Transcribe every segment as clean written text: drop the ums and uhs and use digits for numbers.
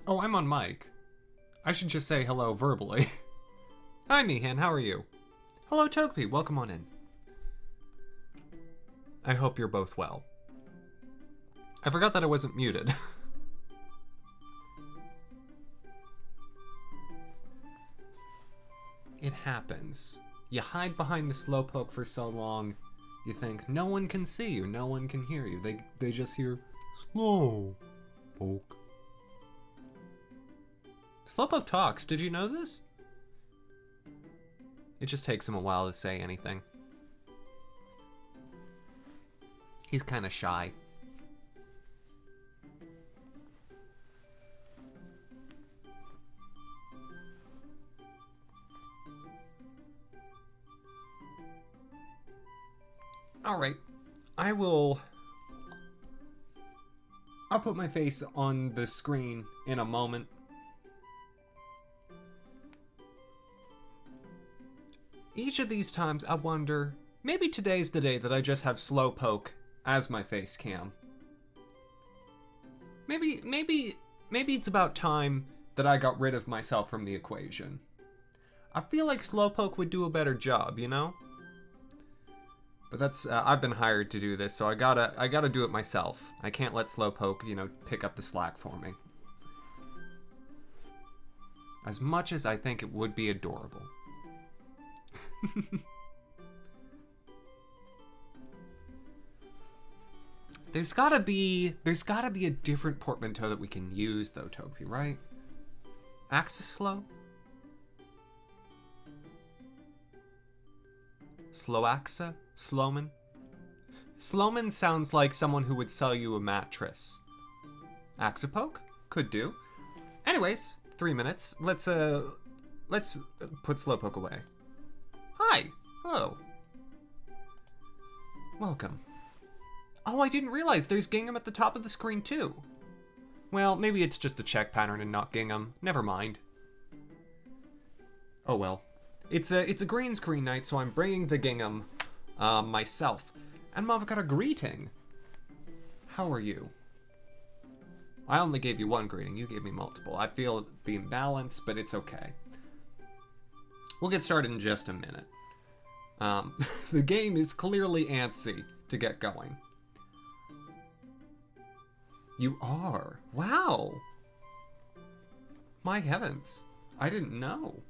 Oh, I'm on mic. I should just say hello verbally. Hi, Meehan, how are you? Hello, Togepi, welcome on in. I hope you're both well. I forgot that I wasn't muted. It happens. You hide behind the Slowpoke for so long, you think no one can see you, no one can hear you. They just hear Slowpoke. Slowpoke talks. Did you know this? It just takes him a while to say anything. He's kind of shy. Alright, I'll put my face on the screen in a moment. Each of these times I wonder, maybe today's the day that I just have Slowpoke as my face cam. Maybe it's about time that I got rid of myself from the equation. I feel like Slowpoke would do a better job, you know? But that's, I've been hired to do this, so I gotta do it myself. I can't let Slowpoke, you know, pick up the slack for me. As much as I think it would be adorable. There's gotta be a different portmanteau that we can use though, Topi, right? Axis slow? Slowaxa? Slowman? Slowman sounds like someone who would sell you a mattress. Axapoke? Could do. Anyways, 3 minutes. Let's put Slowpoke away. Hi! Hello. Welcome. Oh, I didn't realize there's Gingham at the top of the screen too. Well, maybe it's just a check pattern and not Gingham. Never mind. Oh well. It's a green screen night, so I'm bringing the Gingham myself. And Mom, I've got a greeting. How are you? I only gave you one greeting. You gave me multiple. I feel the imbalance, but it's okay. We'll get started in just a minute. The game is clearly antsy to get going. You are? Wow! My heavens. I didn't know.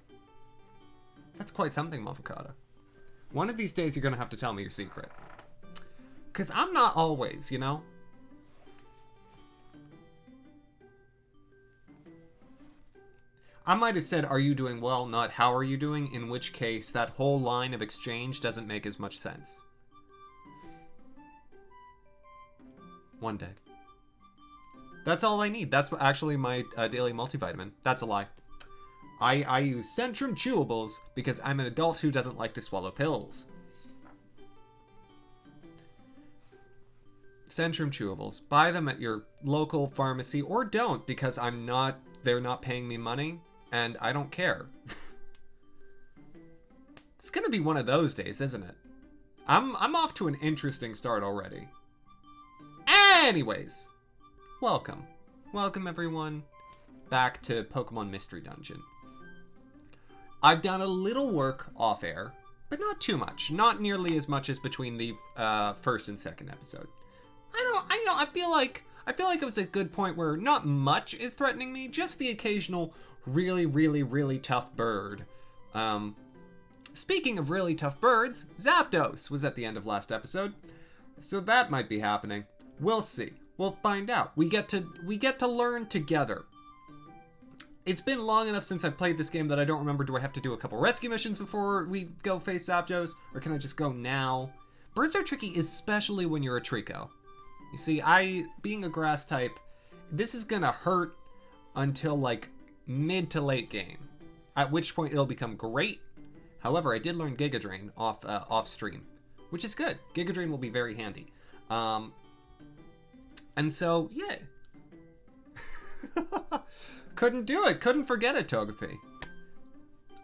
That's quite something, Mofocata. One of these days you're gonna have to tell me your secret. Because I'm not always, you know? I might have said, are you doing well, not how are you doing, in which case that whole line of exchange doesn't make as much sense. One day. That's all I need. That's actually my daily multivitamin. That's a lie. I use Centrum Chewables because I'm an adult who doesn't like to swallow pills. Centrum Chewables. Buy them at your local pharmacy or don't because they're not paying me money and I don't care. It's gonna be one of those days, isn't it? I'm off to an interesting start already. Anyways, welcome. Welcome everyone back to Pokemon Mystery Dungeon. I've done a little work off air, but not too much. Not nearly as much as between the first and second episode. I feel like it was a good point where not much is threatening me, just the occasional really, really, really tough bird. Speaking of really tough birds, Zapdos was at the end of last episode, so that might be happening. We'll see. We'll find out. We get to learn together. It's been long enough since I've played this game that I don't remember, do I have to do a couple rescue missions before we go face Zapdos, or can I just go now? Birds are tricky, especially when you're a Trico. You see, being a grass type, this is gonna hurt until like mid to late game, at which point it'll become great. However, I did learn Giga Drain off stream, which is good. Giga Drain will be very handy. And so, yeah. Couldn't do it. Couldn't forget it, Togepi.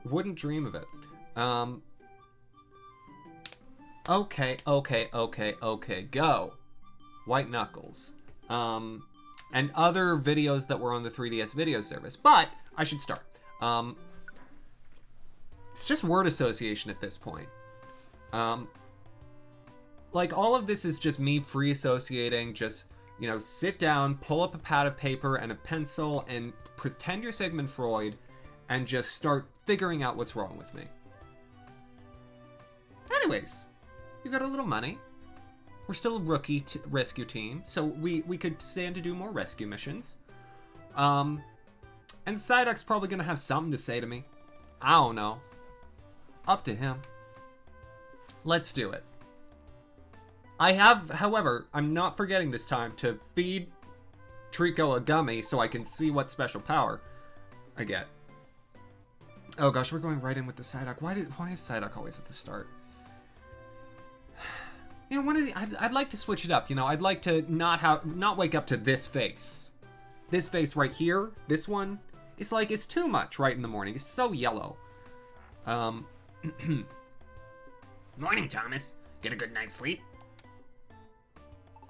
Wouldn't dream of it. Okay. Go. White Knuckles. and other videos that were on the 3DS video service. But I should start. It's just word association at this point. Like, all of this is just me free associating. Just, you know, sit down, pull up a pad of paper and a pencil, and pretend you're Sigmund Freud, and just start figuring out what's wrong with me. Anyways, you got a little money. We're still a rookie rescue team, so we could stand to do more rescue missions. And Psyduck's probably gonna have something to say to me. I don't know. Up to him. Let's do it. I have, however, I'm not forgetting this time to feed Trico a gummy so I can see what special power I get. Oh gosh, we're going right in with the Psyduck. Why is Psyduck always at the start? You know, I'd like to switch it up. You know, I'd like to not wake up to this face. This face right here, this one, it's like, it's too much right in the morning. It's so yellow. Morning, Thomas. Get a good night's sleep?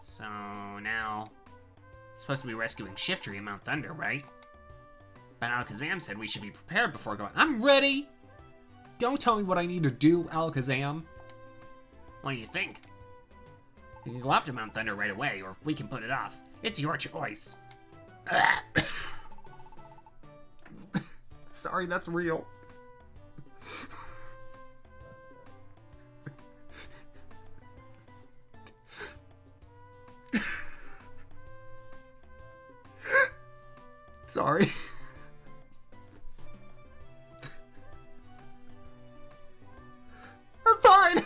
So now, supposed to be rescuing Shiftry in Mount Thunder, right? But Alakazam said we should be prepared before going. I'm ready! Don't tell me what I need to do, Alakazam. What do you think? We can go after Mount Thunder right away, or we can put it off. It's your choice. Sorry, that's real. Sorry. I'm fine.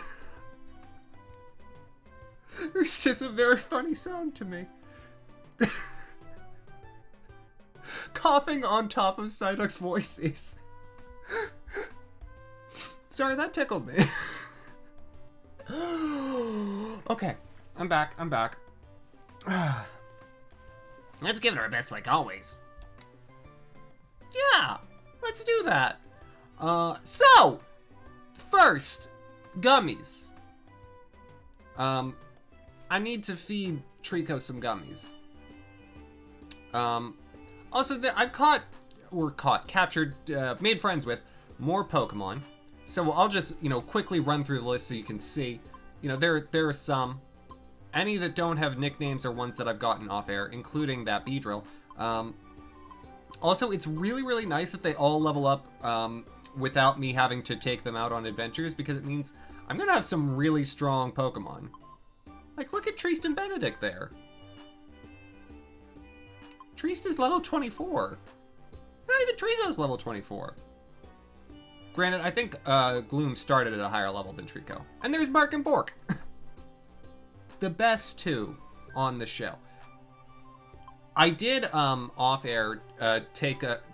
It's just a very funny sound to me. Coughing on top of Psyduck's voice is... Sorry, that tickled me. Okay, I'm back. Let's give it our best like always. Yeah, let's do that. So, first, gummies. I need to feed Trico some gummies. Also, I've captured, made friends with more Pokemon. So I'll just, you know, quickly run through the list so you can see. You know, there are some. Any that don't have nicknames are ones that I've gotten off air, including that Beedrill. Also, it's really, really nice that they all level up without me having to take them out on adventures, because it means I'm going to have some really strong Pokemon. Like, look at Treast and Benedict there. Treast is level 24. Not even Trico's level 24. Granted, I think Gloom started at a higher level than Trico. And there's Bark and Bork. The best two on the show. I did, off-air,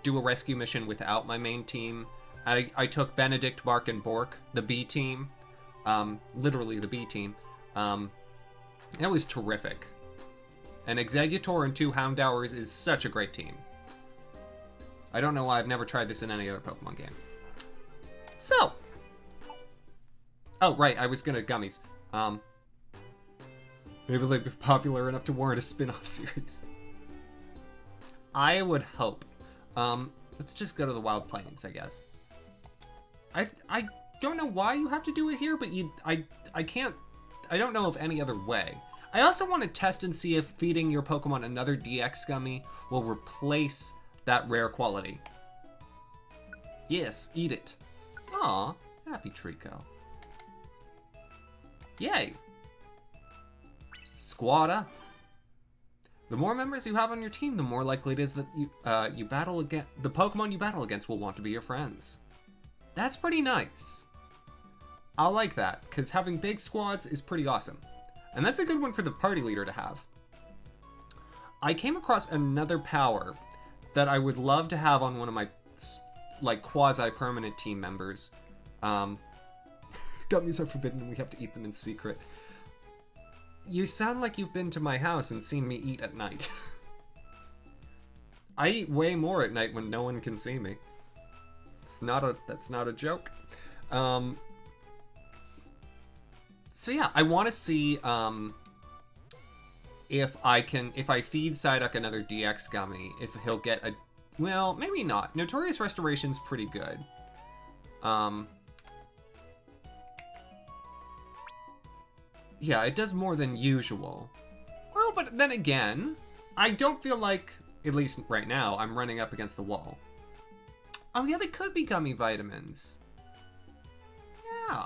do a rescue mission without my main team. I took Benedict, Bark, and Bork, the B team. Literally the B team. It was terrific. And Exeggutor and 2 Houndours is such a great team. I don't know why I've never tried this in any other Pokemon game. So. Oh, right, I was gonna gummies. Maybe they'd be popular enough to warrant a spin-off series. I would hope. Let's just go to the Wild Plains, I guess. I don't know why you have to do it here, but I can't... I don't know of any other way. I also want to test and see if feeding your Pokemon another DX Gummy will replace that rare quality. Yes, eat it. Aw, happy Trico. Yay. Squad up. The more members you have on your team, the more likely it is that you battle against the Pokemon you battle against will want to be your friends. That's pretty nice. I like that, because having big squads is pretty awesome. And that's a good one for the party leader to have. I came across another power that I would love to have on one of my, like, quasi-permanent team members. Gummies are forbidden and we have to eat them in secret. You sound like you've been to my house and seen me eat at night. I eat way more at night when no one can see me. That's not a joke. So yeah, I want to see if I feed Psyduck another DX gummy, if he'll get a, well, maybe not. Notorious Restoration's pretty good. Yeah, it does more than usual. Well, but then again, I don't feel like, at least right now, I'm running up against the wall. Oh yeah, they could be gummy vitamins. Yeah.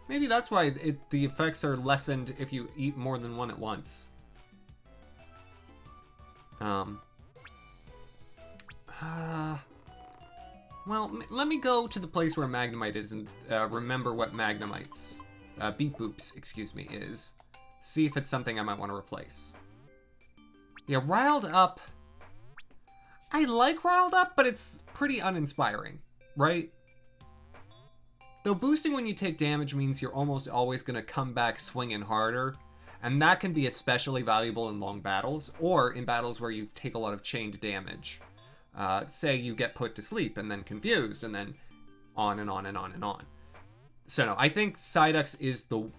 Maybe that's why the effects are lessened if you eat more than one at once. Well, let me go to the place where Magnemite is and remember what Magnemite's, Beep Boops, excuse me, is. See if it's something I might want to replace. Yeah, Riled Up. I like Riled Up, but it's pretty uninspiring, right? Though boosting when you take damage means you're almost always going to come back swinging harder, and that can be especially valuable in long battles, or in battles where you take a lot of chained damage. Say you get put to sleep and then confused, and then on and on and on and on. So no, I think Psyduck is the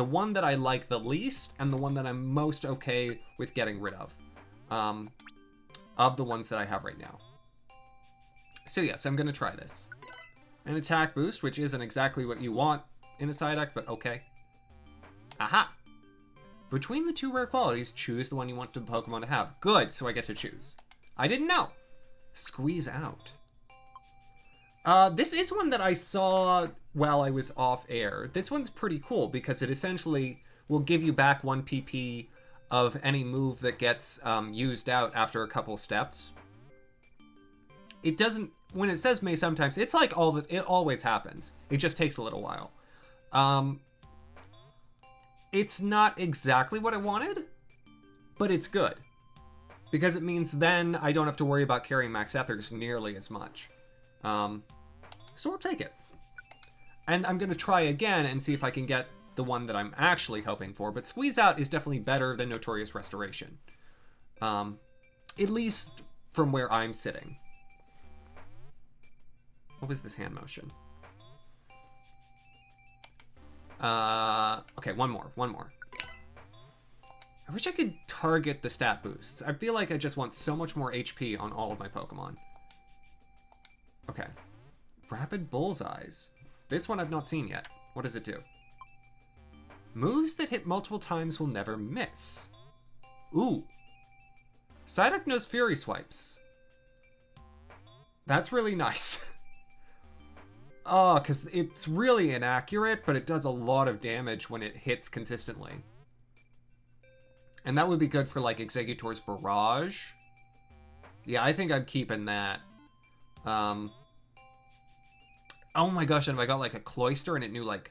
one that I like the least, and the one that I'm most okay with getting rid of the ones that I have right now. So yes, I'm going to try this. An attack boost, which isn't exactly what you want in a Psyduck, but okay. Aha! Between the two rare qualities, choose the one you want the Pokemon to have. Good, so I get to choose. I didn't know. Squeeze out. This is one that I saw while I was off air. This one's pretty cool because it essentially will give you back 1 PP of any move that gets used out after a couple steps. It doesn't, when it says may sometimes, it's like it always happens. It just takes a little while. It's not exactly what I wanted, but it's good. Because it means then I don't have to worry about carrying Max Ethers nearly as much. So I'll take it. And I'm going to try again and see if I can get the one that I'm actually hoping for. But Squeeze Out is definitely better than Notorious Restoration. At least from where I'm sitting. What was this hand motion? Okay, one more. I wish I could target the stat boosts. I feel like I just want so much more HP on all of my Pokemon. Okay. Rapid Bullseyes. This one I've not seen yet. What does it do? Moves that hit multiple times will never miss. Ooh. Psyduck knows Fury Swipes. That's really nice. Oh, because it's really inaccurate, but it does a lot of damage when it hits consistently. And that would be good for, like, Exeggutor's Barrage. Yeah, I think I'm keeping that. Oh my gosh, and if I got, like, a Cloyster and it knew, like,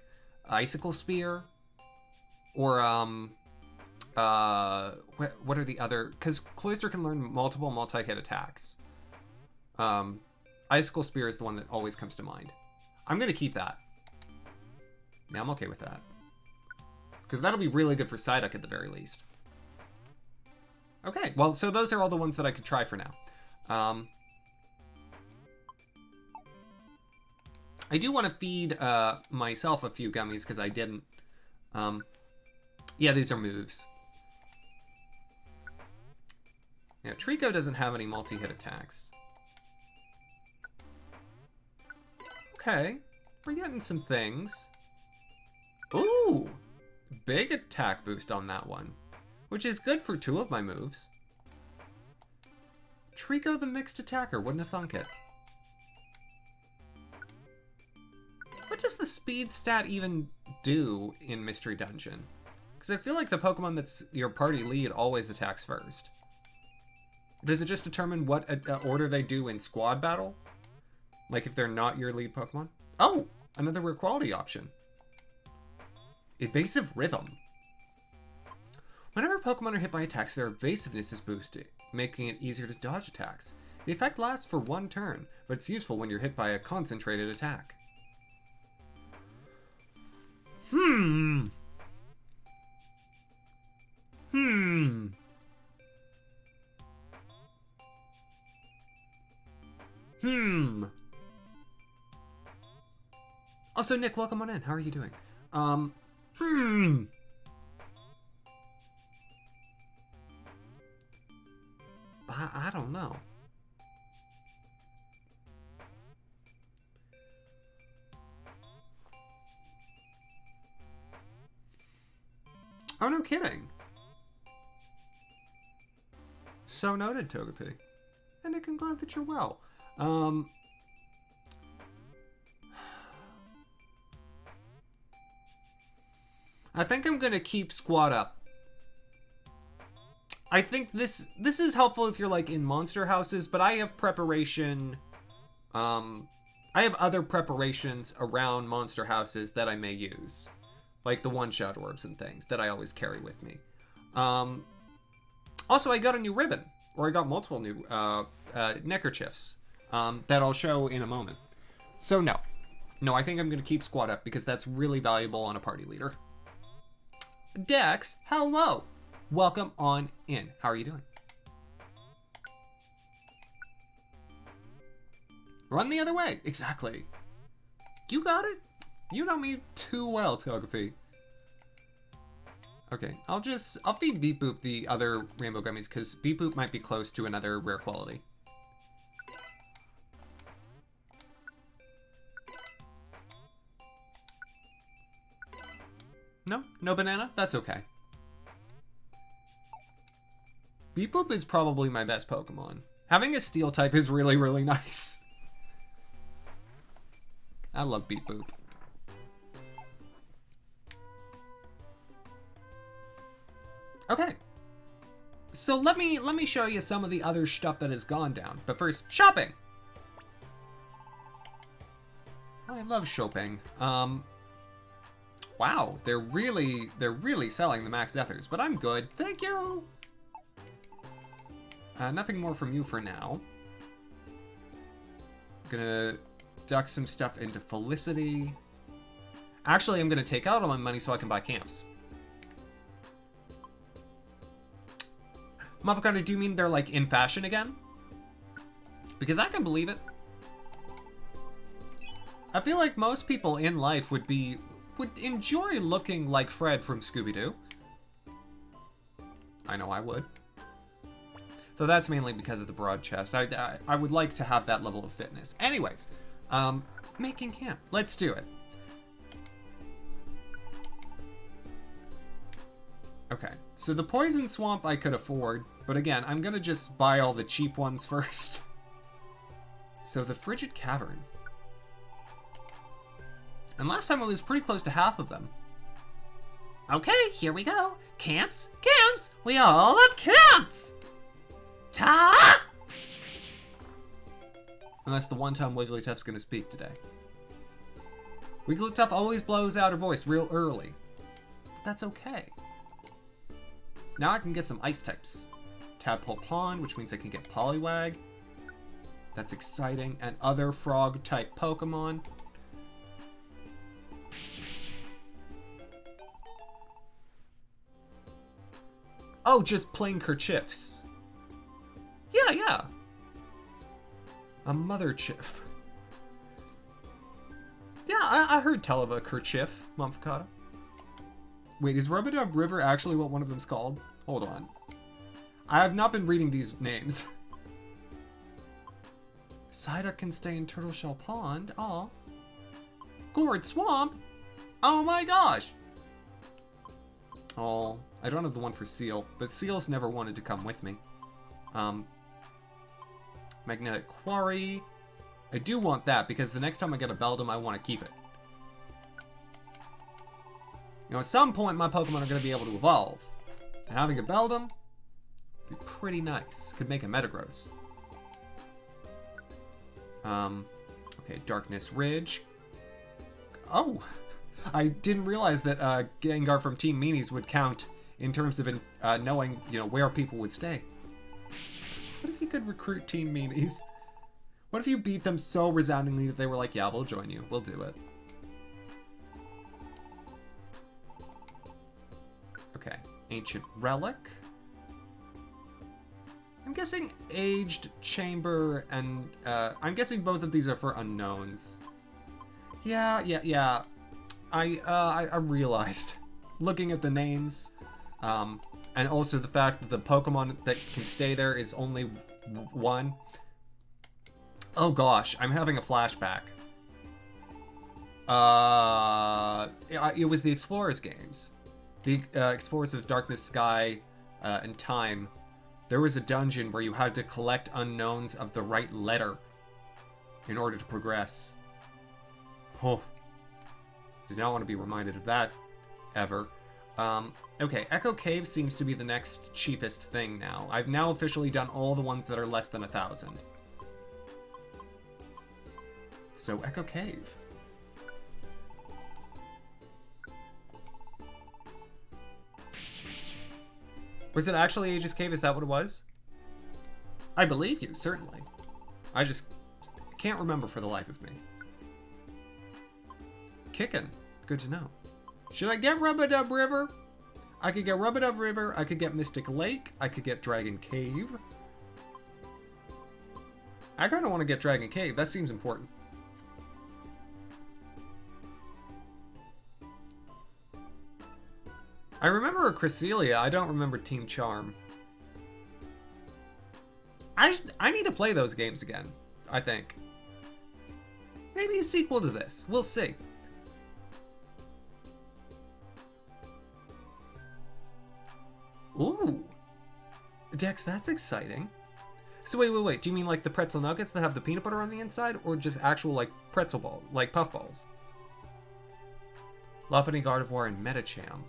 Icicle Spear? Or, what are the other... Because Cloyster can learn multiple multi-hit attacks. Icicle Spear is the one that always comes to mind. I'm going to keep that. Yeah, I'm okay with that. Because that'll be really good for Psyduck at the very least. Okay, well, so those are all the ones that I could try for now. I do want to feed myself a few gummies because I didn't. Yeah, these are moves. Yeah, Trico doesn't have any multi-hit attacks. Okay, we're getting some things. Ooh, big attack boost on that one, which is good for 2 of my moves. Trico the mixed attacker, wouldn't have thunk it. What does the speed stat even do in Mystery Dungeon? Because I feel like the Pokemon that's your party lead always attacks first. Does it just determine what order they do in squad battle? Like if they're not your lead Pokemon? Oh, another rare quality option. Evasive Rhythm. Whenever Pokemon are hit by attacks, their evasiveness is boosted, making it easier to dodge attacks. The effect lasts for 1 turn, but it's useful when you're hit by a concentrated attack. Also, Nick, welcome on in. How are you doing? Oh, no kidding. So noted, Togepi. And I'm glad that you're well. I think I'm gonna keep Squad Up. I think this is helpful if you're like in monster houses, but I have preparation. I have other preparations around monster houses that I may use, like the one-shot orbs and things that I always carry with me. Also, I got a new ribbon, or I got multiple new neckerchiefs that I'll show in a moment. So no, I think I'm gonna keep Squad Up because that's really valuable on a party leader. Dex, hello. Welcome on in. How are you doing? Run the other way. Exactly. You got it. You know me too well, Togepi. Okay, I'll feed Beep Boop the other rainbow gummies because Beep Boop might be close to another rare quality. No banana? That's okay. Beep Boop is probably my best Pokemon. Having a steel type is really, really nice. I love Beep Boop. Okay. So let me show you some of the other stuff that has gone down. But first, shopping! I love shopping. Wow, they're really selling the Max Ethers, but I'm good. Thank you! Nothing more from you for now. Gonna duck some stuff into Felicity. Actually, I'm gonna take out all my money so I can buy camps. Motherfucker, do you mean they're like in fashion again? Because I can believe it. I feel like most people in life would enjoy looking like Fred from Scooby-Doo. I know I would. So that's mainly because of the broad chest. I would like to have that level of fitness. Anyways, making camp. Let's do it. Okay, so the poison swamp I could afford, but again, I'm gonna just buy all the cheap ones first. So the frigid cavern. And last time I was pretty close to half of them. Okay, here we go. Camps, camps. We all love camps. Ta! And that's the one time Wigglytuff's gonna speak today. Wigglytuff always blows out her voice real early. But that's okay. Now I can get some ice types. Tadpole Pond, which means I can get Poliwag. That's exciting. And other frog type Pokemon. Oh, just plain kerchiefs. Yeah. A mother chif. Yeah, I heard tell of a kerchief, Mumfakata. Wait, is Rubadub River actually what one of them's called? Hold on. I have not been reading these names. Cider can stay in Turtleshell Pond. Aw. Gourd Swamp? Oh my gosh. Oh, I don't have the one for Seal, but Seal's never wanted to come with me. Magnetic Quarry. I do want that because the next time I get a Beldum, I want to keep it. You know, at some point, my Pokemon are going to be able to evolve. And having a Beldum would be pretty nice. Could make a Metagross. Okay, Darkness Ridge. Oh, I didn't realize that Gengar from Team Meanies would count in terms of knowing, you know, where people would stay. What if you could recruit Team Meanies? What if you beat them so resoundingly that they were like, yeah, we'll join you. We'll do it. Okay, Ancient Relic. I'm guessing Aged Chamber and, I'm guessing both of these are for unknowns. Yeah. I realized, looking at the names, and also the fact that the Pokemon that can stay there is only one. Oh gosh, I'm having a flashback. It was the Explorers games. the Explorers of Darkness, Sky, and Time, there was a dungeon where you had to collect unknowns of the right letter in order to progress. Oh. Did not want to be reminded of that, ever. Okay, Echo Cave seems to be the next cheapest thing now. I've now officially done all the ones that are less than 1,000. So, Echo Cave. Was it actually Aegis Cave? Is that what it was? I believe you, certainly. I just can't remember for the life of me. Kickin'. Good to know. Should I get Rub-a-Dub River? I could get Rub-a-Dub River, I could get Mystic Lake, I could get Dragon Cave. I kinda want to get Dragon Cave, that seems important. I remember a Cresselia, I don't remember Team Charm. I need to play those games again, I think. Maybe a sequel to this, we'll see. Ooh. Dex, that's exciting. So wait. Do you mean like the pretzel nuggets that have the peanut butter on the inside? Or just actual like pretzel balls, like puff balls? Lopunny Gardevoir and Metacham.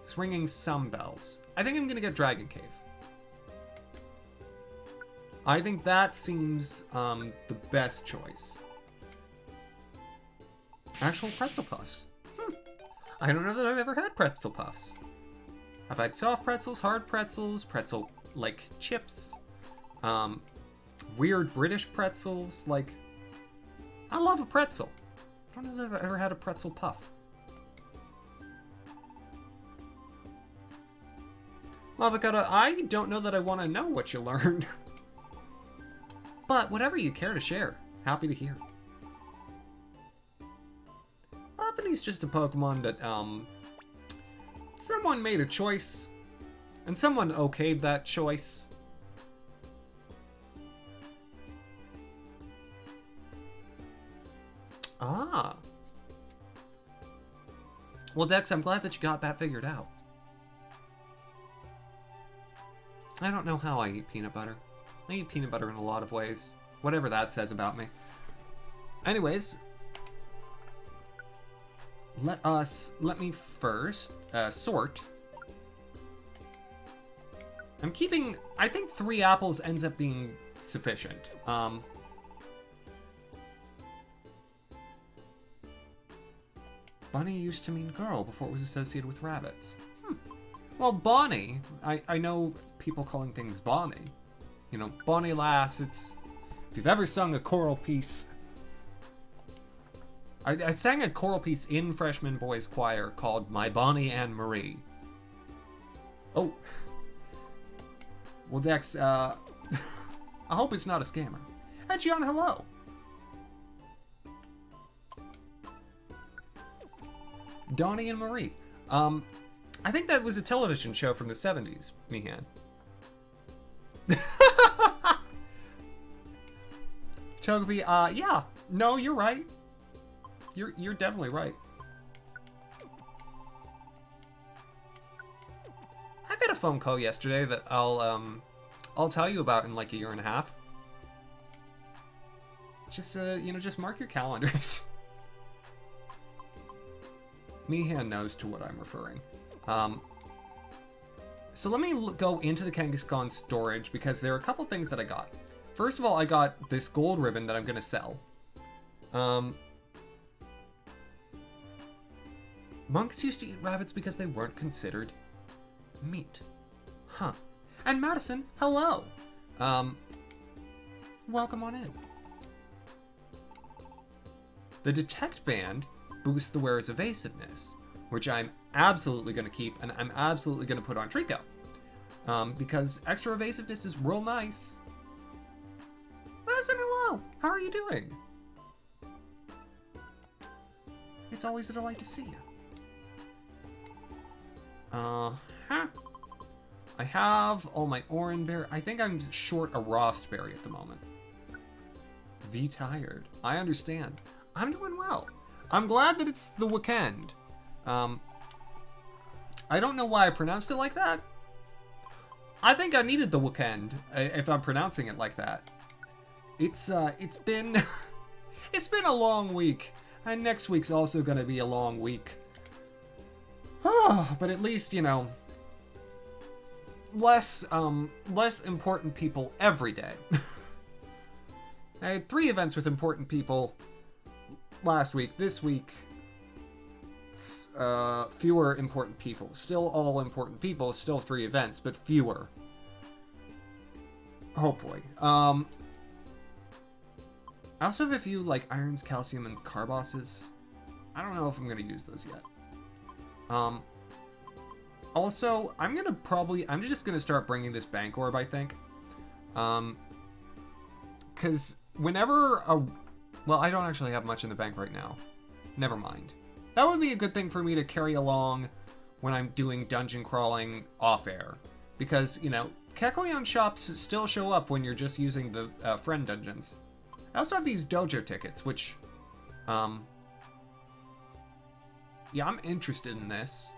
Swinging some bells. I think I'm gonna get Dragon Cave. I think that seems the best choice. Actual pretzel puffs. I don't know that I've ever had pretzel puffs. I've had soft pretzels, hard pretzels, pretzel, like, chips, weird British pretzels, like, I love a pretzel. I don't know that I've ever had a pretzel puff. Lavacata, I don't know that I want to know what you learned. But whatever you care to share, happy to hear. Lopunny's just a Pokemon that, someone made a choice, and someone okayed that choice. Ah. Well, Dex, I'm glad that you got that figured out. I don't know how I eat peanut butter. I eat peanut butter in a lot of ways. Whatever that says about me. Anyways, let me first sort. I'm keeping, I think 3 apples ends up being sufficient. Bunny used to mean girl before it was associated with rabbits. Well, Bonnie, I know people calling things Bonnie. You know, Bonnie Lass, it's, if you've ever sung a choral piece. I sang a choral piece in Freshman Boys Choir called My Bonnie Anne Marie. Oh. Well, Dex, I hope it's not a scammer. Hey, Gian, hello. Donnie and Marie. I think that was a television show from the 70s, Mihan. Chogepi, yeah. No, you're right. You're definitely right. I got a phone call yesterday that I'll tell you about in like a year and a half. Just you know, just mark your calendars. Mihan knows to what I'm referring. So let me go into the Kangaskhan storage because there are a couple things that I got. First of all, I got this gold ribbon that I'm gonna sell. Monks used to eat rabbits because they weren't considered meat. Huh. And Madison, hello. Welcome on in. The Detect Band boosts the wearer's evasiveness, which I'm absolutely going to keep, and I'm absolutely going to put on Trico. Because extra evasiveness is real nice. Madison, hello. How are you doing? It's always a delight to see you. I have all my Oranberry. I think I'm short a Rostberry at the moment. V tired. I understand. I'm doing well. I'm glad that it's the weekend. I don't know why I pronounced it like that. I think I needed the weekend, if I'm pronouncing it like that. It's been it's been a long week, and next week's also gonna be a long week. But at least, you know, less important people every day. I had 3 events with important people last week. This week, fewer important people. Still all important people, still 3 events, but fewer. Hopefully. I also have a few, like, irons, calcium, and carbosses. I don't know if I'm going to use those yet. Also, I'm just going to start bringing this bank orb, I think. Because whenever well, I don't actually have much in the bank right now. Never mind. That would be a good thing for me to carry along when I'm doing dungeon crawling off-air. Because, you know, Kekleon shops still show up when you're just using the friend dungeons. I also have these dojo tickets, which, yeah, I'm interested in this.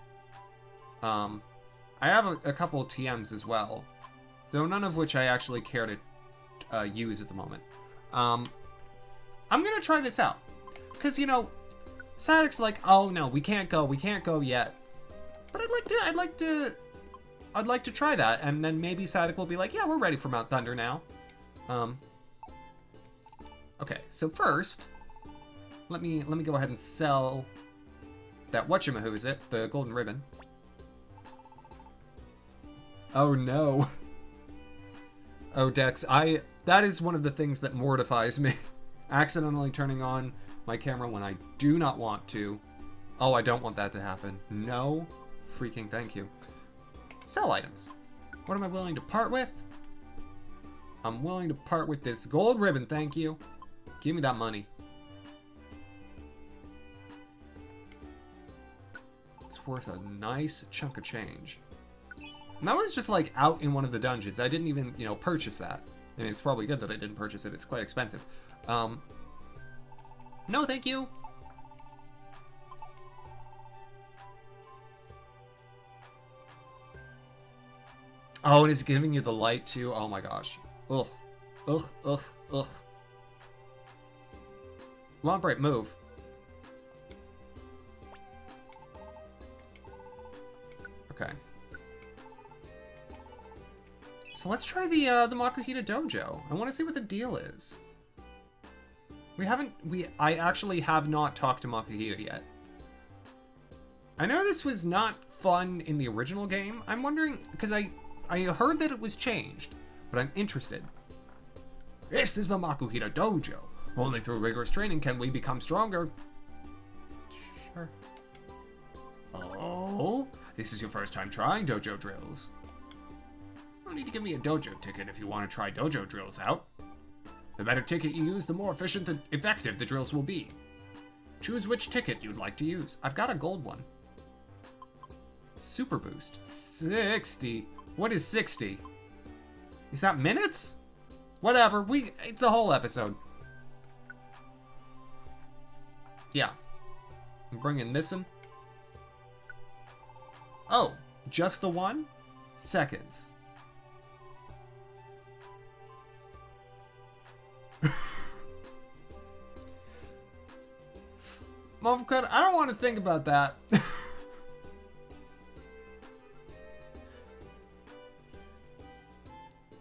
I have a couple of TMs as well, though none of which I actually care to use at the moment. I'm gonna try this out, because, you know, Sadic's like, oh no, we can't go yet. But I'd like to try that, and then maybe Sadic will be like, yeah, we're ready for Mount Thunder now. Okay, so first, let me go ahead and sell that whatchamahoosit, the golden ribbon. Oh no. Oh, Dex, that is one of the things that mortifies me. Accidentally turning on my camera when I do not want to. Oh, I don't want that to happen. No freaking thank you. Sell items. What am I willing to part with? I'm willing to part with this gold ribbon, thank you. Give me that money. It's worth a nice chunk of change. And that was just like out in one of the dungeons. I didn't even, you know, purchase that. I mean, it's probably good that I didn't purchase it. It's quite expensive. No, thank you. Oh, and it's giving you the light too. Oh my gosh. Ugh. Ugh, ugh, ugh. Long break, move. Okay. So let's try the Makuhita Dojo. I want to see what the deal is. I actually have not talked to Makuhita yet. I know this was not fun in the original game. I'm wondering, because I heard that it was changed, but I'm interested. This is the Makuhita Dojo. Only through rigorous training can we become stronger. Sure. Oh, this is your first time trying dojo drills. You don't need to give me a dojo ticket if you want to try dojo drills out. The better ticket you use, the more efficient and effective the drills will be. Choose which ticket you'd like to use. I've got a gold one. Super boost. 60. What is 60? Is that minutes? Whatever. It's a whole episode. Yeah. I'm bringing this in. Oh, just the one? Seconds. Mom cut, I don't want to think about that.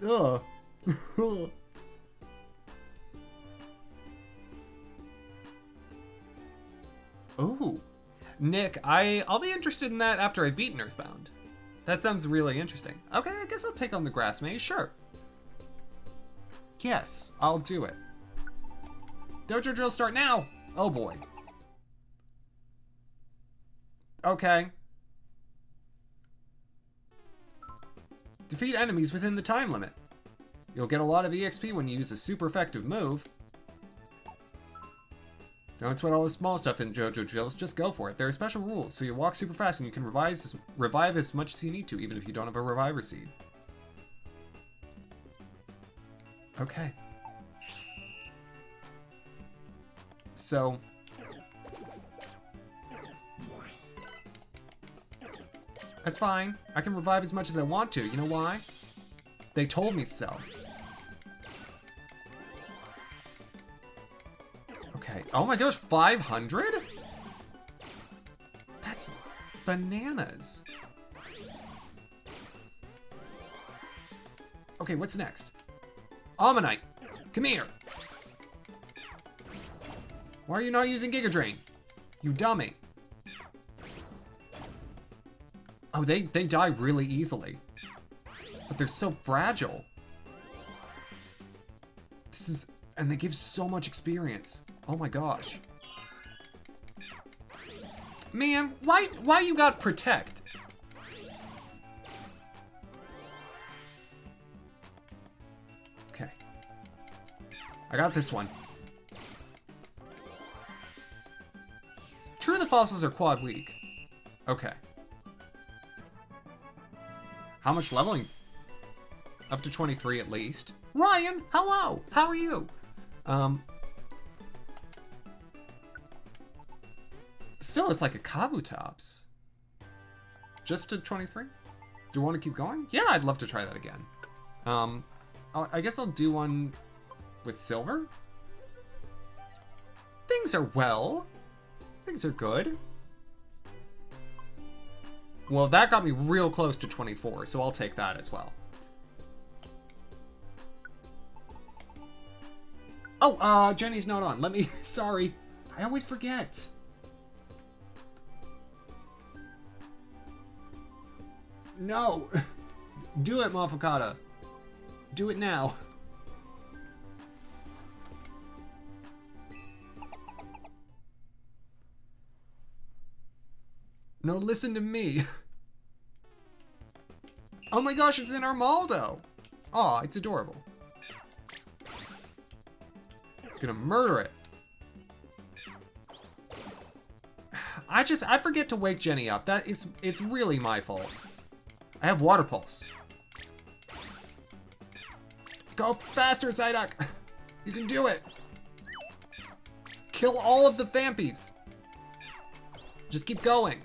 Ugh. Ooh. Nick, I'll be interested in that after I've beaten Earthbound. That sounds really interesting. Okay, I guess I'll take on the Grass Maze, sure. Yes, I'll do it. Dojo drills start now! Oh boy. Okay. Defeat enemies within the time limit. You'll get a lot of EXP when you use a super effective move. Don't sweat all the small stuff in JoJo drills, just go for it. There are special rules, so you walk super fast and you can revive as much as you need to, even if you don't have a reviver seed. Okay. So... That's fine. I can revive as much as I want to. You know why? They told me so. Okay. Oh my gosh, 500? That's bananas. Okay, what's next? Ammonite, come here. Why are you not using Giga Drain? You dummy. Oh, they die really easily. But they're so fragile. This is, and they give so much experience. Oh my gosh. Man, why you got Protect? Okay. I got this one. True, the fossils are quad weak. Okay. How much leveling? Up to 23 at least. Ryan, hello! How are you? Still, it's like a Kabutops. Just to 23? Do you want to keep going? Yeah, I'd love to try that again. I guess I'll do one with silver. Things are well. Things are good. Well, that got me real close to 24, so I'll take that as well. Oh, Jenny's not on. Let me... Sorry. I always forget. No. Do it, Mofokata. Do it now. No, listen to me. Oh my gosh, it's in Armaldo. Aw, it's adorable. Gonna murder it. I forget to wake Jenny up. It's really my fault. I have Water Pulse. Go faster, Psyduck. You can do it. Kill all of the Fampies. Just keep going.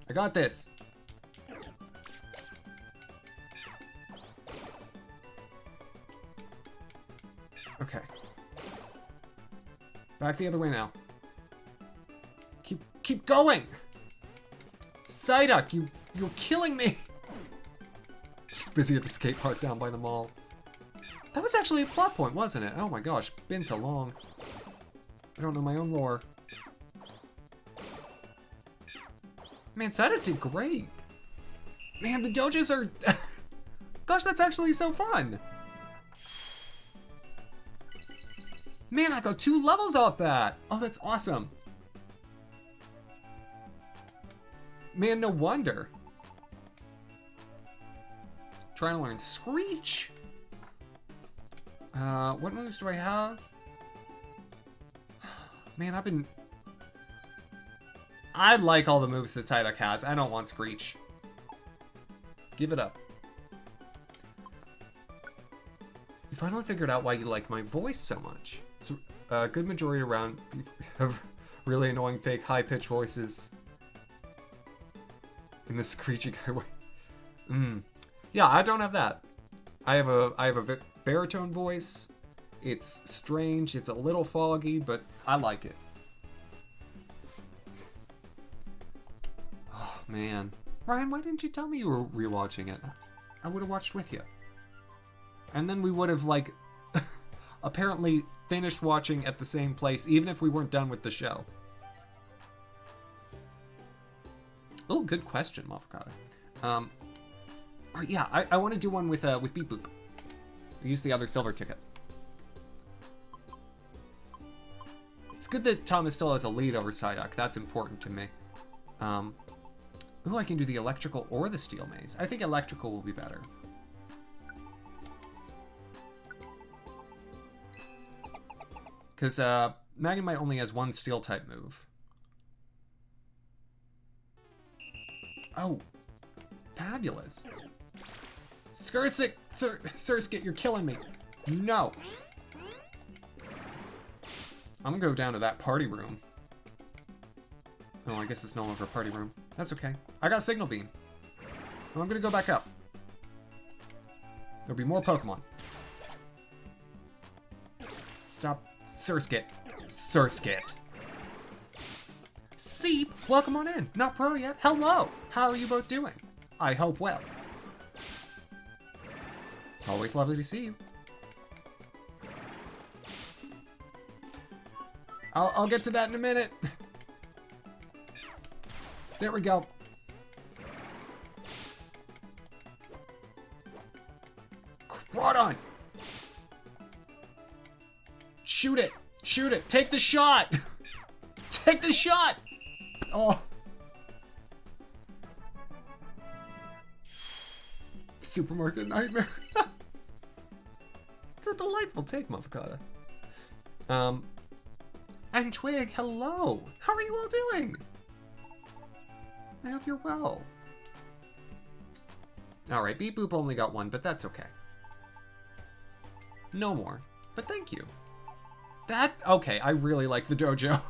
I got this. Okay. Back the other way now. Keep going! Psyduck, you're killing me! Just busy at the skate park down by the mall. That was actually a plot point, wasn't it? Oh my gosh, been so long. I don't know my own lore. Man, Psyduck did great. Man, the dojos are... Gosh, that's actually so fun. Man, I got 2 levels off that. Oh, that's awesome. Man, no wonder. Trying to learn Screech. What moves do I have? Man, I like all the moves that Psyduck has. I don't want Screech. Give it up. You finally figured out why you like my voice so much. It's a good majority around have really annoying fake high-pitched voices. In the screechy guy way. Yeah, I don't have that. I have a baritone voice. It's strange. It's a little foggy, but I like it. Oh man, Ryan, why didn't you tell me you were rewatching it? I would have watched with you. And then we would have like apparently finished watching at the same place, even if we weren't done with the show. Oh, good question, Mofokata. Yeah, I want to do one with Beep Boop. Use the other silver ticket. It's good that Thomas still has a lead over Psyduck. That's important to me. Ooh, I can do the electrical or the steel maze. I think electrical will be better. Because Magnemite only has 1 steel type move. Oh, fabulous. Surskit, you're killing me. No. I'm gonna go down to that party room. Oh, I guess it's no longer a party room. That's okay. I got Signal Beam. Well, I'm gonna go back up. There'll be more Pokemon. Stop. Surskit. Surskit. Seep, welcome on in. Not pro yet. Hello. How are you both doing? I hope well. It's always lovely to see you. I'll get to that in a minute. There we go. Crawdon! Shoot it! Shoot it! Take the shot! Take the shot! Oh. Supermarket nightmare. It's a delightful take, Muffakata. And Twig, hello! How are you all doing? I hope you're well. Alright, Beep Boop only got one, but that's okay. No more, but thank you. Okay, I really like the dojo.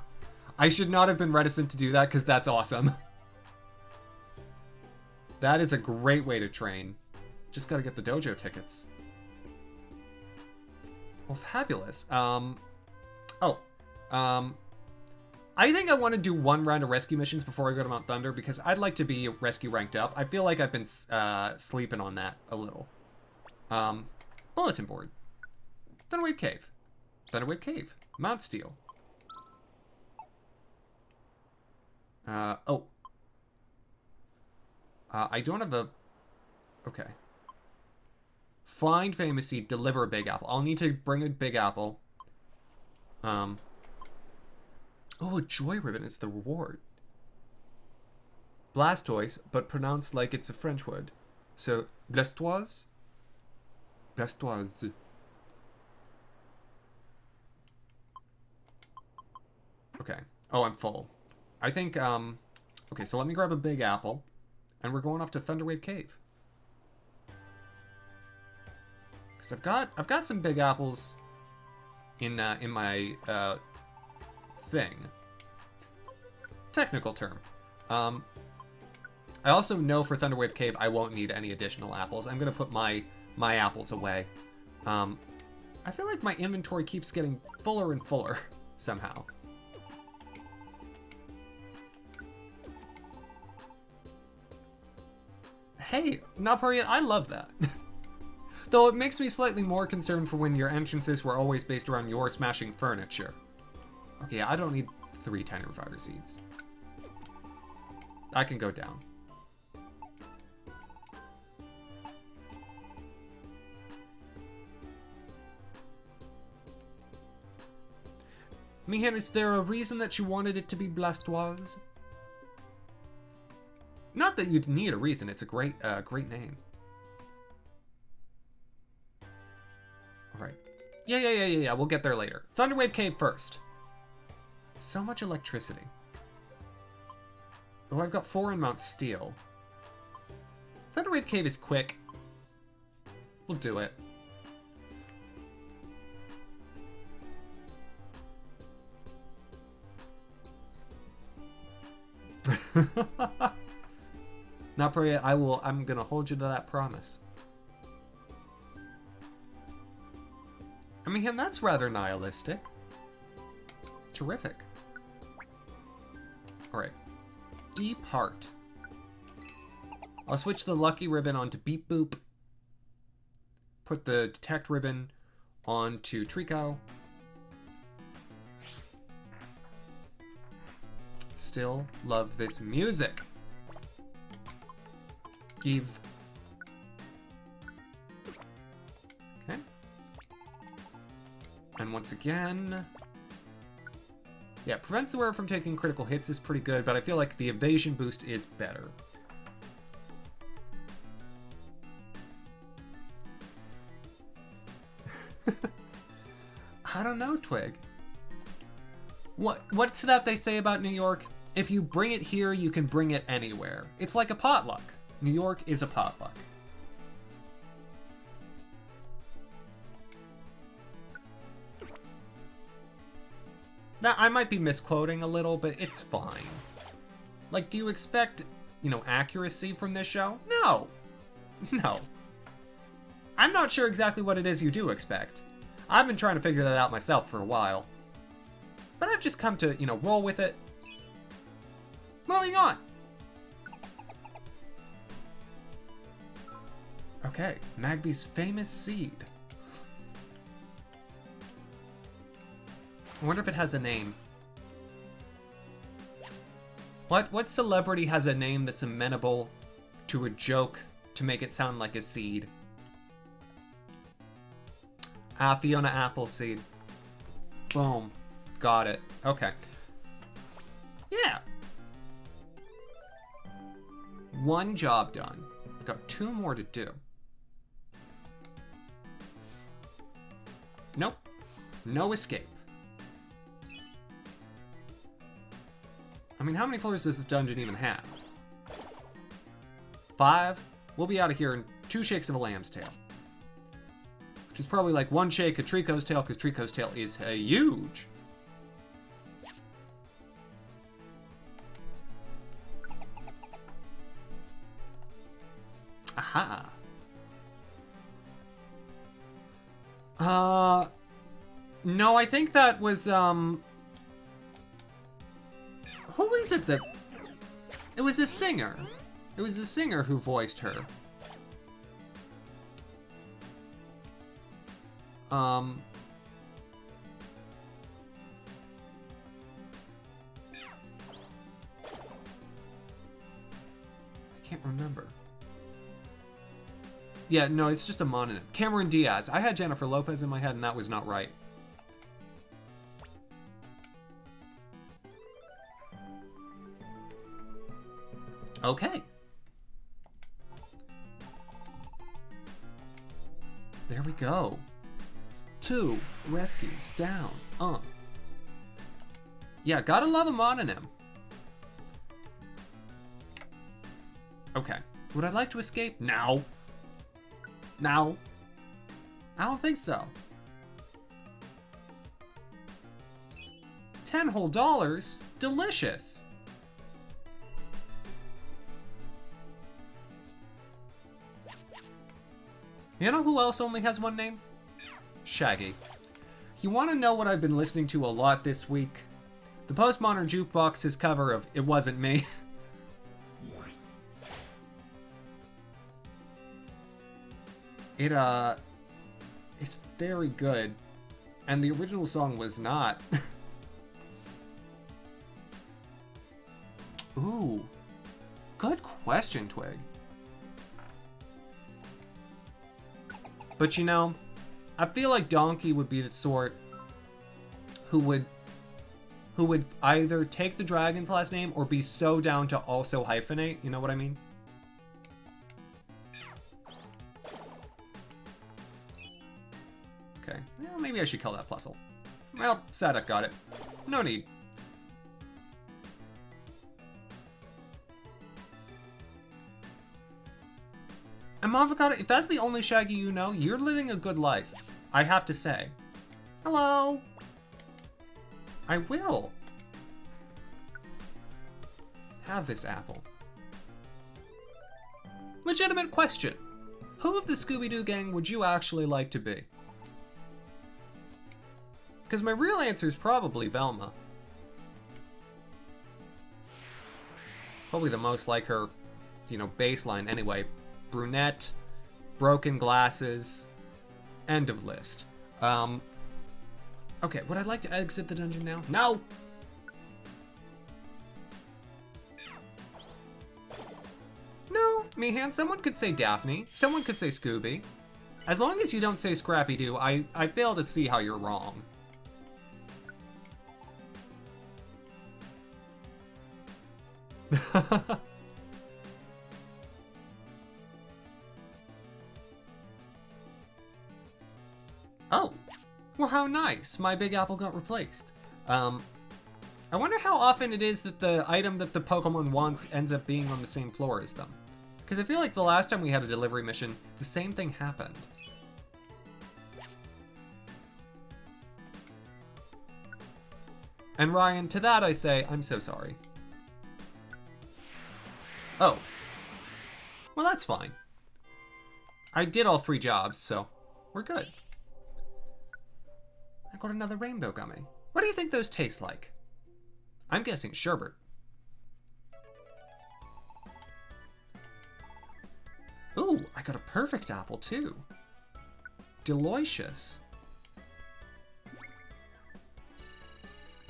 I should not have been reticent to do that, because that's awesome. That is a great way to train. Just gotta get the dojo tickets. Well, fabulous. I think I want to do one round of rescue missions before I go to Mount Thunder, because I'd like to be rescue ranked up. I feel like I've been sleeping on that a little. Bulletin board. Thunderwave Cave. Thunderwave Cave. Mount Steel. I don't have a... Okay. Find Famous Seed, deliver a Big Apple. I'll need to bring a Big Apple. Oh, a Joy Ribbon is the reward. Blastoise, but pronounced like it's a French word. So, Blastoise? Blastoise. Okay. Oh, I'm full. I think, okay, so let me grab a Big Apple, and we're going off to Thunderwave Cave. Because I've got some Big Apples in my, thing. Technical term. I also know for Thunderwave Cave I won't need any additional apples. I'm gonna put my apples away. I feel like my inventory keeps getting fuller and fuller somehow. Hey, not pro yet. I love that. Though it makes me slightly more concerned for when your entrances were always based around your smashing furniture. Okay, I don't need 3 Tiny Reviver Seeds. I can go down. Mihan, is there a reason that you wanted it to be Blastoise? Not that you'd need a reason, it's a great name. Alright. Yeah, we'll get there later. Thunderwave Cave first. So much electricity. Oh, I've got 4 in Mount Steel. Thunderwave Cave is quick. We'll do it. Not pro yet. I'm gonna hold you to that promise. I mean, that's rather nihilistic. Terrific. Alright. Deep Heart. I'll switch the Lucky Ribbon onto Beep Boop. Put the Detect Ribbon onto Trico. Still love this music. Give. Okay. And once again... Yeah, prevents the wearer from taking critical hits is pretty good, but I feel like the evasion boost is better. I don't know, Twig. What's that they say about New York? If you bring it here, you can bring it anywhere. It's like a potluck. New York is a potluck. Now, I might be misquoting a little, but it's fine. Like, do you expect, you know, accuracy from this show? No. No. I'm not sure exactly what it is you do expect. I've been trying to figure that out myself for a while. But I've just come to, you know, roll with it. Moving on. Okay, Magby's famous seed. I wonder if it has a name. What celebrity has a name that's amenable to a joke to make it sound like a seed? Fiona Appleseed. Boom. Got it. Okay. Yeah. One job done. Got 2 more to do. Nope. No escape. I mean, how many floors does this dungeon even have? 5. We'll be out of here in 2 shakes of a lamb's tail. Which is probably like 1 shake of Trico's tail, because Trico's tail is huge. Aha. No, I think that was, who is it that... It was a singer. It was a singer who voiced her. I can't remember. Yeah, no, it's just a mononym. Cameron Diaz. I had Jennifer Lopez in my head, and that was not right. Okay. There we go. 2 rescues down. Yeah, gotta love a mononym. Okay. Would I like to escape? No. No. I don't think so. $10 whole. Delicious. You know who else only has 1 name? Shaggy. You want to know what I've been listening to a lot this week? The Postmodern Jukebox's cover of It Wasn't Me. It's very good. And the original song was not. Ooh. Good question, Twig. But you know, I feel like Donkey would be the sort who would either take the dragon's last name or be so down to also hyphenate, you know what I mean? Okay, well, maybe I should kill that Plusle. Well, Sadek got it. No need. And Avocado, if that's the only Shaggy you know, you're living a good life. I have to say. Hello. I will. Have this apple. Legitimate question. Who of the Scooby-Doo gang would you actually like to be? Because my real answer is probably Velma. Probably the most like her, you know, baseline anyway. Brunette, broken glasses, end of list. Okay, would I like to exit the dungeon now? No! No, Meehan, someone could say Daphne, someone could say Scooby. As long as you don't say Scrappy-Doo, I fail to see how you're wrong. Oh, well, how nice. My Big Apple got replaced. I wonder how often it is that the item that the Pokemon wants ends up being on the same floor as them. Because I feel like the last time we had a delivery mission, the same thing happened. And Ryan, to that I say, I'm so sorry. Oh. Well, that's fine. I did all 3 jobs, so we're good. I got another rainbow gummy. What do you think those taste like? I'm guessing sherbet. Ooh, I got a perfect apple too. Delicious.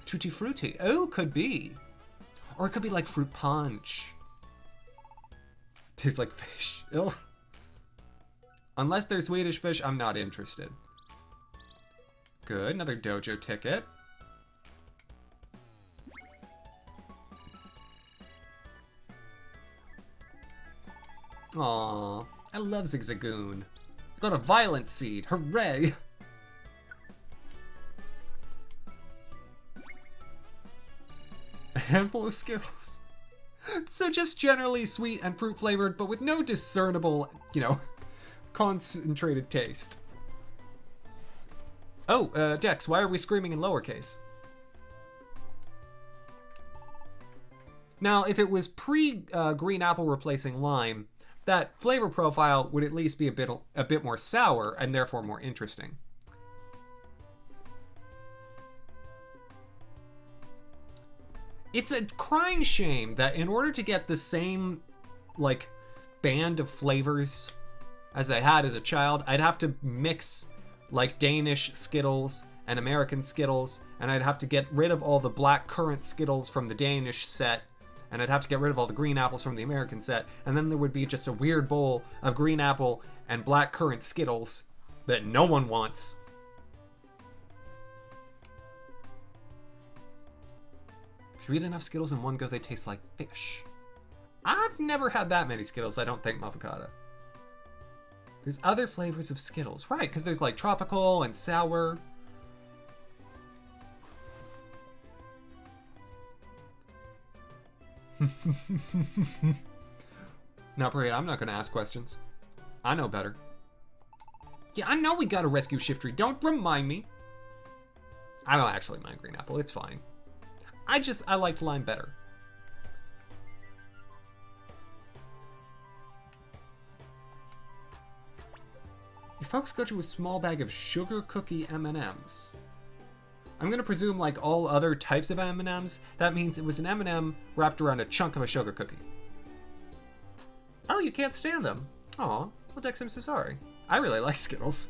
Tutti frutti. Oh, could be. Or it could be like fruit punch. Tastes like fish. Ugh. Unless they're Swedish fish, I'm not interested. Good, another dojo ticket. Aww, I love Zigzagoon. I got a violent seed, hooray! A handful of Skittles. So just generally sweet and fruit flavored, but with no discernible, you know, concentrated taste. Oh, Dex, why are we screaming in lowercase? Now, if it was pre-green apple replacing lime, that flavor profile would at least be a bit more sour and therefore more interesting. It's a crying shame that in order to get the same, like, band of flavors as I had as a child, I'd have to mix, like, Danish Skittles and American Skittles, and I'd have to get rid of all the black currant Skittles from the Danish set, and I'd have to get rid of all the green apples from the American set, and then there would be just a weird bowl of green apple and black currant Skittles that no one wants. If you eat enough Skittles in one go, they taste like fish. I've never had that many Skittles, I don't think, Mavocata. There's other flavors of Skittles. Right, because there's like tropical and sour. Not Parade, I'm not going to ask questions. I know better. Yeah, I know we got to rescue Shiftry. Don't remind me. I don't actually mind green apple. It's fine. I liked lime better. Your folks got you a small bag of sugar cookie M&Ms. I'm going to presume, like all other types of M&Ms, that means it was an M&M wrapped around a chunk of a sugar cookie. Oh, you can't stand them? Aw, well, Dex, I'm so sorry. I really like Skittles.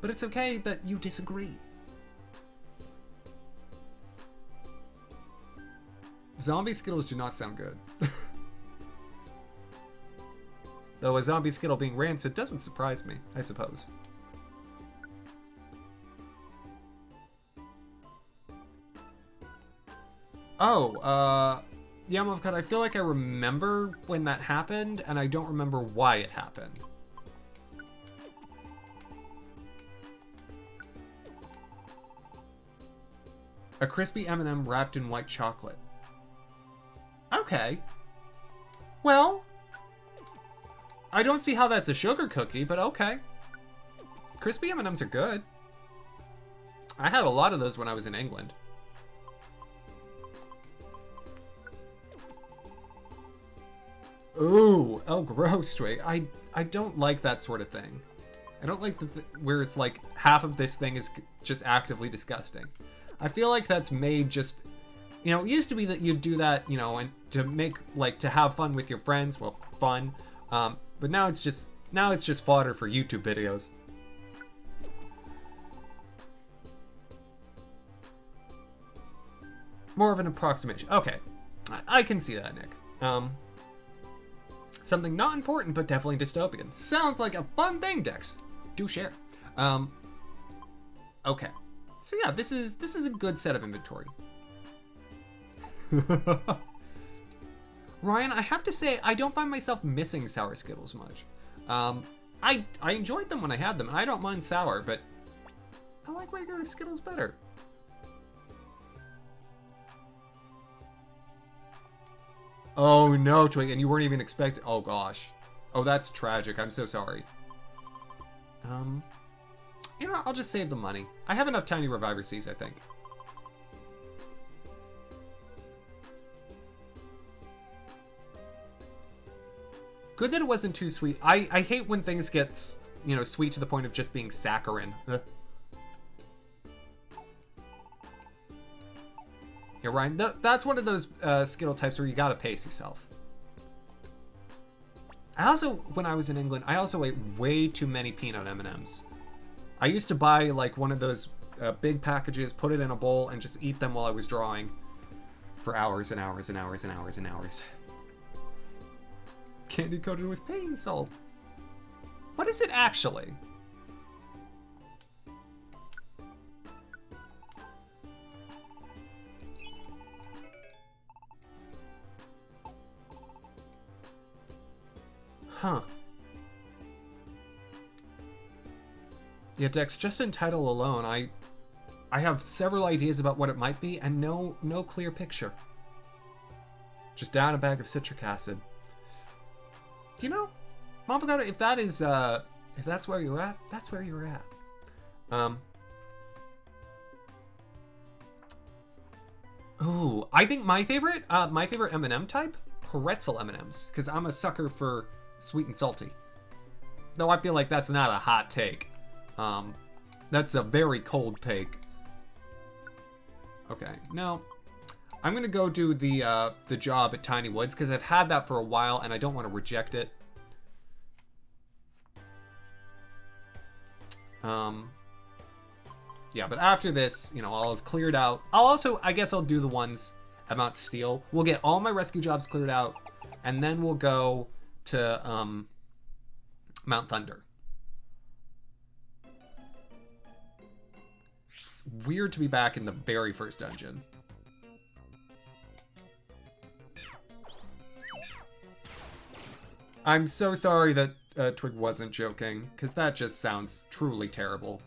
But it's okay that you disagree. Zombie Skittles do not sound good. Though a zombie Skittle being rancid doesn't surprise me, I suppose. Oh, yeah, Mavcut, I feel like I remember when that happened, and I don't remember why it happened. A crispy M&M wrapped in white chocolate. Okay. Well, I don't see how that's a sugar cookie, but okay. Crispy M&Ms are good. I had a lot of those when I was in England. Ooh, oh gross, Twig. I don't like that sort of thing. I don't like where it's like half of this thing is just actively disgusting. I feel like that's made just, you know, it used to be that you'd do that, you know, and to make, like, to have fun with your friends, well, fun. But now it's just fodder for YouTube videos. More of an approximation. Okay, I can see that, Nick. Something not important, but definitely dystopian. Sounds like a fun thing, Dex. Do share. Okay. So yeah, this is a good set of inventory. Ryan, I have to say, I don't find myself missing sour Skittles much. I enjoyed them when I had them, and I don't mind sour, but I like regular Skittles better. Oh no, Twig, and you weren't even expecting. Oh gosh. Oh, that's tragic. I'm so sorry. You know, I'll just save the money. I have enough tiny reviver seeds, I think. Good that it wasn't too sweet. I hate when things get, you know, sweet to the point of just being saccharine. Ugh. Yeah, Ryan, that's one of those Skittle types where you gotta pace yourself. I also, when I was in England, I also ate way too many peanut M&Ms. I used to buy like one of those big packages, put it in a bowl, and just eat them while I was drawing for hours and hours and hours and hours and hours. Candy coated with pain salt. What is it actually? Huh. Yeah, Dex, just in title alone, I have several ideas about what it might be, and no clear picture. Just down a bag of citric acid. You know, Avocado, if that is, if that's where you're at, that's where you're at. Ooh, I think my favorite M&M type, pretzel M&Ms, because I'm a sucker for sweet and salty. Though I feel like that's not a hot take. That's a very cold take. Okay, no. I'm gonna go do the job at Tiny Woods, because I've had that for a while and I don't want to reject it. Yeah, but after this, you know, I'll have cleared out. I guess I'll do the ones at Mount Steel. We'll get all my rescue jobs cleared out, and then we'll go to Mount Thunder. It's weird to be back in the very first dungeon. I'm so sorry that Twig wasn't joking, because that just sounds truly terrible.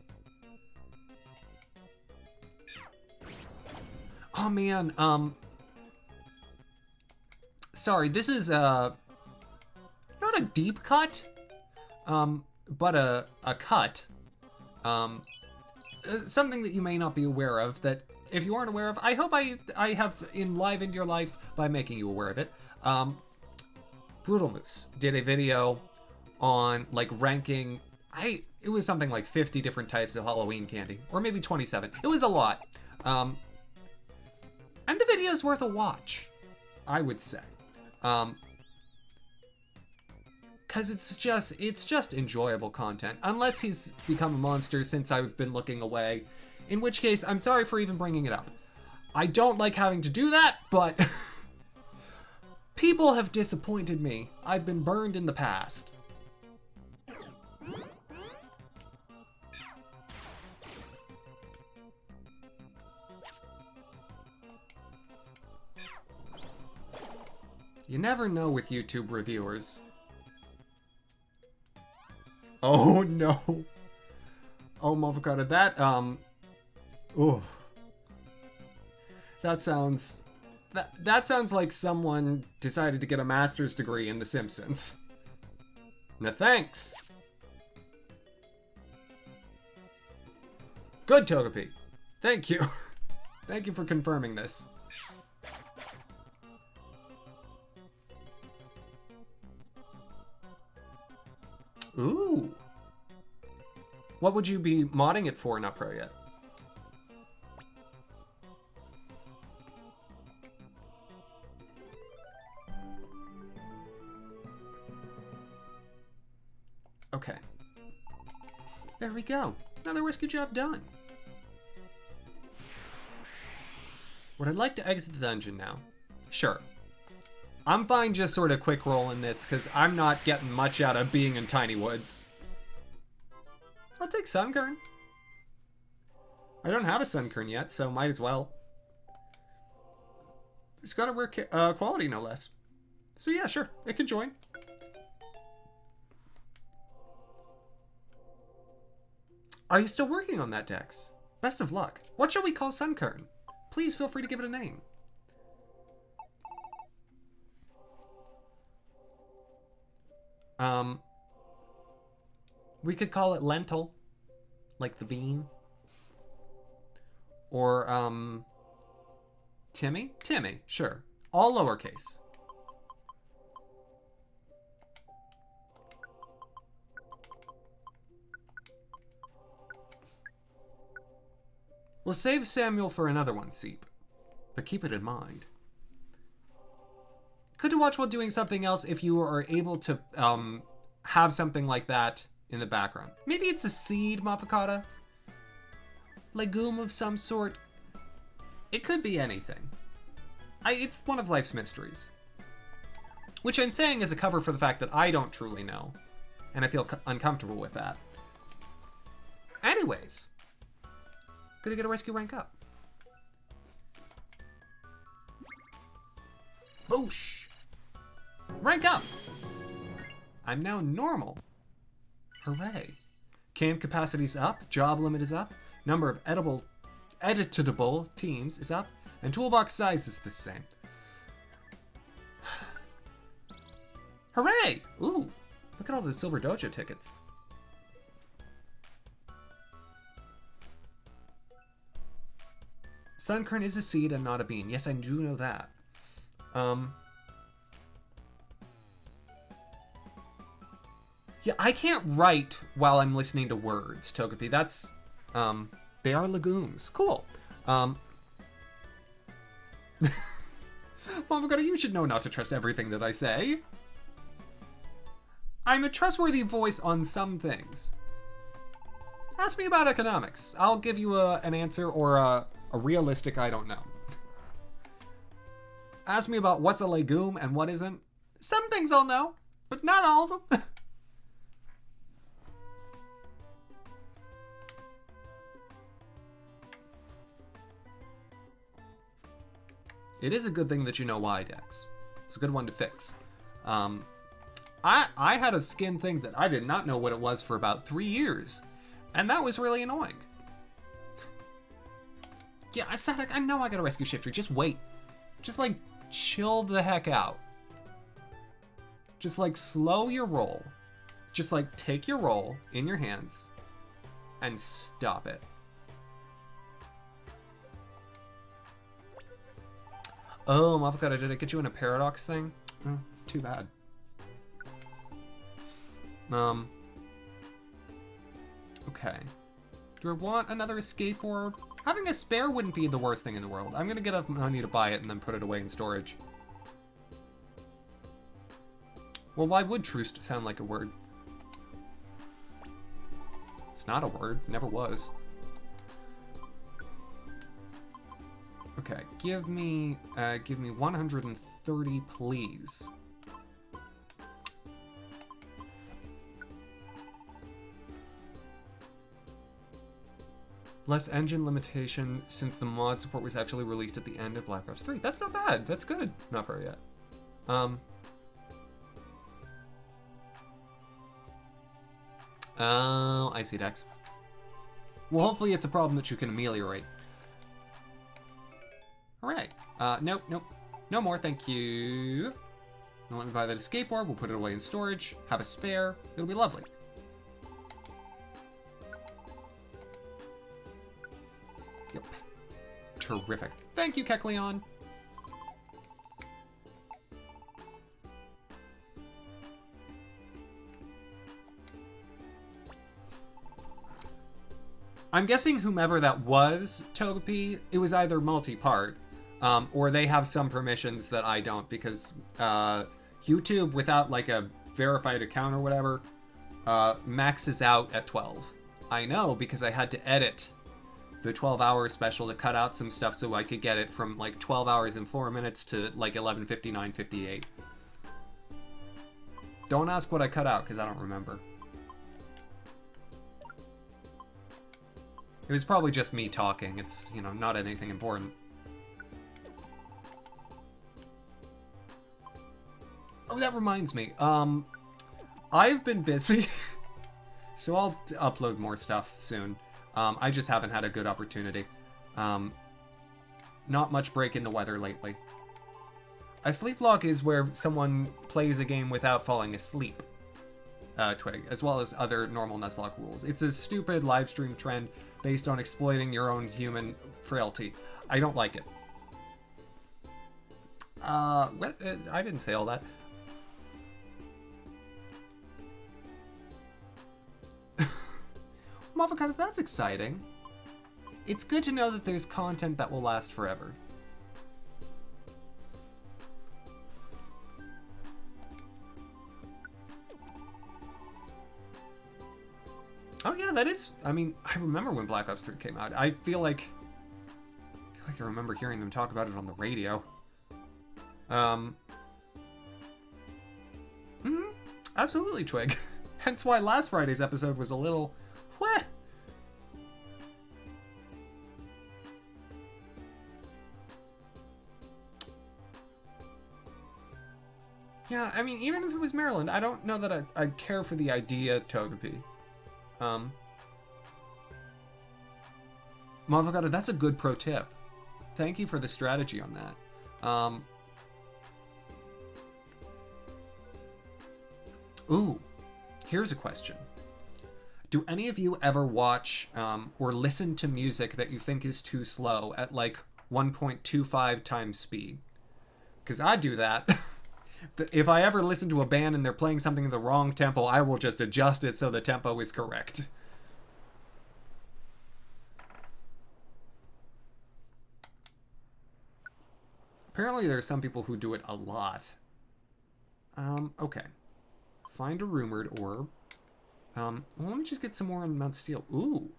Oh man, sorry, this is not a deep cut, but a cut. Something that you may not be aware of, that if you aren't aware of, I hope I have enlivened your life by making you aware of it. Brutal Moose did a video on like ranking, it was something like 50 different types of Halloween candy, or maybe 27. It was a lot. And the video's worth a watch, I would say. Cause it's just enjoyable content. Unless he's become a monster since I've been looking away. In which case, I'm sorry for even bringing it up. I don't like having to do that, but people have disappointed me. I've been burned in the past. You never know with YouTube reviewers. Oh no. Oh, Avocado, that sounds like someone decided to get a master's degree in The Simpsons. No thanks. Good, Togepi. Thank you. Thank you for confirming this. Ooh. What would you be modding it for? Not pro yet. Okay. There we go. Another rescue job done. Would I like to exit the dungeon now? Sure. I'm fine just sort of quick rolling this, because I'm not getting much out of being in Tiny Woods. I'll take Sunkern. I don't have a Sunkern yet, so might as well. It's got a rare quality, no less. So yeah, sure, it can join. Are you still working on that, Dex? Best of luck. What shall we call Sunkern? Please feel free to give it a name. We could call it Lentil, like the bean. Or, Timmy? Timmy, sure. All lowercase. We'll save Samuel for another one, Seep. But keep it in mind. Good to watch while doing something else if you are able to have something like that in the background. Maybe it's a seed, Mafakata? Legume of some sort? It could be anything. It's one of life's mysteries. Which I'm saying is a cover for the fact that I don't truly know. And I feel uncomfortable with that. Anyways. Gonna get a rescue rank up. Boosh! Rank up! I'm now normal. Hooray. Camp capacity's up, job limit is up, number of editable teams is up, and toolbox size is the same. Hooray! Ooh, look at all those Silver Dojo tickets. Sunkern is a seed and not a bean. Yes, I do know that. Yeah, I can't write while I'm listening to words, Togepi. That's, they are legumes. Cool. Momogata, you should know not to trust everything that I say. I'm a trustworthy voice on some things. Ask me about economics. I'll give you an answer or a realistic I don't know. Ask me about what's a legume and what isn't. Some things I'll know, but not all of them. It is a good thing that you know why, Dex. It's a good one to fix. I had a skin thing that I did not know what it was for about 3 years. And that was really annoying. Yeah, I know I gotta rescue Shifter. Just wait. Just, like, chill the heck out. Just, like, slow your roll. Just, like, take your roll in your hands and stop it. Oh, Mafakata, did I get you in a paradox thing? Oh, too bad. Okay. Do I want another escape orb? Having a spare wouldn't be the worst thing in the world. I'm gonna get enough money to buy it and then put it away in storage. Well, why would truce sound like a word? It's not a word. Never was. Okay, give me 130, please. Less engine limitation since the mod support was actually released at the end of Black Ops 3. That's not bad. That's good. Not very yet. Oh, I see, Dex. Well, hopefully it's a problem that you can ameliorate. Alright. Nope. No more, thank you. Now let me buy that escape orb. We'll put it away in storage. Have a spare. It'll be lovely. Yep. Terrific. Thank you, Kecleon. I'm guessing whomever that was, Togepi, it was either multi-part, or they have some permissions that I don't, because YouTube, without like a verified account or whatever, maxes out at 12. I know, because I had to edit the 12-hour special to cut out some stuff so I could get it from like 12 hours and 4 minutes to like 11:59:58. Don't ask what I cut out, because I don't remember. It was probably just me talking. It's, you know, not anything important. Oh, that reminds me. I've been busy, so I'll upload more stuff soon. I just haven't had a good opportunity. Not much break in the weather lately. A sleep log is where someone plays a game without falling asleep. Twig, as well as other normal Nuzlocke rules. It's a stupid live stream trend based on exploiting your own human frailty. I don't like it. What? I didn't say all that. Motherfucker, that's exciting. it's good to know that there's content that will last forever. Oh yeah, that is. I mean, I remember when Black Ops 3 came out. I feel like I remember hearing them talk about it on the radio. Absolutely, Twig. Hence why last Friday's episode was a little, wheh. Yeah, I mean, even if it was Maryland, I don't know that I'd care for the idea, Togepi. Mavocado, that's a good pro tip. Thank you for the strategy on that. Ooh, here's a question. Do any of you ever watch or listen to music that you think is too slow at like 1.25 times speed? Because I do that. If I ever listen to a band and they're playing something in the wrong tempo, I will just adjust it so the tempo is correct. Apparently there are some people who do it a lot. Okay. Find a rumored orb. Well, let me just get some more on Mount Steel. Ooh.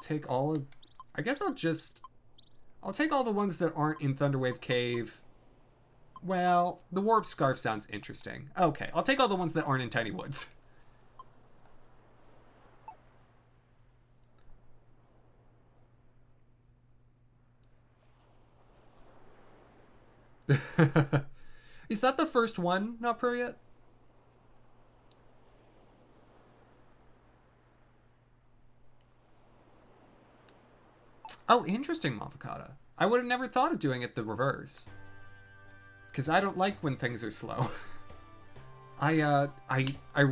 Take all of... I guess I'll take all the ones that aren't in Thunderwave Cave. Well, the Warp Scarf sounds interesting. Okay, I'll take all the ones that aren't in Tiny Woods. Is that the first one not pro yet? Oh, interesting, Mavocado. I would have never thought of doing it the reverse. Because I don't like when things are slow. I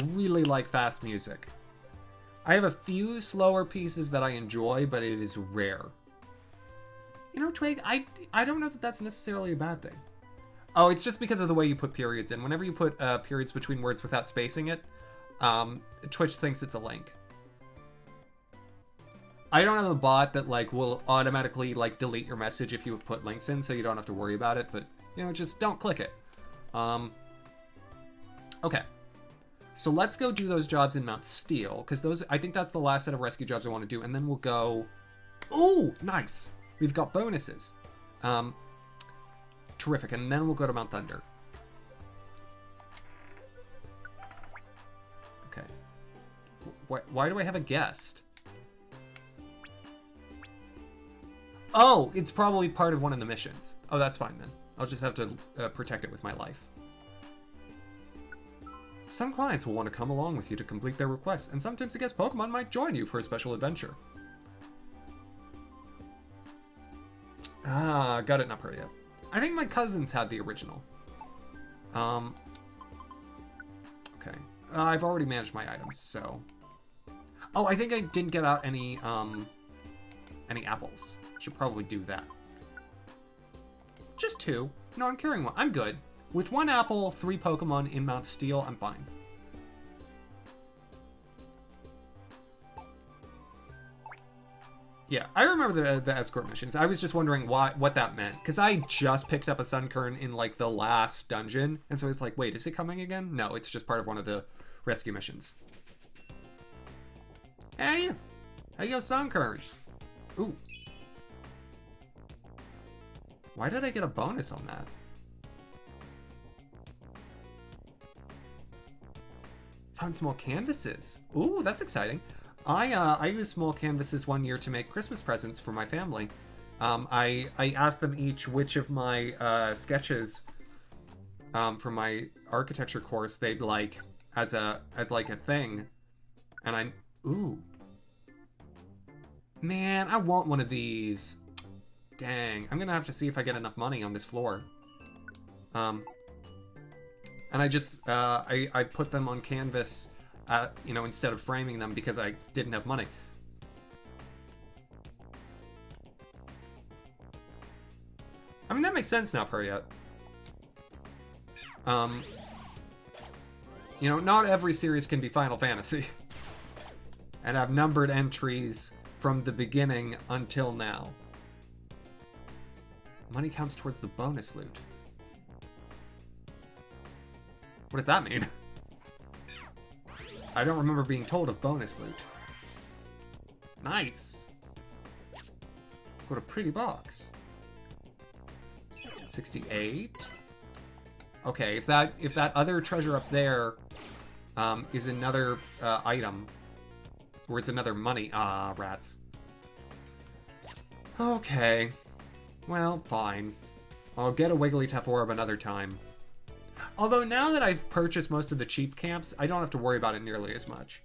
really like fast music. I have a few slower pieces that I enjoy, but it is rare. You know, Twig, I don't know that that's necessarily a bad thing. Oh, it's just because of the way you put periods in. Whenever you put periods between words without spacing it, Twitch thinks it's a link. I don't have a bot that like will automatically like delete your message if you put links in, so you don't have to worry about it. But you know, just don't click it. Okay, so let's go do those jobs in Mount Steel, because those, I think that's the last set of rescue jobs I want to do, and then we'll go. Ooh, nice. We've got bonuses. Terrific, and then we'll go to Mount Thunder. Okay. Why do I have a guest? Oh, it's probably part of one of the missions. Oh, that's fine then. I'll just have to protect it with my life. Some clients will want to come along with you to complete their requests, and sometimes a guest Pokemon might join you for a special adventure. Ah, got it, not pro yet. I think my cousins had the original. Okay. I've already managed my items, so... Oh, I think I didn't get out any apples. Should probably do that. Just 2. No, I'm carrying 1. I'm good. With 1 apple, 3 Pokemon in Mount Steel, I'm fine. Yeah, I remember the escort missions. I was just wondering what that meant, because I just picked up a Sunkern in like the last dungeon, and so I was like, wait, is it coming again? No, it's just part of one of the rescue missions. Hey yo, Sunkern. Ooh. Why did I get a bonus on that? Found small canvases. Ooh, that's exciting. I used small canvases one year to make Christmas presents for my family. I asked them each which of my sketches for my architecture course they'd like as like a thing, and ooh, man, I want one of these. Dang, I'm gonna have to see if I get enough money on this floor. And I just I put them on canvas. You know, instead of framing them because I didn't have money. I mean, that makes sense now, Puriat. You know, not every series can be Final Fantasy. and have numbered entries from the beginning until now. Money counts towards the bonus loot. What does that mean? I don't remember being told of bonus loot. Nice. What a pretty box. 68. Okay, if that other treasure up there is another item, or it's another money. Ah, rats. Okay. Well, fine. I'll get a Wigglytuff orb another time. Although now that I've purchased most of the cheap camps, I don't have to worry about it nearly as much.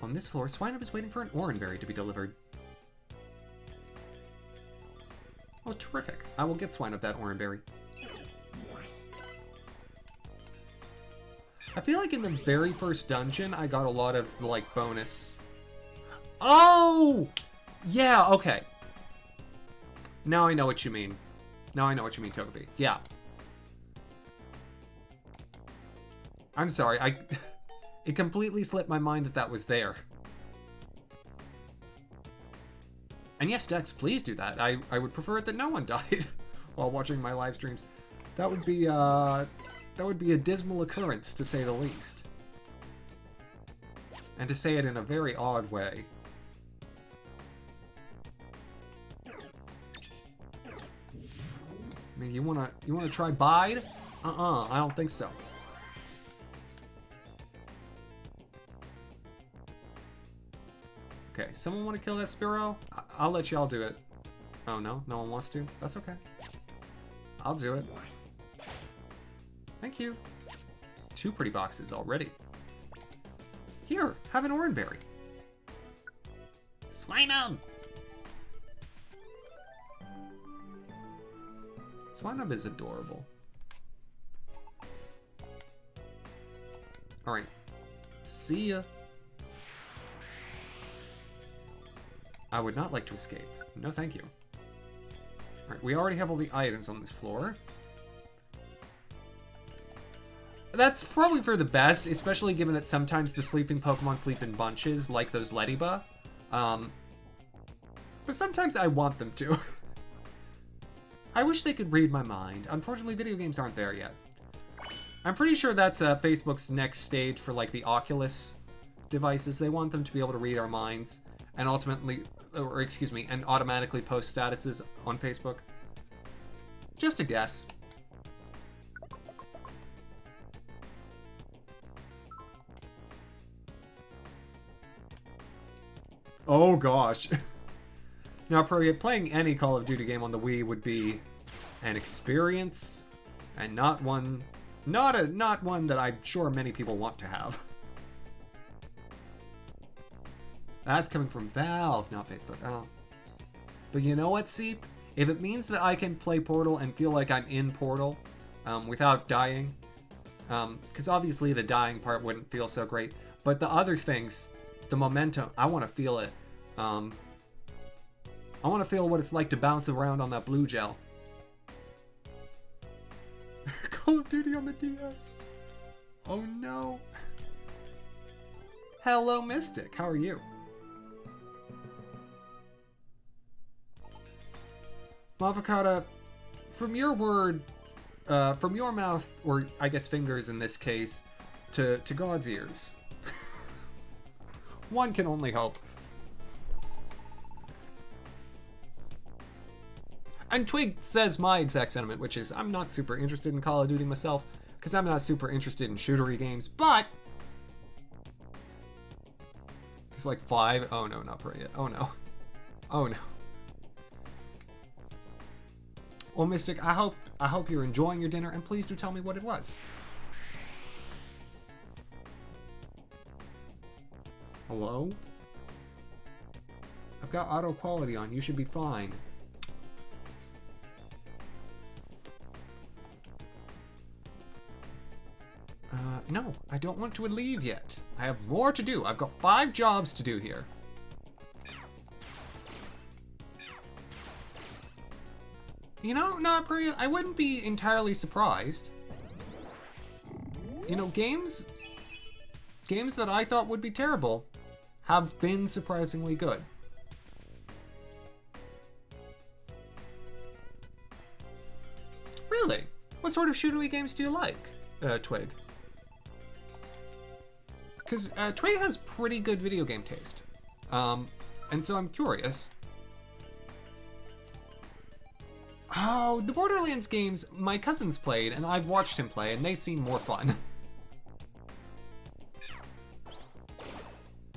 On this floor, Swinub is waiting for an Oranberry to be delivered. Oh, terrific. I will get Swinub that Oranberry. I feel like in the very first dungeon, I got a lot of, like, bonus. Oh! Yeah, okay. Now I know what you mean. Now I know what you mean, Togepi. Yeah. I'm sorry, it completely slipped my mind that that was there. And yes, Dex, please do that. I would prefer it that no one died while watching my live streams. That would be a dismal occurrence, to say the least. And to say it in a very odd way. I mean, you wanna try Bide? I don't think so. Okay, someone want to kill that Spearow? I'll let y'all do it. Oh no, no one wants to? That's okay. I'll do it. Thank you. 2 pretty boxes already. Here, have an Oranberry. Swinub! Swinub is adorable. Alright. See ya. I would not like to escape. No, thank you. Alright, we already have all the items on this floor. That's probably for the best, especially given that sometimes the sleeping Pokemon sleep in bunches, like those Lediba. But sometimes I want them to. I wish they could read my mind. Unfortunately, video games aren't there yet. I'm pretty sure that's Facebook's next stage for, like, the Oculus devices. They want them to be able to read our minds and ultimately, or excuse me, and automatically post statuses on Facebook. Just a guess. Oh gosh. Now, playing any Call of Duty game on the Wii would be an experience, and not one that I'm sure many people want to have. That's coming from Valve, not Facebook. Oh. But you know what, Seep? If it means that I can play Portal and feel like I'm in Portal without dying, because obviously the dying part wouldn't feel so great, but the other things, the momentum, I want to feel it. I want to feel what it's like to bounce around on that blue gel. Call of Duty on the DS. Oh no. Hello, Mystic. How are you? Mavocata, from your word, from your mouth, or I guess fingers in this case, to God's ears. One can only hope. And Twig says my exact sentiment, which is I'm not super interested in Call of Duty myself, because I'm not super interested in shootery games, but there's like 5. Oh no, not Parade yet. Oh no. Oh no. Well, Mystic, I hope you're enjoying your dinner, and please do tell me what it was. Hello? I've got auto quality on. You should be fine. No, I don't want to leave yet. I have more to do. I've got 5 jobs to do here. You know, not Priya, I wouldn't be entirely surprised You know, games that I thought would be terrible have been surprisingly good. Really? What sort of shootery games do you like, Twig? Because Twig has pretty good video game taste. And so I'm curious. Oh, the Borderlands games my cousin's played, and I've watched him play, and they seem more fun.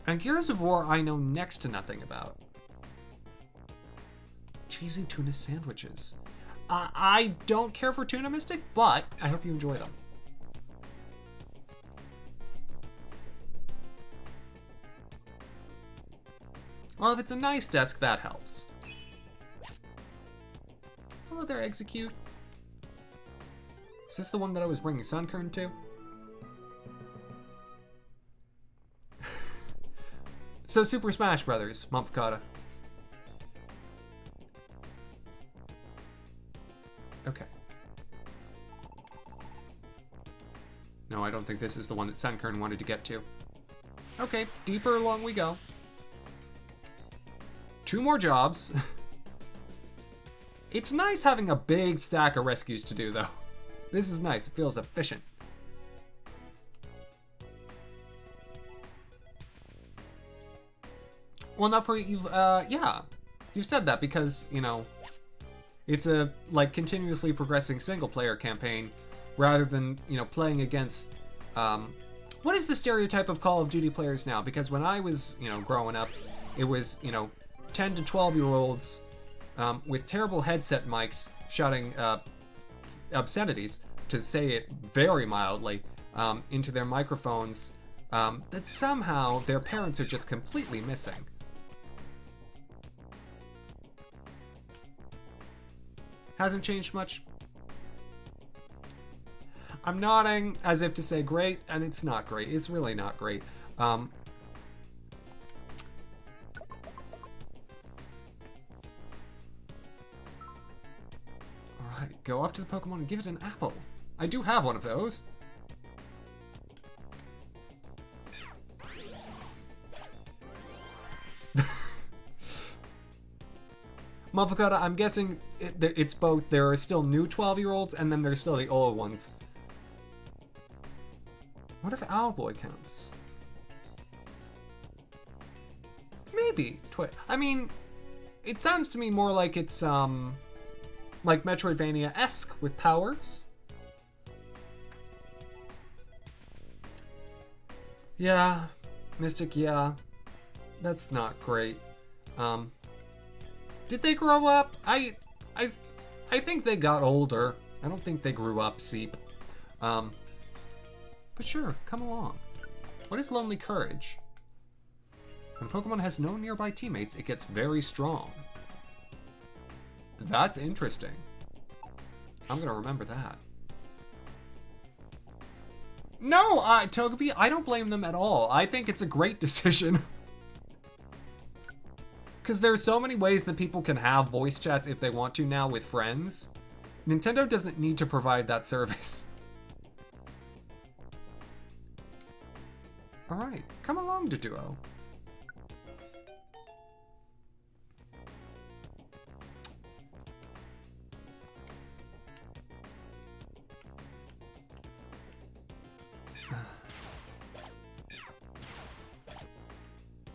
And Gears of War I know next to nothing about. Cheesy tuna sandwiches. I don't care for Tuna Mystic, but I hope you enjoy them. Well, if it's a nice desk, that helps. Oh, they're execute. Is this the one that I was bringing Sunkern to? So Super Smash Brothers, Mumfkata. Okay. No, I don't think this is the one that Sunkern wanted to get to. Okay, deeper along we go. 2 more jobs. It's nice having a big stack of rescues to do, though. This is nice. It feels efficient. Well, not for you've, yeah. You've said that because, you know, it's a, like, continuously progressing single-player campaign rather than, you know, playing against, what is the stereotype of Call of Duty players now? Because when I was, you know, growing up, it was, you know, 10 to 12-year-olds with terrible headset mics shouting obscenities, to say it very mildly, into their microphones that somehow their parents are just completely missing. Hasn't changed much. I'm nodding as if to say great, and it's not great. It's really not great. Alright, go up to the Pokemon and give it an apple. I do have one of those. Motherfucker, I'm guessing it's both. There are still new 12-year-olds, and then there's still the old ones. What if Owlboy counts? Maybe. I mean, it sounds to me more like it's, like Metroidvania-esque with powers. Yeah, Mystic, yeah. That's not great. Did they grow up? I think they got older. I don't think they grew up, Seep. But sure, come along. What is Lonely Courage? When Pokemon has no nearby teammates, it gets very strong. That's interesting. I'm gonna remember that. No, Togepi, I don't blame them at all. I think it's a great decision. Because there are so many ways that people can have voice chats if they want to now with friends. Nintendo doesn't need to provide that service. Alright, come along, Doduo.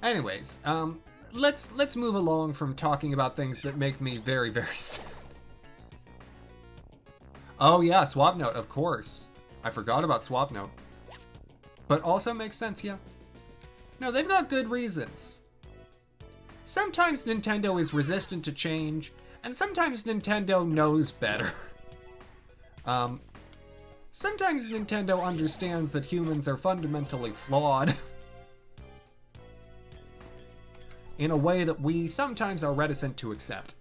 Anyways, let's move along from talking about things that make me very, very sad. Oh yeah, Swapnote, of course. I forgot about Swapnote. But also makes sense, yeah. No, they've got good reasons. Sometimes Nintendo is resistant to change, and sometimes Nintendo knows better. Sometimes Nintendo understands that humans are fundamentally flawed. In a way that we sometimes are reticent to accept.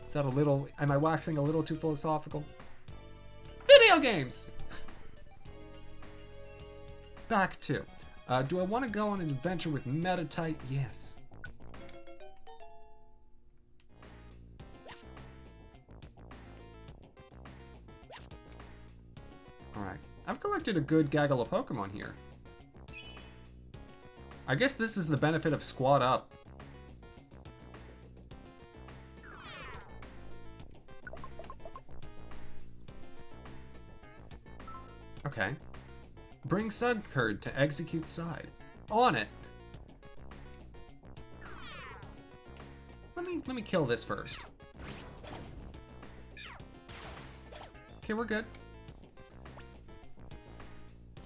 Is that a little... Am I waxing a little too philosophical? Video games! Back to... do I want to go on an adventure with Metatite? Yes. Alright. attracted a good gaggle of Pokemon here. I guess this is the benefit of squad up. Okay. Bring Sunkerd to execute side. On it. Let me kill this first. Okay, we're good.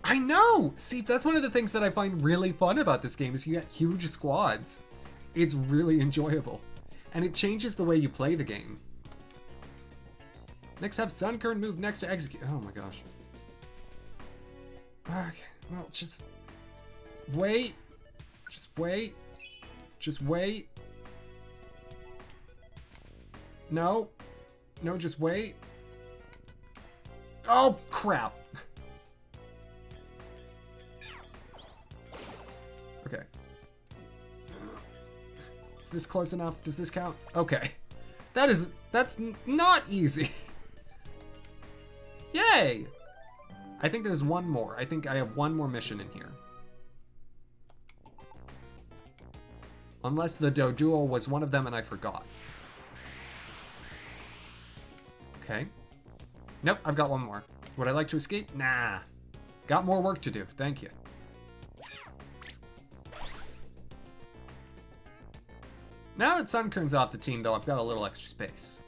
I know! See, that's one of the things that I find really fun about this game is you get huge squads. It's really enjoyable. And it changes the way you play the game. Next, have Sunkern move next to execute. Oh my gosh. Okay, well, just wait. Just wait. Just wait. No. No, just wait. Oh, crap. Okay. Is this close enough? Does this count? Okay. That's not easy. Yay! I think there's one more. I think I have one more mission in here. Unless the Doduo was one of them and I forgot. Okay. Nope, I've got one more. Would I like to escape? Nah. Got more work to do. Thank you. Now that Sunkern's off the team, though, I've got a little extra space.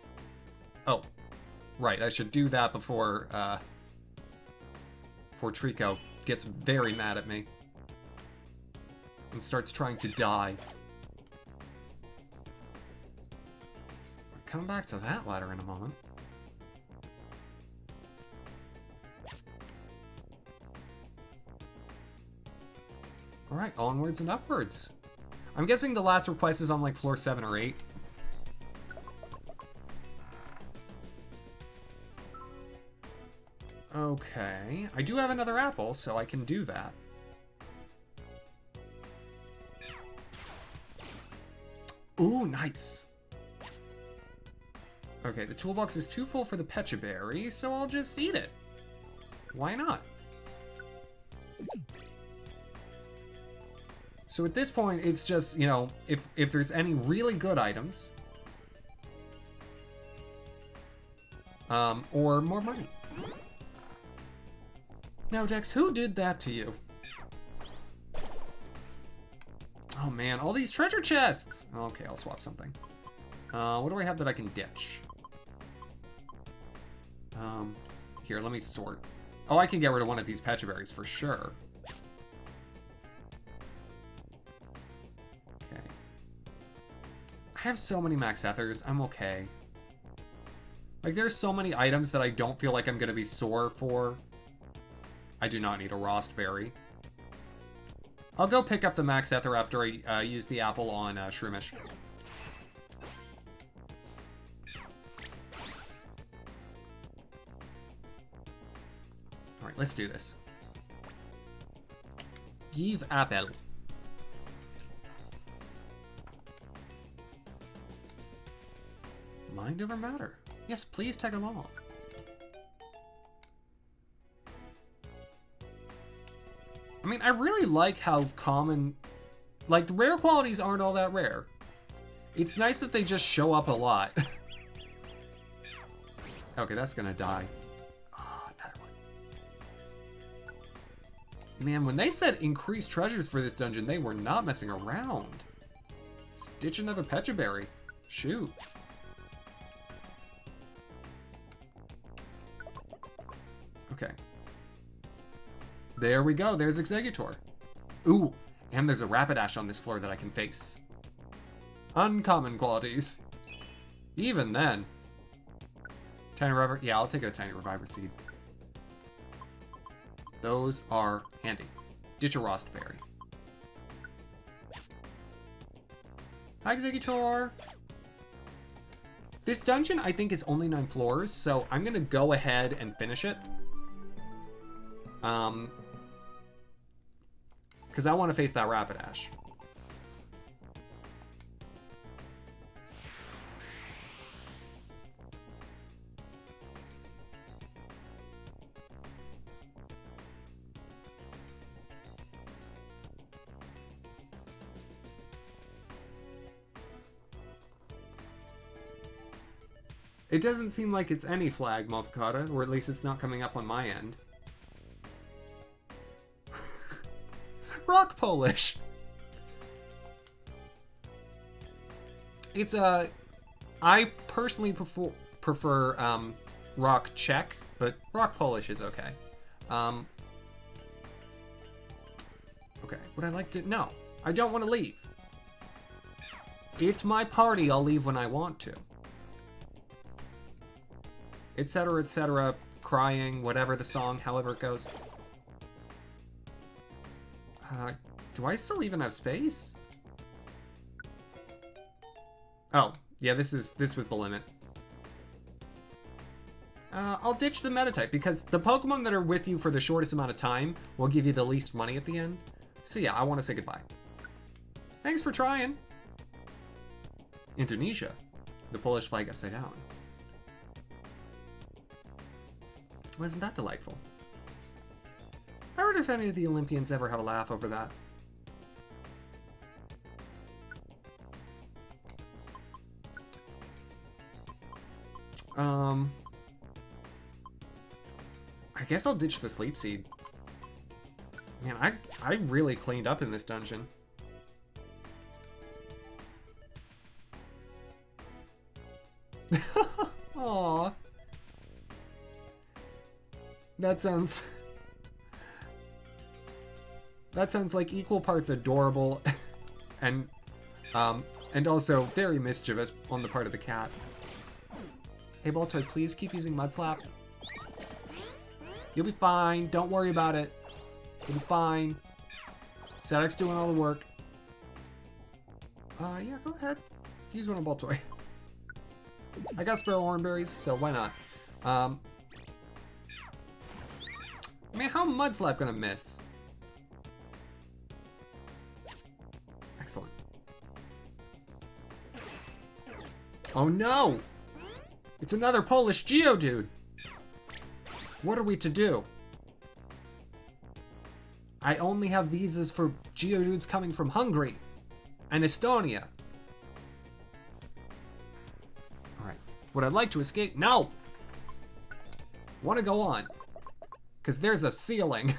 Oh. Right, I should do that before Trico gets very mad at me. And starts trying to die. I'll come back to that ladder in a moment. Alright, onwards and upwards. I'm guessing the last request is on like floor 7 or 8. Okay, I do have another apple, so I can do that. Ooh, nice. Okay, the toolbox is too full for the Pecha Berry, so I'll just eat it. Why not? So at this point, it's just, you know, if there's any really good items, or more money. Now, Dex, who did that to you? Oh man, all these treasure chests! Okay, I'll swap something. What do I have that I can ditch? Here, let me sort. Oh, I can get rid of one of these Pecha Berries for sure. Okay. I have so many Max Ethers, I'm okay. Like, there's so many items that I don't feel like I'm gonna be sore for. I do not need a Rost Berry. I'll go pick up the Max Ether after I use the apple on Shroomish. Alright, let's do this. Give apple. Mind over matter. Yes, please tag along. I mean, I really like how common... Like, the rare qualities aren't all that rare. It's nice that they just show up a lot. Okay, that's gonna die. Oh, another one. Man, when they said increased treasures for this dungeon, they were not messing around. Stitch another Pecha Berry. Shoot. Okay. There we go, there's Exeggutor. Ooh, and there's a Rapidash on this floor that I can face. Uncommon qualities. Even then. Tiny Reviver, yeah, I'll take a Tiny Reviver Seed. Those are handy. Ditch a Rost Berry. Hi, Exeggutor. This dungeon, I think, is only 9 floors, so I'm gonna go ahead and finish it. Because I want to face that Rapidash. It doesn't seem like it's any flag, Movikata, or at least it's not coming up on my end. Rock Polish! It's I personally prefer Rock Czech, but Rock Polish is okay. Okay, would I like to? No, I don't want to leave. It's my party, I'll leave when I want to. Etc., crying, whatever the song, however it goes. Do I still even have space? Oh, yeah, this was the limit. I'll ditch the Metatype, because the Pokemon that are with you for the shortest amount of time will give you the least money at the end. So yeah, I want to say goodbye. Thanks for trying. Indonesia. The Polish flag upside down. Wasn't that delightful? I wonder if any of the Olympians ever have a laugh over that. I guess I'll ditch the Sleep Seed. Man, I really cleaned up in this dungeon. Aww. That sounds like equal parts adorable and also very mischievous on the part of the cat. Hey Baltoy, please keep using Mud Slap. You'll be fine. Don't worry about it. You'll be fine. Sadek's doing all the work. Yeah, go ahead. Use one on Baltoy. I got spare Oranberries, so why not? Man, how Mud Slap gonna miss? Excellent. Oh no! It's another Polish Geodude! What are we to do? I only have visas for Geodudes coming from Hungary and Estonia. Alright. Would I like to escape? No! Want to go on. Because there's a ceiling.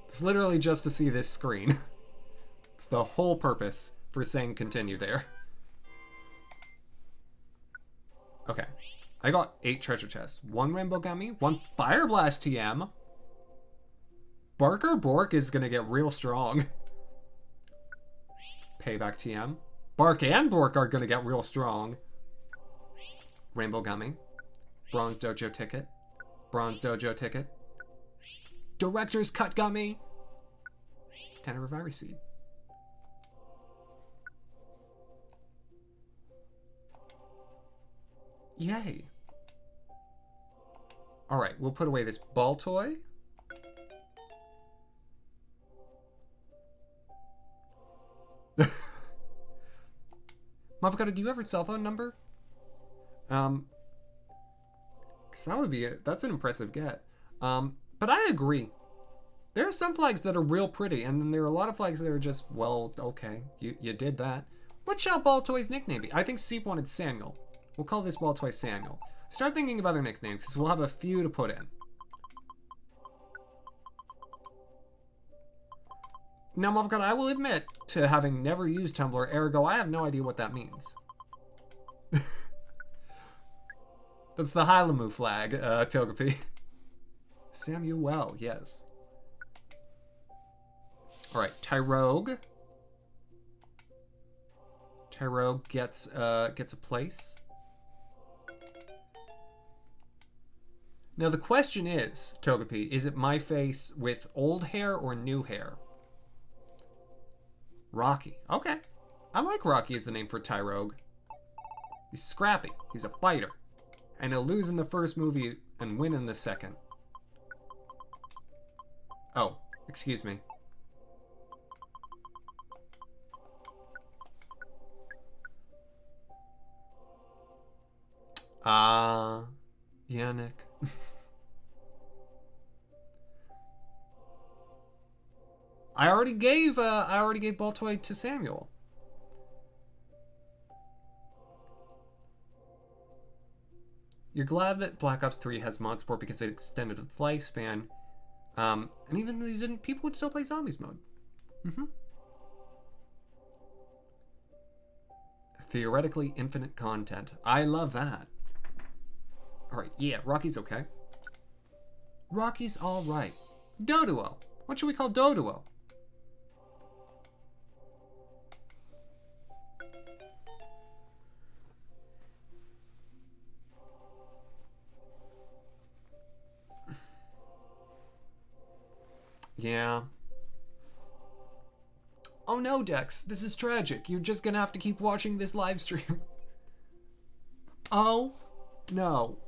It's literally just to see this screen. It's the whole purpose for saying continue there. Okay. I got 8 treasure chests. 1 Rainbow Gummy, 1 Fire Blast TM. Barker Bork is gonna get real strong. Payback TM. Bark and Bork are gonna get real strong. Rainbow Gummy. Bronze Dojo ticket. Bronze Dojo ticket. Director's Cut Gummy. Tanner Reviry Seed. Yay. Alright, we'll put away this ball toy. Mavocado, do you have her cell phone number? Cause that would be that's an impressive get. But I agree. There are some flags that are real pretty, and then there are a lot of flags that are just, well, okay, you did that. What shall Baltoy's nickname be? I think Seep wanted Samuel. We'll call this Baltoy Samuel. Start thinking about their nicknames, because we'll have a few to put in. Now, Mavocado, I will admit to having never used Tumblr, ergo I have no idea what that means. That's the Hylamu flag, Togepi. Samuel, yes. Alright, Tyrogue. Tyrogue gets a place. Now the question is, Togepi, is it my face with old hair or new hair? Rocky. Okay. I like Rocky as the name for Tyrogue. He's scrappy. He's a fighter. And he'll lose in the first movie and win in the second. Oh, excuse me. Yannick. I already gave Baltoy to Samuel. You're glad that Black Ops 3 has mod support because it extended its lifespan. And even though they didn't, people would still play Zombies mode. Theoretically infinite content. I love that. Alright, yeah, Rocky's okay. Rocky's alright. Doduo. What should we call Doduo? Yeah. Oh no, Dex. This is tragic. You're just gonna have to keep watching this live stream. Oh no.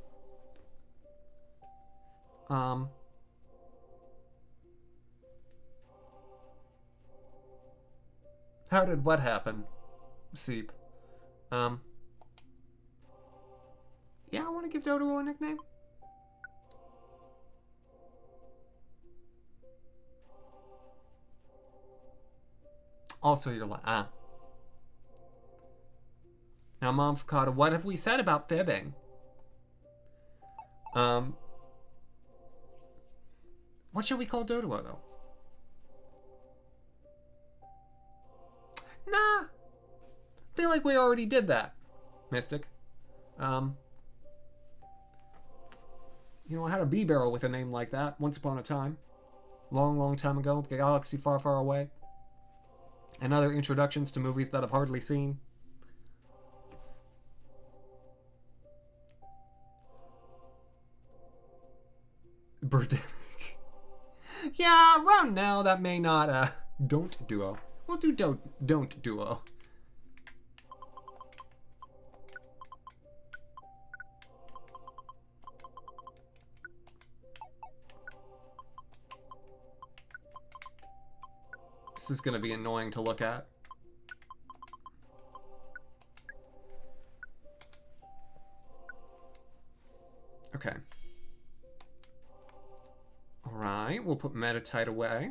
How did what happen? Seep. Yeah, I want to give Dodo a nickname. Also, you're like, Now, Mom Fakata, what have we said about fibbing? What should we call Dodo, though? Nah. Feel like we already did that, Mystic. You know, I had a B-barrel with a name like that once upon a time. Long, long time ago. A galaxy far, far away. And other introductions to movies that I've hardly seen. Birdemic. Yeah, around now that may not, don't duo. We'll do don't duo. This is gonna be annoying to look at. Okay. Alright, we'll put Metatite away.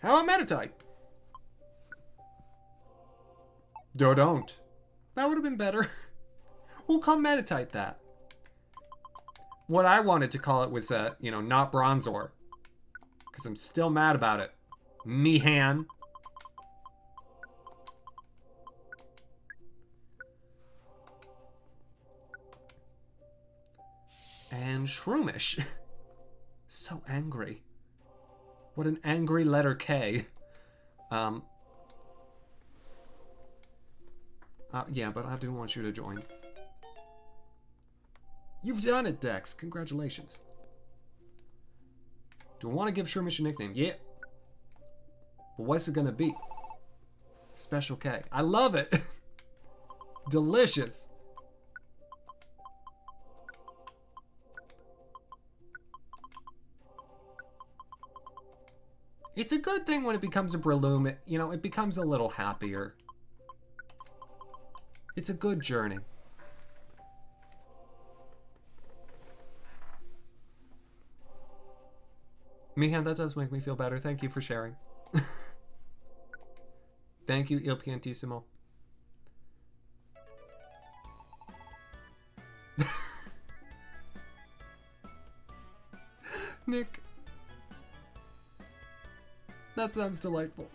How about Metatite? Don't. That would have been better. We'll call Metatite that. What I wanted to call it was, you know, not Bronzor. Because I'm still mad about it. Mihan. And Shroomish. So angry. What an angry letter K. Yeah, but I do want you to join. You've done it, Dex. Congratulations. Do I want to give Shroomish a nickname? Yeah. But what's it gonna be? Special K. I love it. Delicious. It's a good thing when it becomes a Breloom. It becomes a little happier. It's a good journey. Mihan, that does make me feel better. Thank you for sharing. Thank you, Il Piantissimo. Nick. That sounds delightful.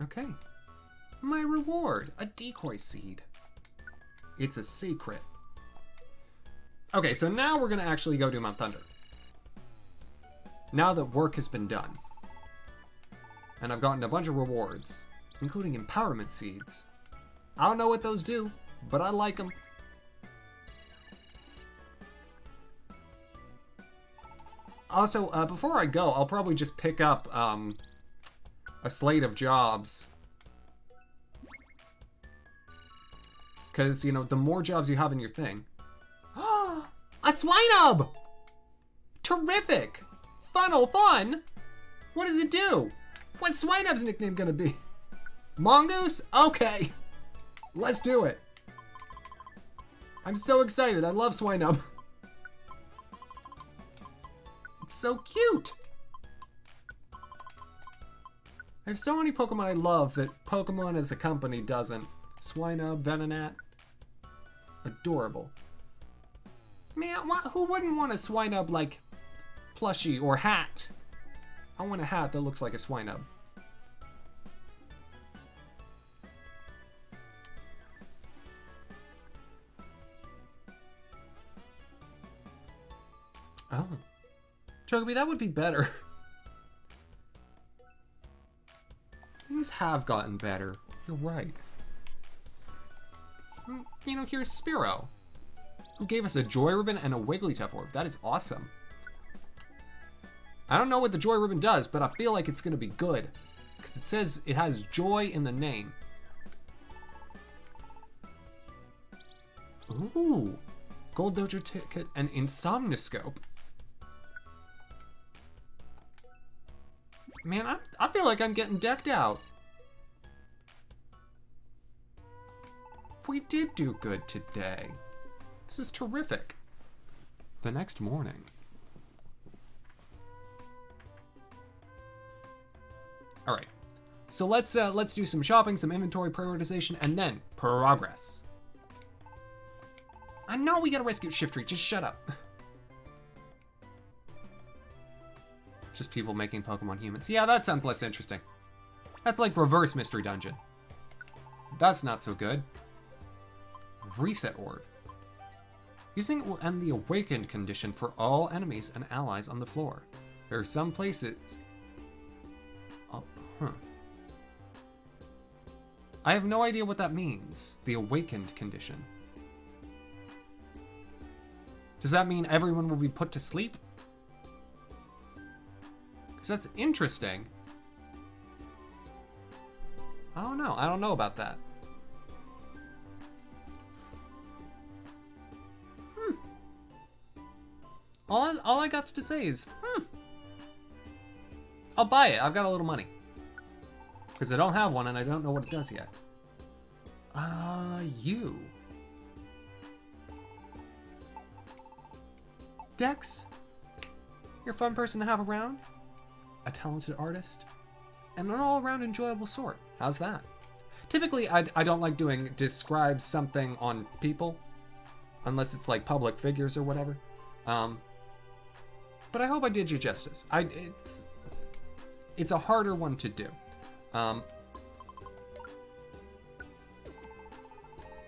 Okay. My reward, a decoy seed. It's a secret. Okay, so now we're gonna actually go do Mount Thunder. Now that work has been done. And I've gotten a bunch of rewards, including empowerment seeds. I don't know what those do, but I like them. Also, before I go, I'll probably just pick up a slate of jobs. Because, you know, the more jobs you have in your thing. A Swinub! Terrific! Funnel fun! What does it do? What's Swinub's nickname gonna be? Mongoose? Okay! Let's do it. I'm so excited. I love Swinub. It's so cute. I have so many Pokemon I love that Pokemon as a company doesn't. Swinub, Venonat. Adorable. Man, who wouldn't want a Swinub, like, plushie or hat? I want a hat that looks like a Swinub. Oh. Chocobi, that would be better. Things have gotten better. You're right. You know, here's Spearow, who gave us a Joy Ribbon and a Wigglytuff orb. That is awesome. I don't know what the Joy Ribbon does, but I feel like it's going to be good, because it says it has joy in the name. Ooh. Gold Dojo ticket and Insomnoscope. Man, I feel like I'm getting decked out. We did do good today. This is terrific. The next morning. All right. So let's do some shopping, some inventory prioritization, and then progress. I know we gotta rescue Shiftry. Just shut up. Just people making Pokemon humans. Yeah, that sounds less interesting. That's like reverse Mystery Dungeon. That's not so good. Reset Orb. Using it will end the awakened condition for all enemies and allies on the floor. There are some places... Oh, I have no idea what that means. The awakened condition. Does that mean everyone will be put to sleep? Because that's interesting. I don't know. I don't know about that. All I got to say is, I'll buy it. I've got a little money. Because I don't have one and I don't know what it does yet. You. Dex, you're a fun person to have around. A talented artist. And an all-around enjoyable sort. How's that? Typically, I don't like doing describe something on people. Unless it's like public figures or whatever. But I hope I did you justice. It's a harder one to do.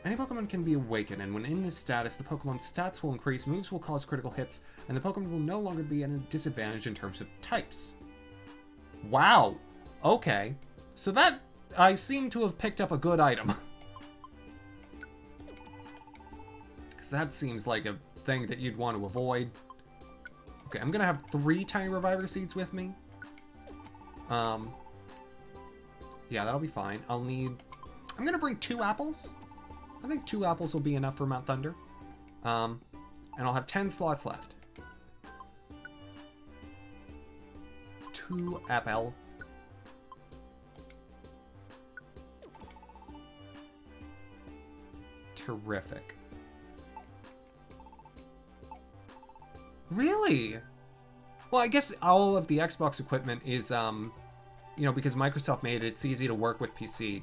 Any Pokemon can be awakened, and when in this status, the Pokemon's stats will increase, moves will cause critical hits, and the Pokemon will no longer be at a disadvantage in terms of types. Wow. Okay. So that, I seem to have picked up a good item. Because that seems like a thing that you'd want to avoid. Okay, I'm gonna have 3 Tiny Reviver Seeds with me. Yeah, that'll be fine. I'm gonna bring 2 apples. I think 2 apples will be enough for Mount Thunder. And I'll have 10 slots left. 2 apple. Terrific. Really? Well, I guess all of the Xbox equipment is, you know, because Microsoft made it, it's easy to work with PC.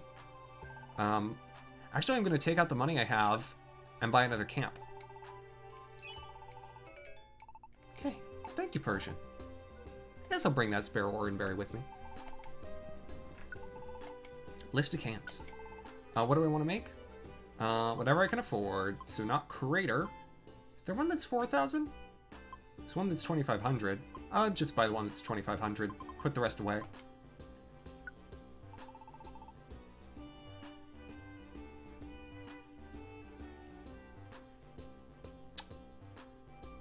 Actually, I'm going to take out the money I have and buy another camp. Okay, thank you, Persian. I guess I'll bring that spare Oranberry with me. List of camps. What do I want to make? Whatever I can afford. So not Crater. Is there one that's 4,000? There's one that's 2,500. I'll just buy the one that's 2,500. Put the rest away.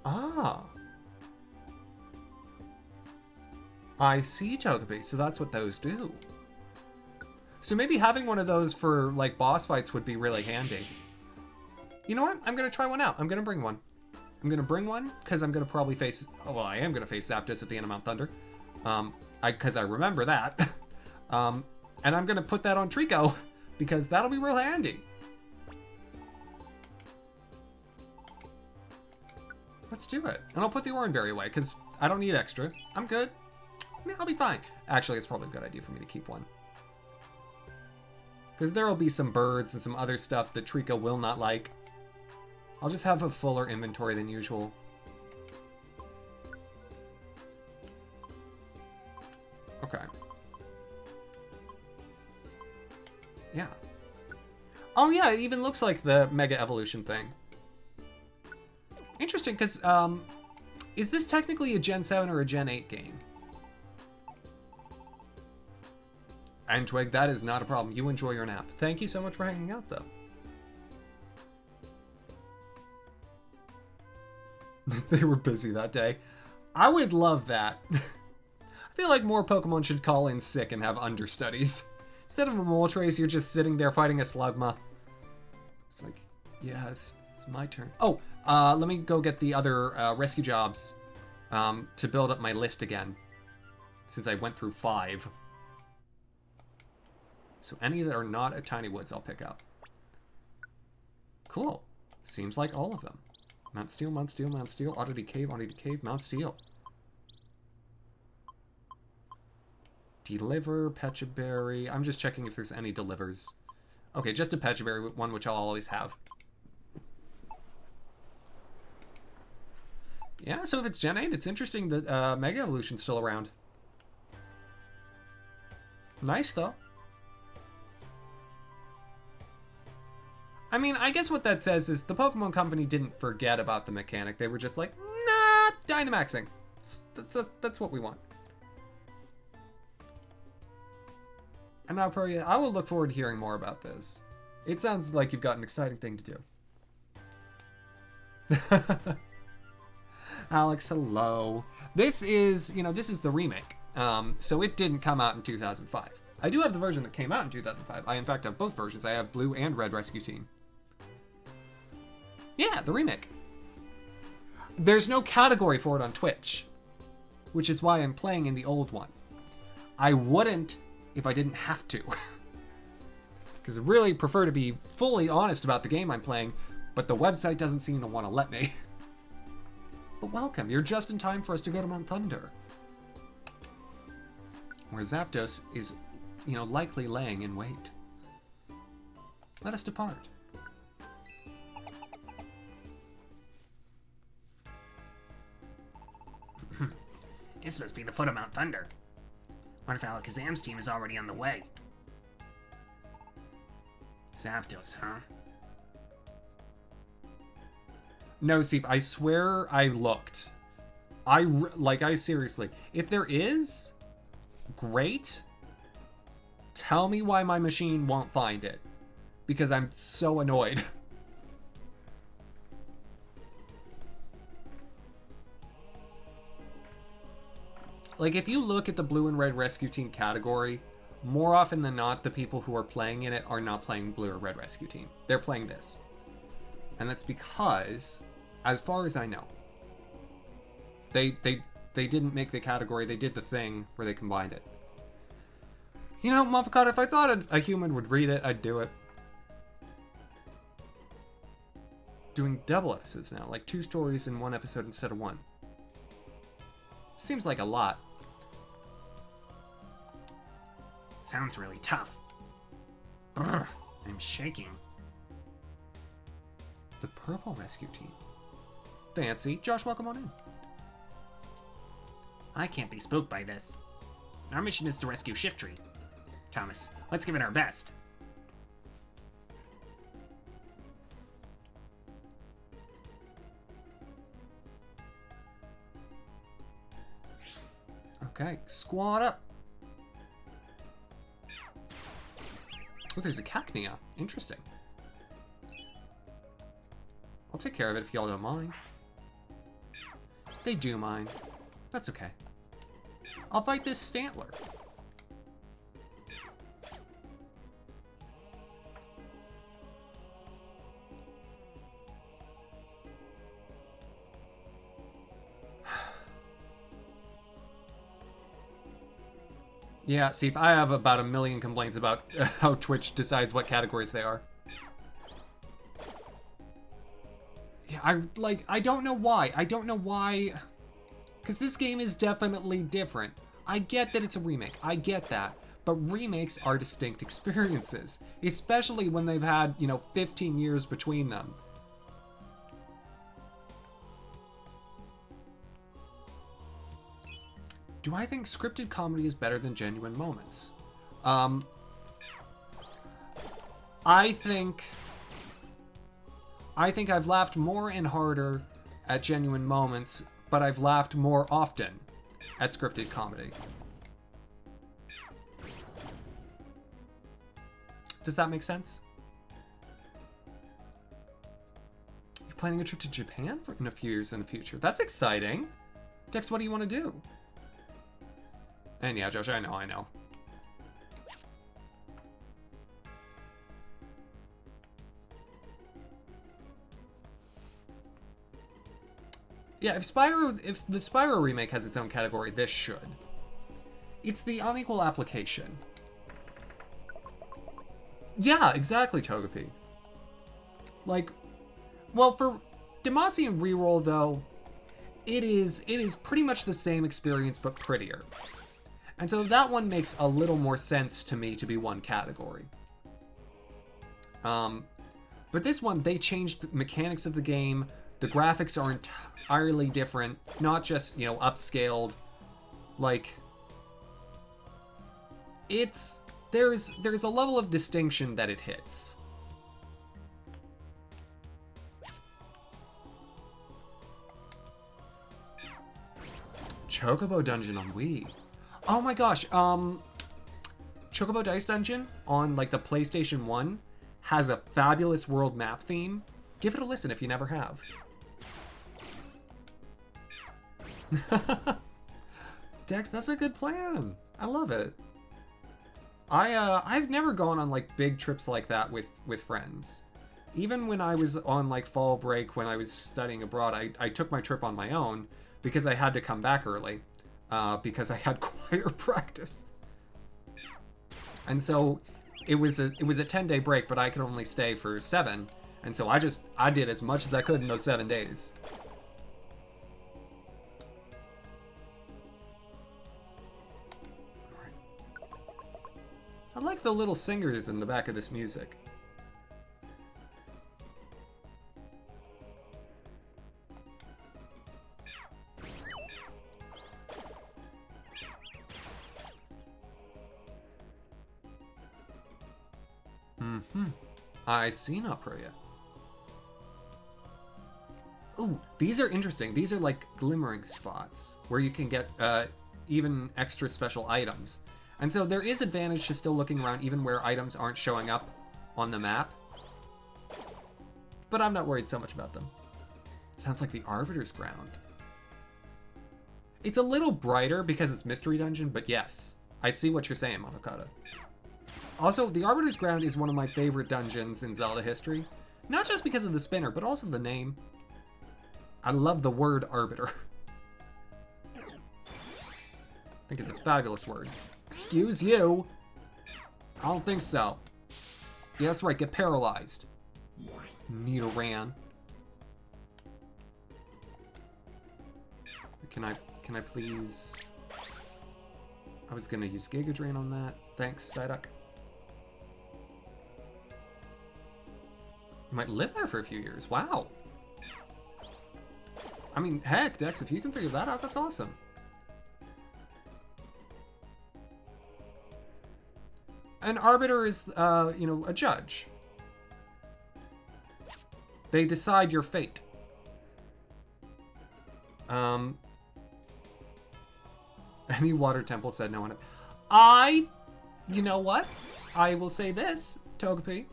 Ah. I see, Togepi. So that's what those do. So maybe having one of those for, like, boss fights would be really handy. You know what? I'm going to try one out. I'm going to bring one. I'm going to bring one, because I'm going to probably face... Oh, well, I am going to face Zapdos at the end of Mount Thunder. Because I remember that. And I'm going to put that on Trico, because that'll be real handy. Let's do it. And I'll put the Oranberry away, because I don't need extra. I'm good. I'll be fine. Actually, it's probably a good idea for me to keep one. Because there will be some birds and some other stuff that Trika will not like. I'll just have a fuller inventory than usual. Okay. Yeah. Oh yeah, it even looks like the Mega Evolution thing. Interesting, because, is this technically a Gen 7 or a Gen 8 game? And Twig, that is not a problem. You enjoy your nap. Thank you so much for hanging out, though. They were busy that day. I would love that. I feel like more Pokemon should call in sick and have understudies. Instead of a Moltres, you're just sitting there fighting a Slugma. It's like, yeah, it's my turn. Oh, let me go get the other rescue jobs to build up my list again. Since I went through 5. So any that are not at Tiny Woods, I'll pick up. Cool. Seems like all of them. Mount Steel, Mount Steel, Mount Steel, Oddity Cave, Oddity Cave, Mount Steel. Deliver, Pechaberry. I'm just checking if there's any delivers. Okay, just a Pechaberry one, which I'll always have. Yeah, so if it's Gen 8, it's interesting that Mega Evolution's still around. Nice, though. I mean, I guess what that says is the Pokemon Company didn't forget about the mechanic. They were just like, nah, Dynamaxing. That's what we want. And now, Proya, I will look forward to hearing more about this. It sounds like you've got an exciting thing to do. Alex, hello. This is, this is the remake. So it didn't come out in 2005. I do have the version that came out in 2005. I, in fact, have both versions. I have Blue and Red Rescue Team. Yeah, the remake. There's no category for it on Twitch, which is why I'm playing in the old one. I wouldn't if I didn't have to. Because I really prefer to be fully honest about the game I'm playing, but the website doesn't seem to want to let me. But welcome, you're just in time for us to go to Mount Thunder, where Zapdos is, likely laying in wait. Let us depart. This must be the foot of Mount Thunder. What if Alakazam's team is already on the way? Zapdos, huh? No, Steve, I swear I looked. I seriously. If there is, great. Tell me why my machine won't find it. Because I'm so annoyed. Like, if you look at the Blue and Red Rescue Team category, more often than not, the people who are playing in it are not playing Blue or Red Rescue Team. They're playing this. And that's because, as far as I know, they didn't make the category, they did the thing where they combined it. Motherfucker, if I thought a human would read it, I'd do it. Doing double episodes now, like 2 stories in 1 episode instead of 1. Seems like a lot. Sounds really tough. Brr, I'm shaking. The Purple Rescue Team. Fancy. Josh, welcome on in. I can't be spooked by this. Our mission is to rescue Shiftry. Thomas, let's give it our best. Okay, squad up. Oh, there's a Cacnea. Interesting. I'll take care of it if y'all don't mind. They do mind. That's okay. I'll fight this Stantler. Yeah, see, I have about 1 million complaints about how Twitch decides what categories they are. Yeah, I don't know why. I don't know why. Because this game is definitely different. I get that it's a remake. I get that. But remakes are distinct experiences, especially when they've had, 15 years between them. Do I think scripted comedy is better than genuine moments? I think I've laughed more and harder at genuine moments, but I've laughed more often at scripted comedy. Does that make sense? You're planning a trip to Japan in a few years in the future. That's exciting. Dex, what do you want to do? And yeah, Josh, I know. Yeah, if the Spyro remake has its own category, this should. It's the unequal application. Yeah, exactly, Togepi. Like, well, for Demacian Reroll, though, it is pretty much the same experience, but prettier. And so that one makes a little more sense to me to be one category. But this one, they changed the mechanics of the game. The graphics are entirely different, not just, upscaled. Like, there's a level of distinction that it hits. Chocobo Dungeon on Wii. Oh my gosh, Chocobo Dice Dungeon on, like, the PlayStation 1 has a fabulous world map theme. Give it a listen if you never have. Dex, that's a good plan. I love it. I've never gone on, like, big trips like that with friends. Even when I was on, like, fall break when I was studying abroad, I took my trip on my own because I had to come back early because I had choir practice. And so it was a 10-day break, but I could only stay for 7. And so I did as much as I could in those 7 days. I like the little singers in the back of this music. I see Napriya. Ooh, these are interesting. These are like glimmering spots where you can get even extra special items. And so there is advantage to still looking around even where items aren't showing up on the map. But I'm not worried so much about them. Sounds like the Arbiter's Ground. It's a little brighter because it's Mystery Dungeon, but yes, I see what you're saying, Avocado. Also, the Arbiter's Ground is one of my favorite dungeons in Zelda history. Not just because of the spinner, but also the name. I love the word Arbiter. I think it's a fabulous word. Excuse you. I don't think so. Yeah, that's right, get paralyzed. Nidoran. Can I please... I was gonna use Giga Drain on that. Thanks, Psyduck. You might live there for a few years. Wow. I mean, heck, Dex, if you can figure that out, that's awesome. An arbiter is, a judge. They decide your fate. Any water temple said no one. You know what? I will say this, Togepi.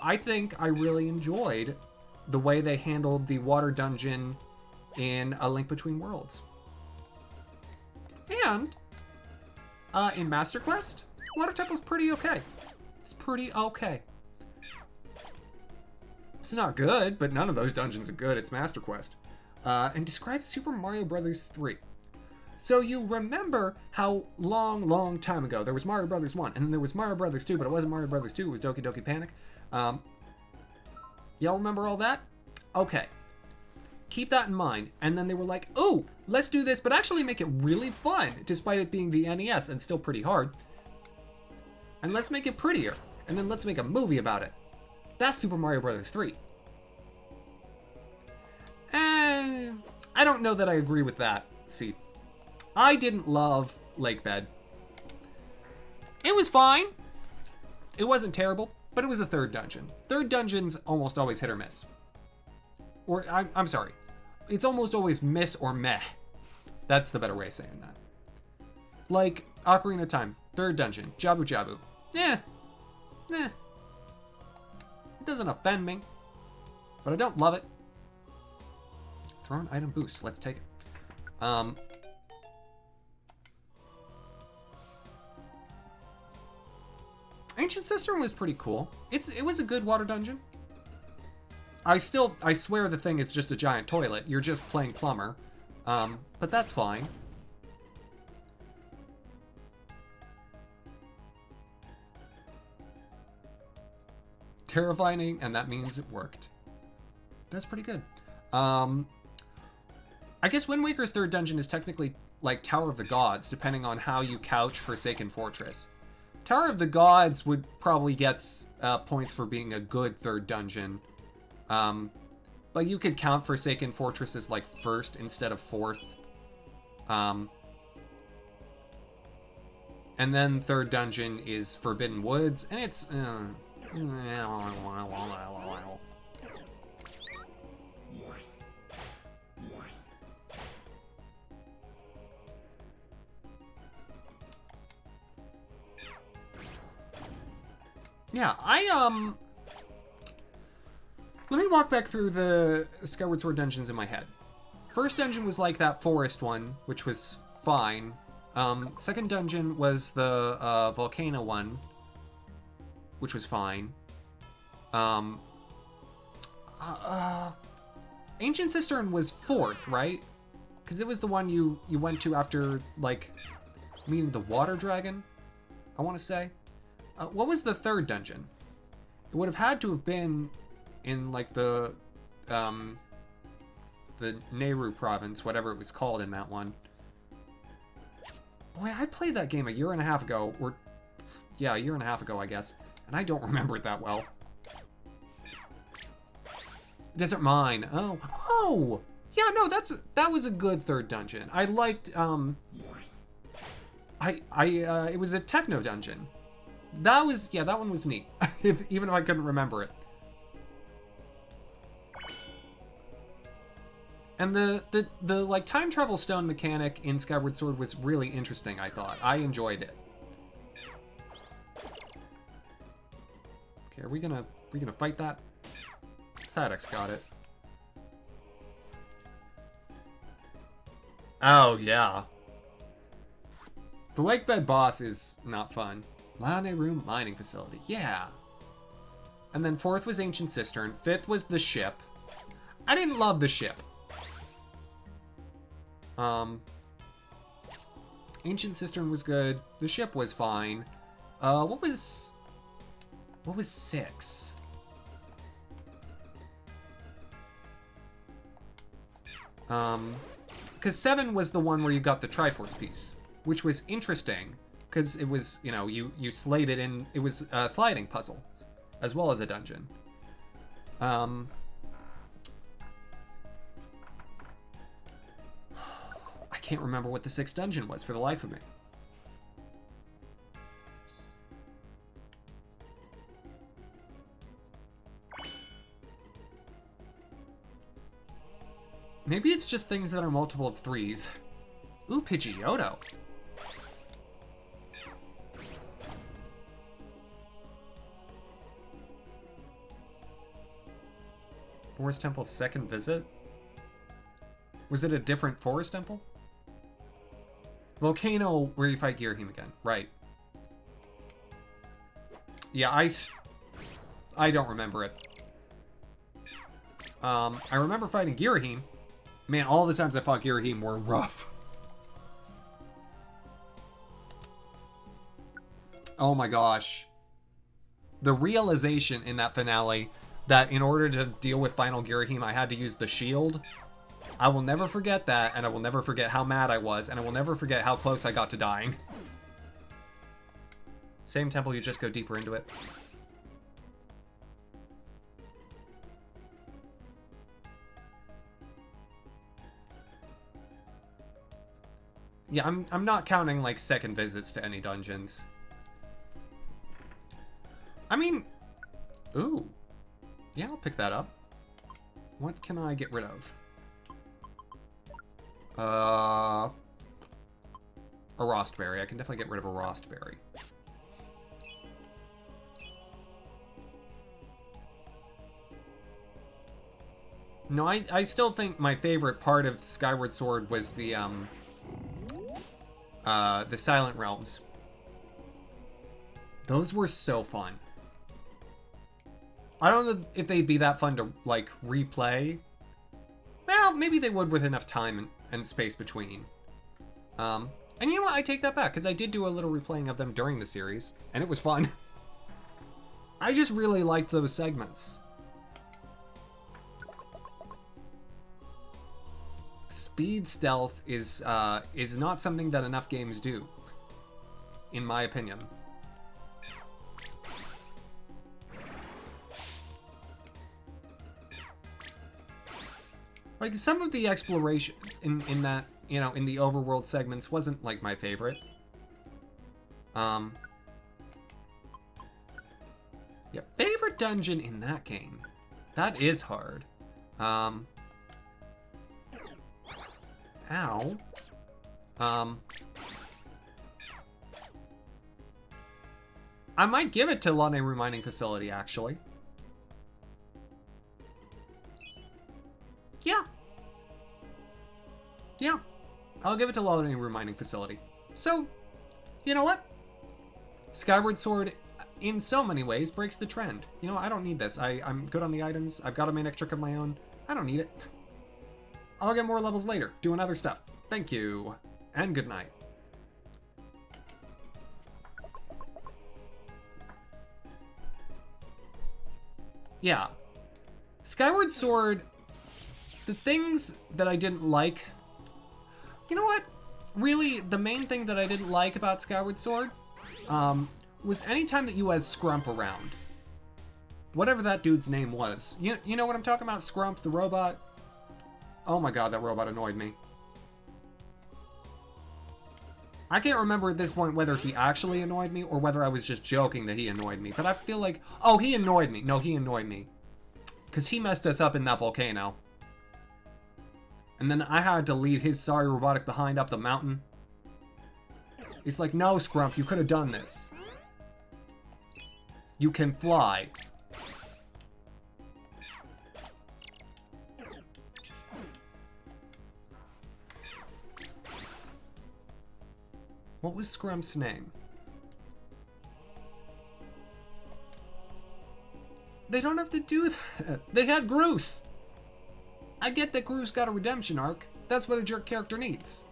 I think I really enjoyed the way they handled the water dungeon in A Link Between Worlds. And, in Master Quest, Water Temple's pretty okay. It's pretty okay. It's not good, but none of those dungeons are good. It's Master Quest. And describe Super Mario Bros. 3. So you remember how long time ago there was Mario Bros. 1, and then there was Mario Bros. 2, but it wasn't Mario Bros. 2, it was Doki Doki Panic. Y'all remember all that? Okay. keep that in mind. And then they were like, oh, let's do this, but actually make it really fun, despite it being the NES and still pretty hard. And let's make it prettier. And then let's make a movie about it. That's Super Mario Bros. 3. I don't know that I agree with that. See, I didn't love Lake Bed. It was fine. It wasn't terrible, but it was a third dungeon. Third dungeons almost always hit or miss. Or, I'm sorry. It's almost always miss or meh. That's the better way of saying that. Like, Ocarina of Time, third dungeon, Jabu Jabu. Nah. It doesn't offend me, but I don't love it. Throw an item boost. Let's take it. Ancient Cistern was pretty cool. It was a good water dungeon. I swear the thing is just a giant toilet. You're just playing plumber. But that's fine. Terrifying, and that means it worked. That's pretty good. I guess Wind Waker's third dungeon is technically like Tower of the Gods, depending on how you couch Forsaken Fortress. Tower of the Gods would probably get points for being a good third dungeon. But you could count Forsaken Fortress as like first instead of fourth. And then third dungeon is Forbidden Woods, and it's... Yeah, let me walk back through the Skyward Sword dungeons in my head. First dungeon was like that forest one, which was fine. Second dungeon was the volcano one, which was fine. Ancient Cistern was fourth, right? Because it was the one you went to after, like, meeting the water dragon, I want to say. What was the third dungeon? It would have had to have been in, like, the Nehru province, whatever it was called in that one. Boy, I played that game a year and a half ago, or, yeah, a year and a half ago, I guess, and I don't remember it that well. Desert Mine. Oh! Yeah, no, that was a good third dungeon. I liked, it was a techno dungeon. That one was neat, even if I couldn't remember it. And the like time travel stone mechanic in Skyward Sword was really interesting, I thought. I enjoyed it. Okay, are we gonna fight that? Sadex got it. Oh yeah. The Lake Bed boss is not fun. Lane Room mining facility. Yeah. And then fourth was Ancient Cistern. Fifth was the ship. I didn't love the ship. Ancient Cistern was good. The ship was fine. What was 6? Because 7 was the one where you got the Triforce piece, which was interesting. Because it was, you know, you slayed it in... It was a sliding puzzle, as well as a dungeon. I can't remember what the 6th dungeon was for the life of me. Maybe it's just things that are multiple of 3s. Ooh, Pidgeotto. Forest Temple's second visit? Was it a different Forest Temple? Volcano, where you fight Girahim again. Right. Yeah, I don't remember it. I remember fighting Girahim. Man, all the times I fought Girahim were rough. Oh my gosh. The realization in that finale that in order to deal with Final Girahim, I had to use the shield I will never forget that, and I will never forget how mad I was, and I will never forget how close I got to dying. Same temple, you just go deeper into it. Yeah, I'm not counting, like, second visits to any dungeons. I mean... Ooh. Yeah, I'll pick that up. What can I get rid of? A Rostberry. I can definitely get rid of a Rostberry. No, I still think my favorite part of Skyward Sword was the Silent Realms. Those were so fun. I don't know if they'd be that fun to, like, replay. Well, maybe they would with enough time and space between. And you know what? I take that back, because I did do a little replaying of them during the series, and it was fun. I just really liked those segments. Speed stealth is not something that enough games do, in my opinion. Like, some of the exploration in that, you know, in the overworld segments wasn't, like, my favorite. Yeah, favorite dungeon in that game. That is hard. Ow. I might give it to Lane Remining Facility, actually. Yeah. Yeah. I'll give it to Lane Remining Facility. So, you know what? Skyward Sword, in so many ways, breaks the trend. You know, I don't need this. I'm good on the items. I've got a main trick of my own. I don't need it. I'll get more levels later, doing other stuff. Thank you, and good night. Yeah. Skyward Sword, the things that I didn't like... You know what? Really, the main thing that I didn't like about Skyward Sword was anytime that you had Scrump around. Whatever that dude's name was. You know what I'm talking about? Scrump, the robot? Oh my god, that robot annoyed me. I can't remember at this point whether he actually annoyed me or whether I was just joking that he annoyed me. But I feel like... Oh, he annoyed me. No, he annoyed me. Because he messed us up in that volcano. And then I had to lead his sorry robotic behind up the mountain. It's like, no, Scrump, you could have done this. You can fly. What was Scrump's name? They don't have to do that. They had Groose. I get that Groose got a redemption arc. That's what a jerk character needs.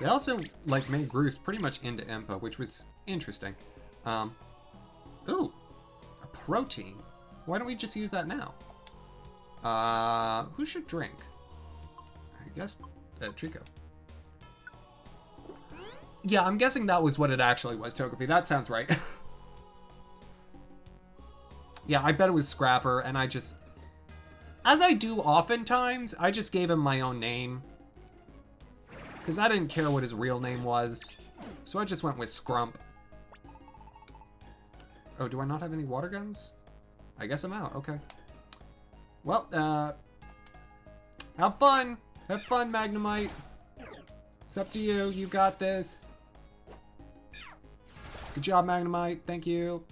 They also, like, made Groose pretty much into Impa, which was interesting. Ooh, a protein. Why don't we just use that now? Who should drink? I guess, Trico. Yeah, I'm guessing that was what it actually was, Togepi. That sounds right. Yeah, I bet it was Scrapper, and I just... As I do oftentimes, I just gave him my own name. Because I didn't care what his real name was. So I just went with Scrump. Oh, do I not have any water guns? I guess I'm out, okay. Well, have fun! Have fun, Magnemite! It's up to you, you got this. Good job, Magnemite, thank you.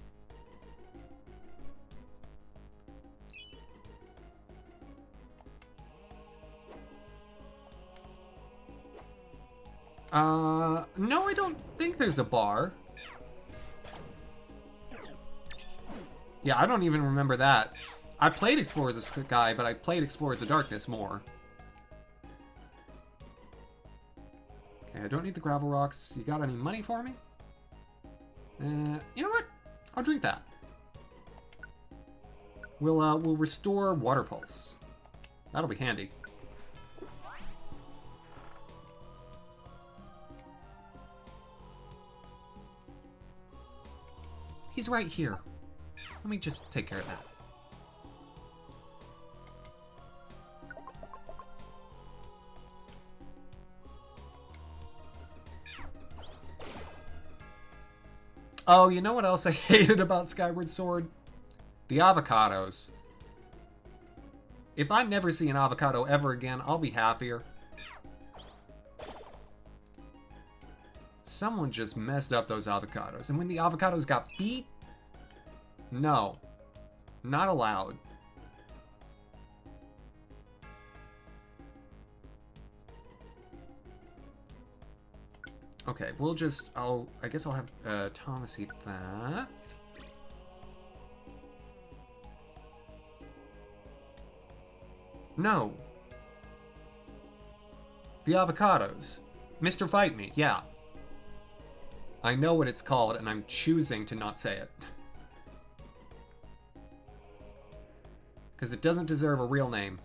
No, I don't think there's a bar. Yeah, I don't even remember that. I played Explorers of Sky, but I played Explorers of Darkness more. Okay, I don't need the gravel rocks. You got any money for me? You know what? I'll drink that. We'll restore Water Pulse. That'll be handy. He's right here. Let me just take care of that. Oh, you know what else I hated about Skyward Sword? The avocados. If I never see an avocado ever again, I'll be happier. Someone just messed up those avocados. And when the avocados got beat, no. Not allowed. Okay, we'll just, I guess I'll have Thomas eat that. No. The avocados. Mr. Fight Me, yeah. I know what it's called, and I'm choosing to not say it. Because it doesn't deserve a real name.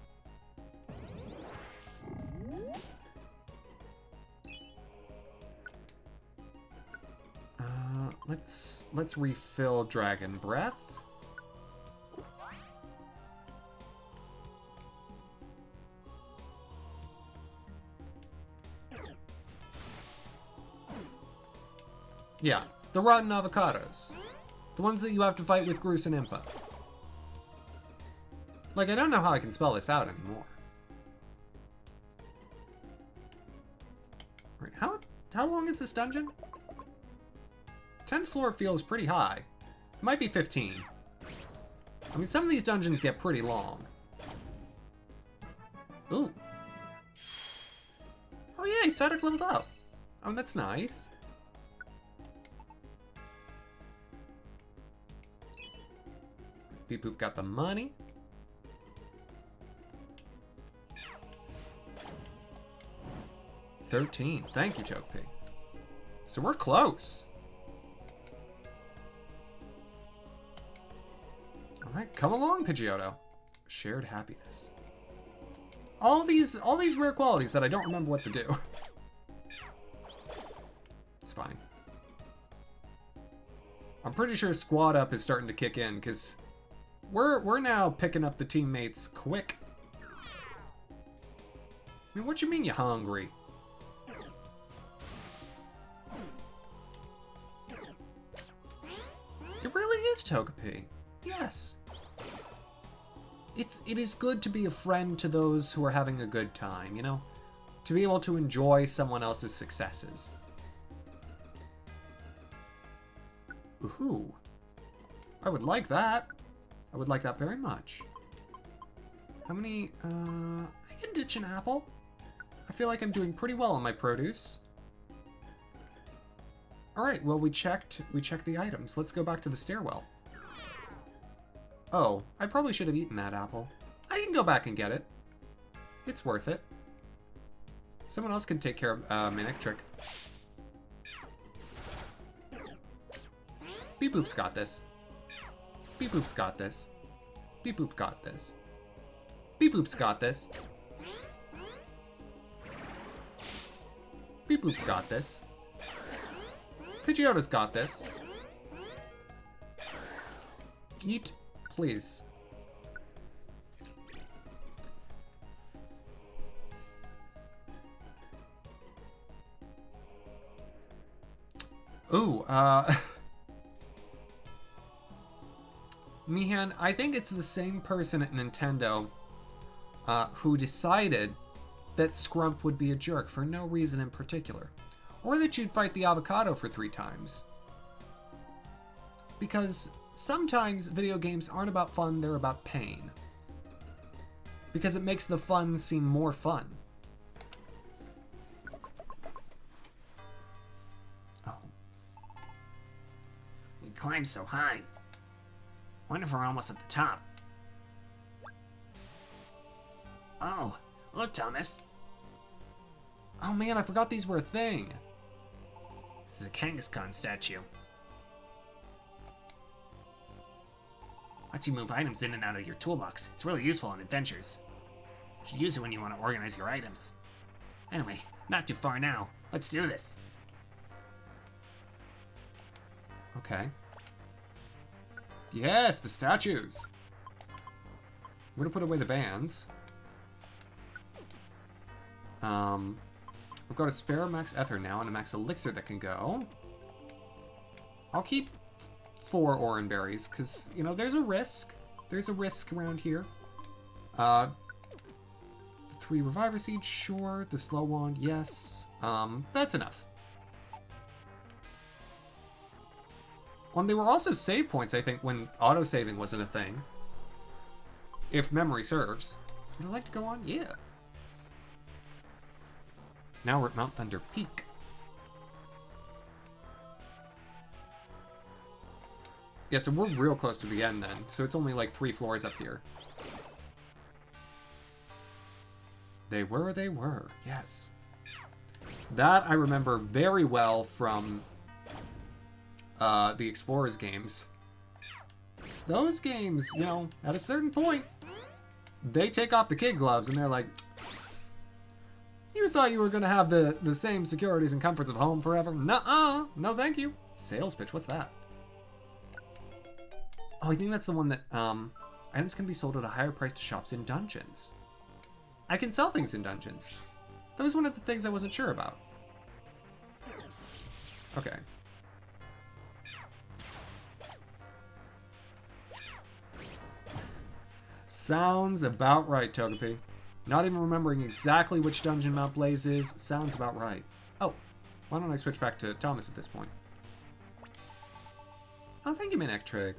Let's refill Dragon Breath. Yeah, the rotten avocados. The ones that you have to fight with Groose and Impa. Like, I don't know how I can spell this out anymore. Right, how long is this dungeon? 10th floor feels pretty high. It might be 15. I mean, some of these dungeons get pretty long. Ooh. Oh yeah, Psyduck leveled up. Oh, that's nice. Beep Boop got the money. $13. Thank you, Togepi. So we're close. Alright, come along, Pidgeotto. Shared happiness. All these rare qualities that I don't remember what to do. It's fine. I'm pretty sure Squad Up is starting to kick in, because we're now picking up the teammates quick. I mean, what you mean you're hungry? It really is Togepi. Yes. It is good to be a friend to those who are having a good time, you know? To be able to enjoy someone else's successes. Ooh. I would like that. I would like that very much. How many, I can ditch an apple. I feel like I'm doing pretty well on my produce. Alright, well we checked the items. Let's go back to the stairwell. Oh, I probably should have eaten that apple. I can go back and get it. It's worth it. Someone else can take care of Manectric. Beep Boop's got this. Beep Boop's got this. Beep Boop got this. Beep Boop's got this. Beep Boop's got this. Pidgeotto's got this. Eat, please. Ooh, Mihan, I think it's the same person at Nintendo who decided that Scrump would be a jerk for no reason in particular. Or that you'd fight the avocado for 3 times. Because sometimes video games aren't about fun, they're about pain. Because it makes the fun seem more fun. Oh. We climbed so high. Wonder if we're almost at the top. Oh, look, Thomas. Oh man, I forgot these were a thing. This is a Kangaskhan statue. Lets you move items in and out of your toolbox. It's really useful on adventures. You should use it when you want to organize your items. Anyway, not too far now. Let's do this. Okay. Yes, the statues. I'm gonna put away the bands. We've got a spare max ether now and a max elixir that can go. I'll keep 4 oran berries, because, you know, there's a risk. There's a risk around here. The 3 reviver seeds, sure. The slow wand, yes. That's enough. They were also save points, I think, when auto-saving wasn't a thing. If memory serves. Would I like to go on? Yeah. Now we're at Mount Thunder Peak. Yeah, so we're real close to the end then. So it's only like 3 floors up here. They were, yes. That I remember very well from the Explorers games. It's those games, you know, at a certain point, they take off the kid gloves and they're like, you thought you were going to have the same securities and comforts of home forever? Nuh-uh. No, thank you. Sales pitch, what's that? Oh, I think that's the one that, items can be sold at a higher price to shops in dungeons. I can sell things in dungeons. That was one of the things I wasn't sure about. Okay. Sounds about right, Togepi. Not even remembering exactly which dungeon Mount Blaze is. Sounds about right. Oh, why don't I switch back to Thomas at this point? Oh, thank you, Manectric.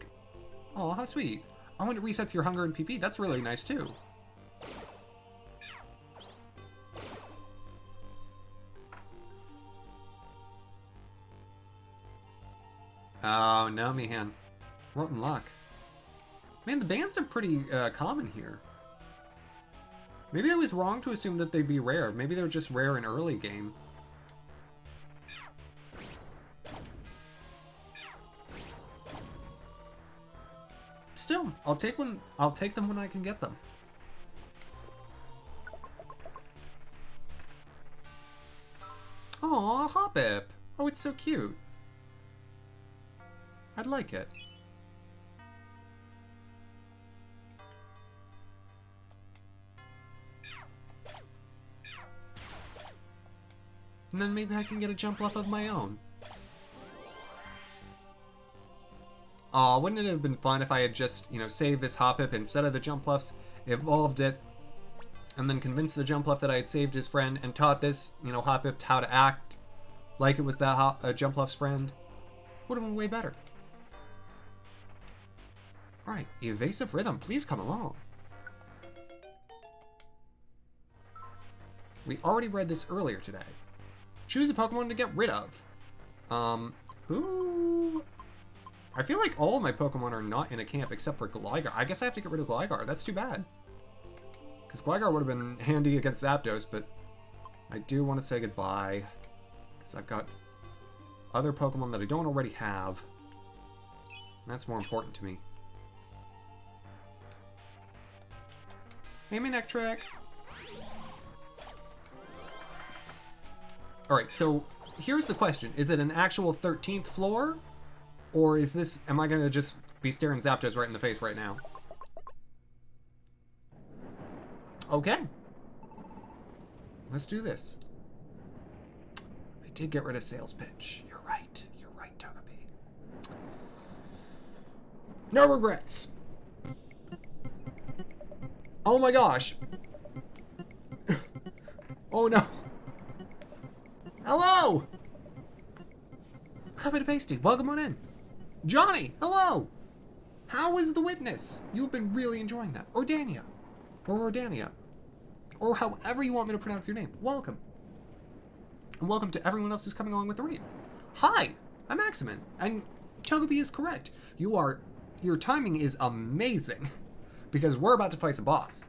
Oh, how sweet. Oh, and it resets your hunger and PP. That's really nice, too. Oh, no, Mihan. Rotten luck. Man, the bands are pretty common here. Maybe I was wrong to assume that they'd be rare. Maybe they're just rare in early game. Still, I'll take them when I can get them. Aw, Hoppip. Oh, it's so cute. I'd like it. And then maybe I can get a jump off of my own. Aw, wouldn't it have been fun if I had just, you know, saved this Hoppip instead of the Jumpluffs, evolved it, and then convinced the Jumpluff that I had saved his friend and taught this, you know, Hoppip how to act like it was that Jumpluff's friend? Would have been way better. Alright, Evasive Rhythm, please come along. We already read this earlier today. Choose a Pokemon to get rid of. Who? I feel like all of my Pokemon are not in a camp except for Gligar. I guess I have to get rid of Gligar. That's too bad. Because Gligar would have been handy against Zapdos, but I do want to say goodbye. Because I've got other Pokemon that I don't already have. And that's more important to me. Hey, Manectric. Alright, so here's the question. Is it an actual 13th floor? Or is this... Am I going to just be staring Zapdos right in the face right now? Okay. Let's do this. I did get rid of sales pitch. You're right. You're right, Togepi. No regrets. Oh my gosh. Oh no. Hello! Copy to pasty. Welcome on in. Johnny, hello! How is the witness? You've been really enjoying that. Or Dania. Or Ordania. Or however you want me to pronounce your name. Welcome. And welcome to everyone else who's coming along with the read. Hi, I'm Maximin. And Togepi is correct. Your timing is amazing. Because we're about to fight a boss.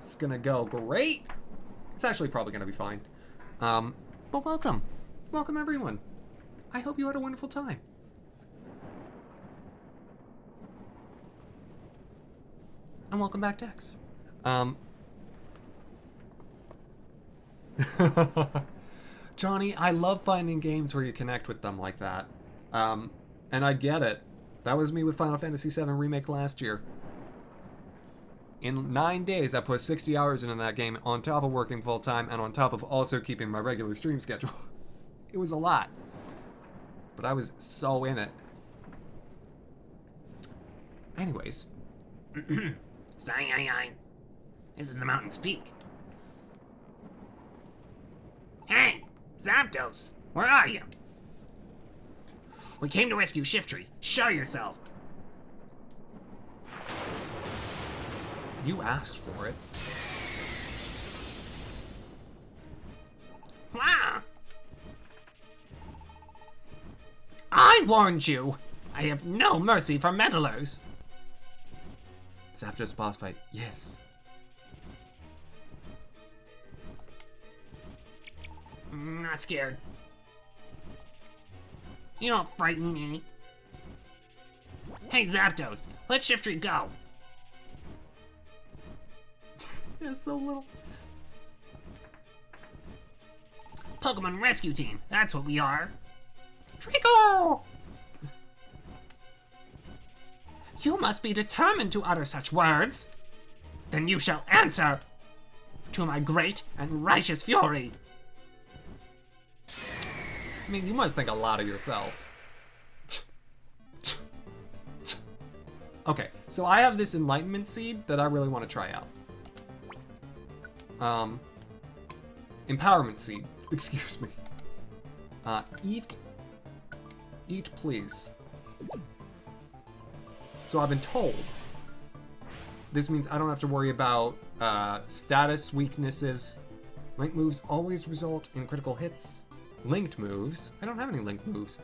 It's gonna go great. It's actually probably gonna be fine. But welcome. Welcome, everyone. I hope you had a wonderful time. And welcome back, Dex. Johnny, I love finding games where you connect with them like that. And I get it. That was me with Final Fantasy VII Remake last year. In 9 days, I put 60 hours into that game on top of working full-time and on top of also keeping my regular stream schedule. It was a lot. But I was so in it. Anyways. This is the mountain's peak. Hey, Zapdos, where are you? We came to rescue Shiftry. Show yourself. You asked for it. Wow. I warned you. I have no mercy for meddlers. Zapdos boss fight. Yes. I'm not scared. You don't frighten me. Hey, Zapdos, let Shiftry go. It's so little. Pokemon Rescue Team, that's what we are. Trico! You must be determined to utter such words. Then you shall answer to my great and righteous fury. I mean, you must think a lot of yourself. Okay, so I have this Enlightenment Seed that I really want to try out. Empowerment Seed. Excuse me. Eat, please. So I've been told this means I don't have to worry about status weaknesses. Linked moves always result in critical hits. Linked moves, I don't have any linked moves,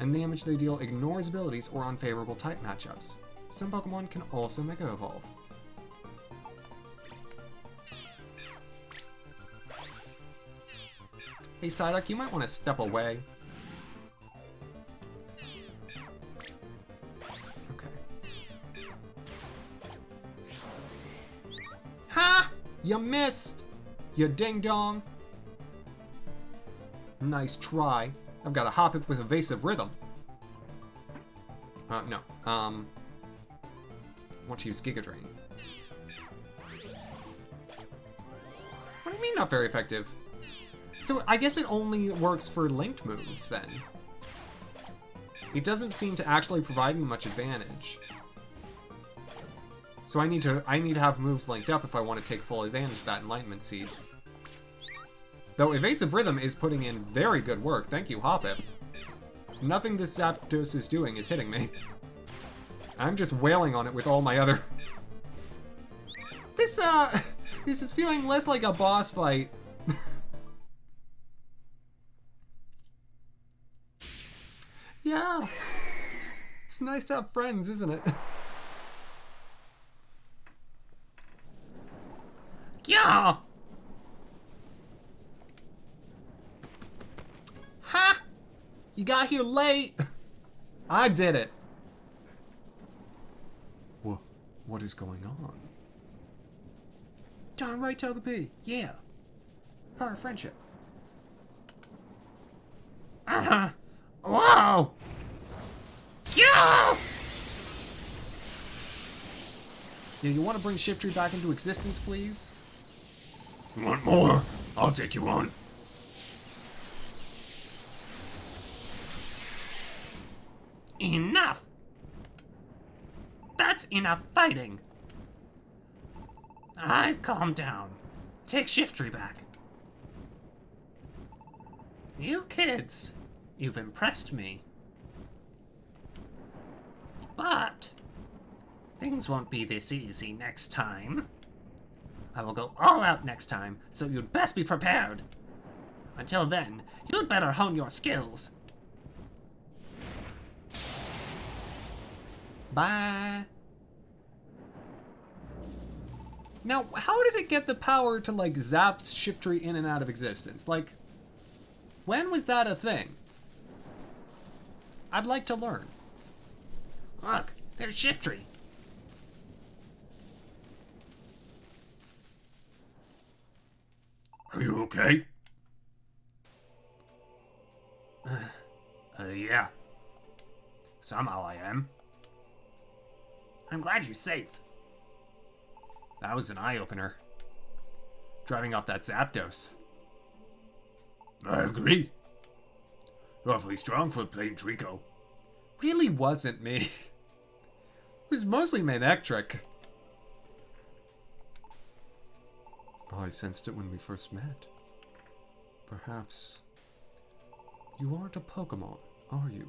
and the damage they deal ignores abilities or unfavorable type matchups. Some Pokemon can also Mega Evolve. Hey Psyduck, you might want to step away. Okay. Ha! You missed! You ding-dong! Nice try. I've got a Hoppip with evasive rhythm. No. I want to use Giga Drain. What do you mean not very effective? So I guess it only works for linked moves then. It doesn't seem to actually provide me much advantage. So I need to have moves linked up if I want to take full advantage of that Enlightenment Seed. Though Evasive Rhythm is putting in very good work. Thank you, Hoppip. Nothing this Zapdos is doing is hitting me. I'm just wailing on it with all my other... This is feeling less like a boss fight. Yeah. It's nice to have friends, isn't it? Yeah. Ha! You got here late. I did it. What is going on? Darn right, Togepi. Yeah. Power of friendship. Whoa! Yeah! Yeah, you want to bring Shiftry back into existence, please? You want more? I'll take you on. Enough! That's enough fighting. I've calmed down. Take Shiftry back. You kids, you've impressed me. But things won't be this easy next time. I will go all out next time, so you'd best be prepared. Until then, you'd better hone your skills. Bye. Now, how did it get the power to, like, zap Shiftry in and out of existence? Like, when was that a thing? I'd like to learn. Look, there's Shiftry. Are you okay? Yeah. Somehow I am. I'm glad you're safe. That was an eye-opener. Driving off that Zapdos. I agree. Awfully strong for playing Trico. Really wasn't me. It was mostly Manectric. I sensed it when we first met. Perhaps you aren't a Pokemon, are you?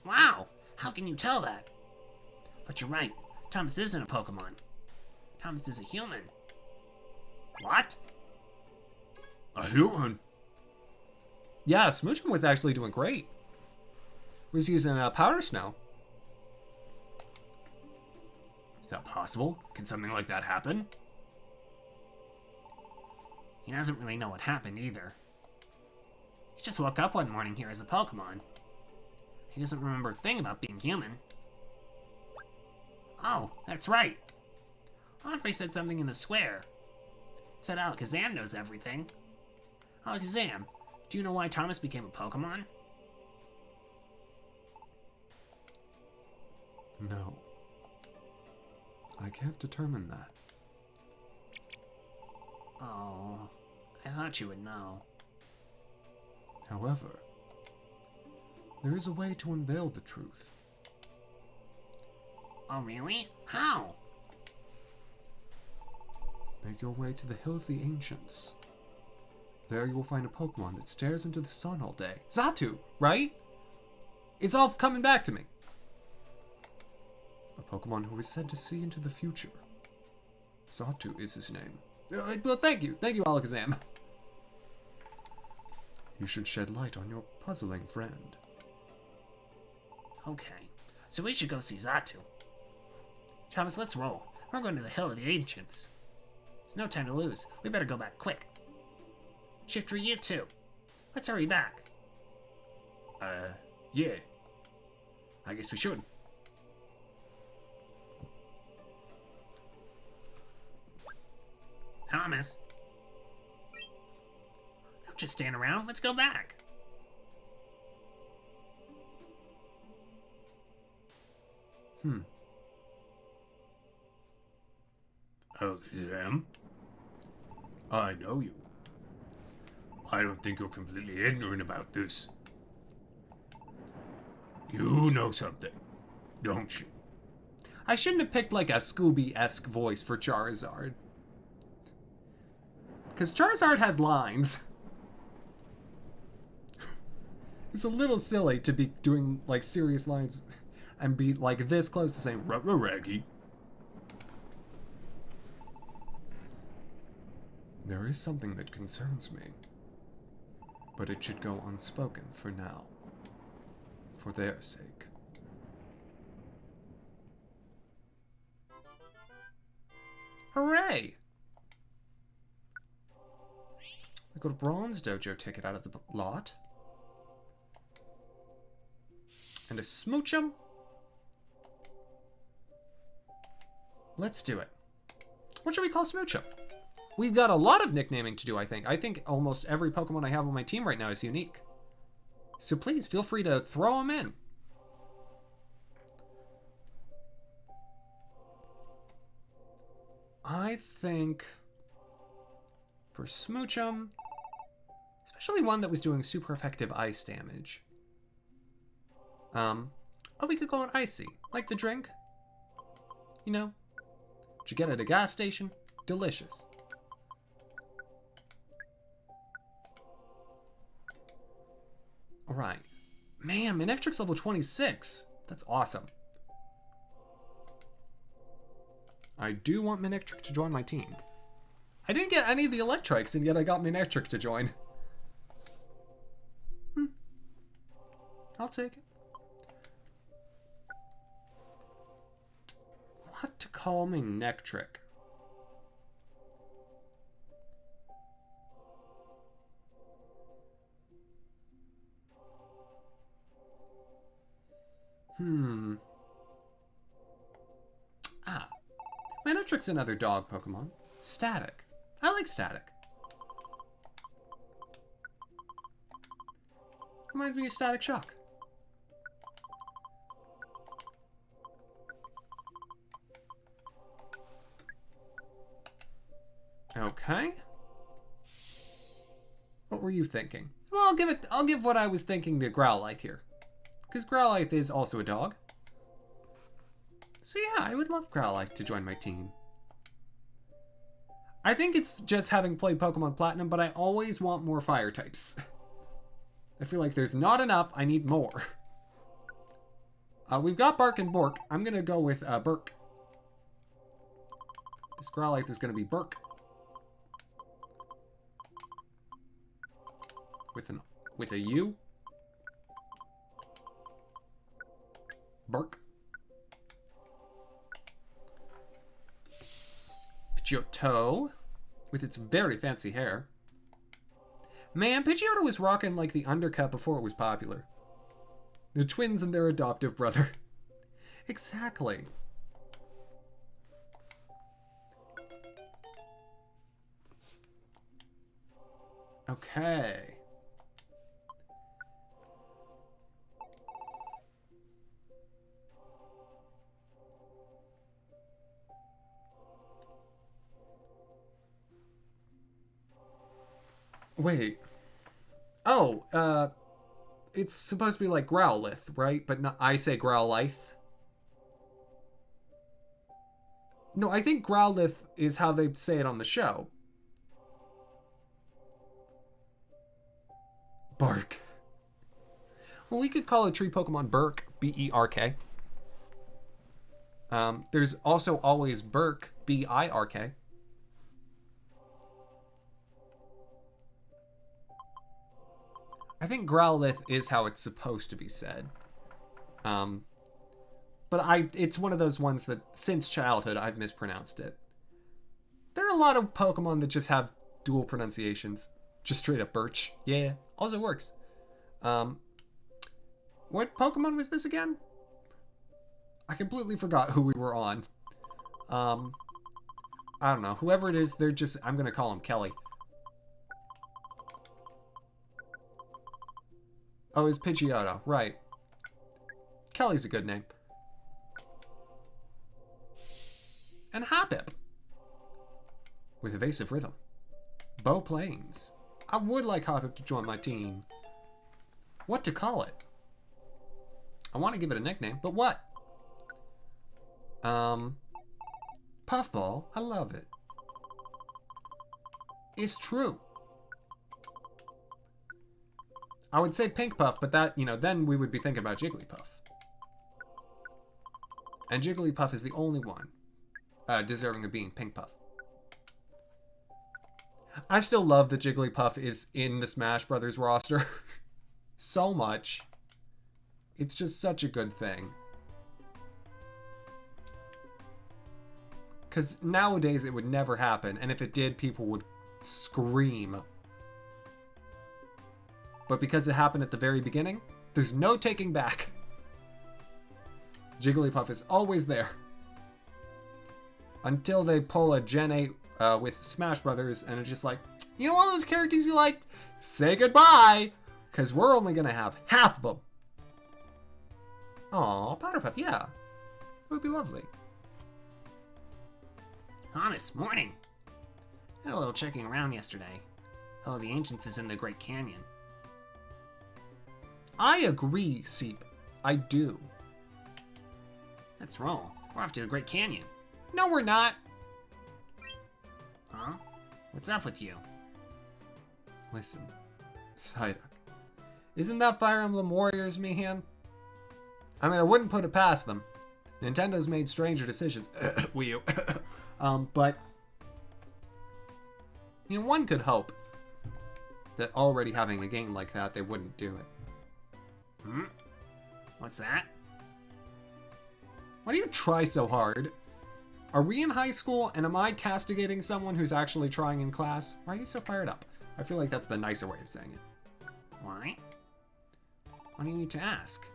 Wow, how can you tell that? But you're right, Thomas isn't a Pokemon. Thomas is a human. What? A human? Yeah, Smoochum was actually doing great. Was using Powder Snow. Is that possible? Can something like that happen? He doesn't really know what happened either. He just woke up one morning here as a Pokemon. He doesn't remember a thing about being human. Oh, that's right. Andre said something in the square. He said Alakazam knows everything. Alakazam, do you know why Thomas became a Pokemon? No. I can't determine that. Oh, I thought you would know. However, there is a way to unveil the truth. Oh, really? How? Make your way to the Hill of the Ancients. There you will find a Pokemon that stares into the sun all day. Xatu, right? It's all coming back to me. A Pokemon who is said to see into the future. Xatu is his name. Well, thank you. Thank you, Alakazam. You should shed light on your puzzling friend. Okay, so we should go see Xatu. Thomas, let's roll. We're going to the Hill of the Ancients. There's no time to lose. We better go back quick. Shiftry, you too. Let's hurry back. Yeah. I guess we should. Thomas. Don't just stand around. Let's go back. Alakazam? I know you. I don't think you're completely ignorant about this. You know something, don't you? I shouldn't have picked like a Scooby-esque voice for Charizard. Because Charizard has lines. It's a little silly to be doing like serious lines and be like this close to saying Raggy. There is something that concerns me, but it should go unspoken for now, for their sake. Hooray! I got a Bronze Dojo ticket out of the lot. And a Smoochum. Let's do it. What should we call Smoochum? We've got a lot of nicknaming to do, I think. I think almost every Pokemon I have on my team right now is unique. So please, feel free to throw them in. I think for Smoochum, especially one that was doing super effective ice damage. Oh, we could call it Icy, like the drink. You know, what you get at a gas station, delicious. All right, man, Manectric's level 26. That's awesome. I do want Manectric to join my team. I didn't get any of the Electrics, and yet I got Manectric to join. I'll take it. What to call calming neck trick. Ah. Manectric's another dog Pokemon. Static. I like Static. Reminds me of Static Shock. Okay. What were you thinking? Well, I'll give what I was thinking to Growlithe here. Because Growlithe is also a dog. So yeah, I would love Growlithe to join my team. I think it's just having played Pokemon Platinum, but I always want more fire types. I feel like there's not enough, I need more. We've got Bark and Bork. I'm gonna go with Burk. This Growlithe is gonna be Burk. With a U. Burk. Pidgeotto, with its very fancy hair. Man, Pidgeotto was rocking like the undercut before it was popular. The twins and their adoptive brother. Exactly. Okay. Wait. Oh, it's supposed to be like Growlithe, right? But not, I say Growlithe. No, I think Growlithe is how they say it on the show. Bark. Well, we could call a tree Pokemon Burk, B-E-R-K. There's also always Burk, B-I-R-K. I think Growlithe is how it's supposed to be said. But it's one of those ones that since childhood I've mispronounced it. There are a lot of Pokemon that just have dual pronunciations. Just straight up Birch. Yeah, also works. What Pokemon was this again? I completely forgot who we were on. I don't know. Whoever it is, I'm gonna call him Kelly. Oh, it's Pidgeotto, right. Kelly's a good name. And Hoppip. With Evasive Rhythm. Bow Plains. I would like Hoppip to join my team. What to call it? I want to give it a nickname, but what? Puffball. I love it. It's true. I would say Pink Puff, but that, then we would be thinking about Jigglypuff. And Jigglypuff is the only one deserving of being Pink Puff. I still love that Jigglypuff is in the Smash Brothers roster. So much. It's just such a good thing. Because nowadays it would never happen, and if it did, people would scream. But because it happened at the very beginning, there's no taking back. Jigglypuff is always there. Until they pull a Gen 8 with Smash Brothers, and it's just like, you know all those characters you liked? Say goodbye! Because we're only going to have half of them. Aw, Powderpuff, yeah. It would be lovely. Honest, morning. Had a little checking around yesterday. Oh, the Ancients is in the Great Canyon. I agree, Seep. I do. Let's roll. We're off to the Great Canyon. No, we're not. Huh? What's up with you? Listen, Psyduck. Isn't that Fire Emblem Warriors, Mihan? I mean, I wouldn't put it past them. Nintendo's made stranger decisions. Wii U. But one could hope that already having a game like that, they wouldn't do it. Hmm? What's that? Why do you try so hard? Are we in high school and am I castigating someone who's actually trying in class? Why are you so fired up? I feel like that's the nicer way of saying it. Why? What do you need to ask?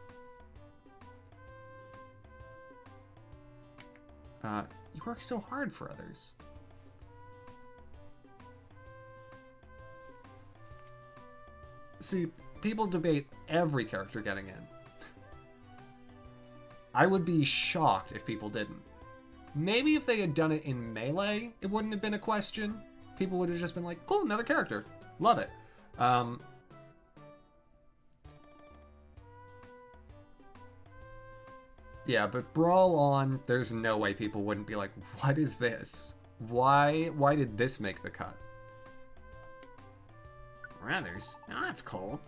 You work so hard for others. See, people debate every character getting in. I would be shocked if people didn't. Maybe if they had done it in Melee, it wouldn't have been a question. People would have just been like, cool, another character. Love it. Yeah, but Brawl On, there's no way people wouldn't be like, what is this? Why did this make the cut? Brothers? Now that's cold.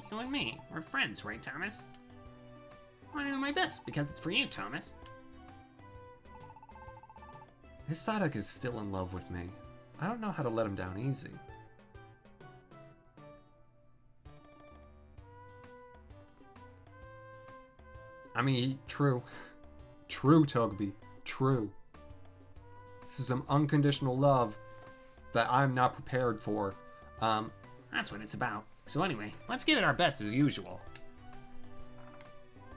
You and me, we're friends, right, Thomas? I want to do my best because it's for you, Thomas. His Psyduck is still in love with me. I don't know how to let him down easy. I mean, true. True, Tugby. True. This is some unconditional love that I'm not prepared for. That's what it's about. So anyway, let's give it our best as usual.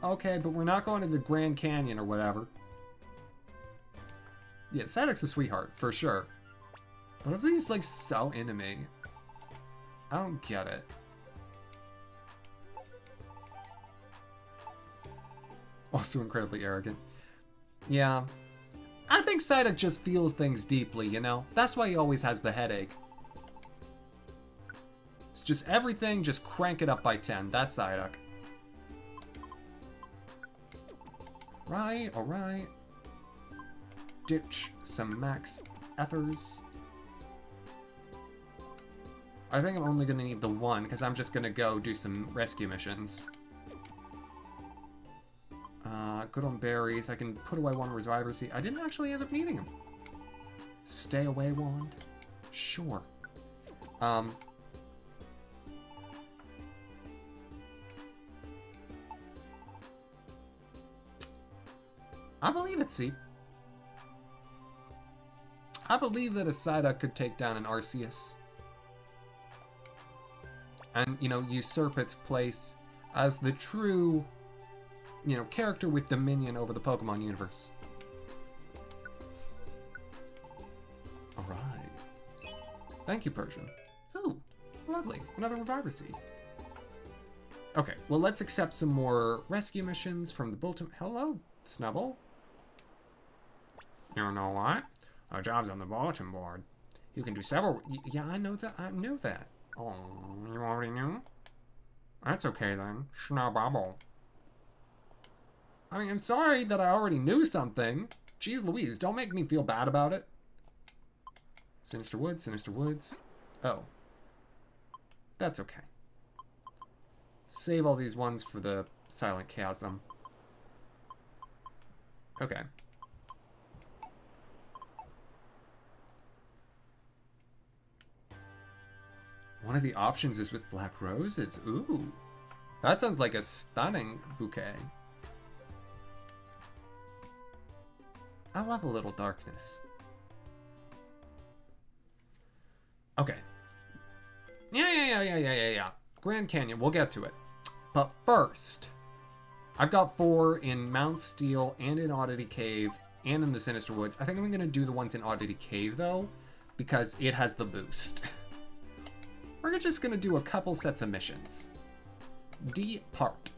Okay, but we're not going to the Grand Canyon or whatever. Yeah, Psyduck's a sweetheart, for sure. But also he's like so into me. I don't get it. Also incredibly arrogant. Yeah. I think Psyduck just feels things deeply, you know? That's why he always has the headache. It's just everything, just crank it up by 10. That's Psyduck. Right, alright. Ditch some max ethers. I think I'm only gonna need the one, because I'm just gonna go do some rescue missions. Good on berries. I can put away one Reviver Seed. I didn't actually end up needing him. Stay away wand? Sure. I believe it, see. I believe that a Psyduck could take down an Arceus. And, you know, usurp its place as the true, you know, character with dominion over the Pokemon universe. Alright. Thank you, Persian. Ooh, lovely. Another Reviver Seed. Okay, well, let's accept some more rescue missions from the bulletin. Hello, Snubble. You know what? Our job's on the bulletin board. You can do several. Yeah, I know that. I knew that. Oh, you already knew? That's okay then. Schnabobble. I mean, I'm sorry that I already knew something. Jeez Louise, don't make me feel bad about it. Sinister Woods, Sinister Woods. Oh. That's okay. Save all these ones for the Silent Chasm. Okay. One of the options is with black roses. Ooh. That sounds like a stunning bouquet. I love a little darkness. Okay. Yeah. Grand Canyon, we'll get to it. But first, I've got 4 in Mount Steel and in Oddity Cave and in the Sinister Woods. I think I'm going to do the ones in Oddity Cave, though, because it has the boost. We're just going to do a couple sets of missions. Depart.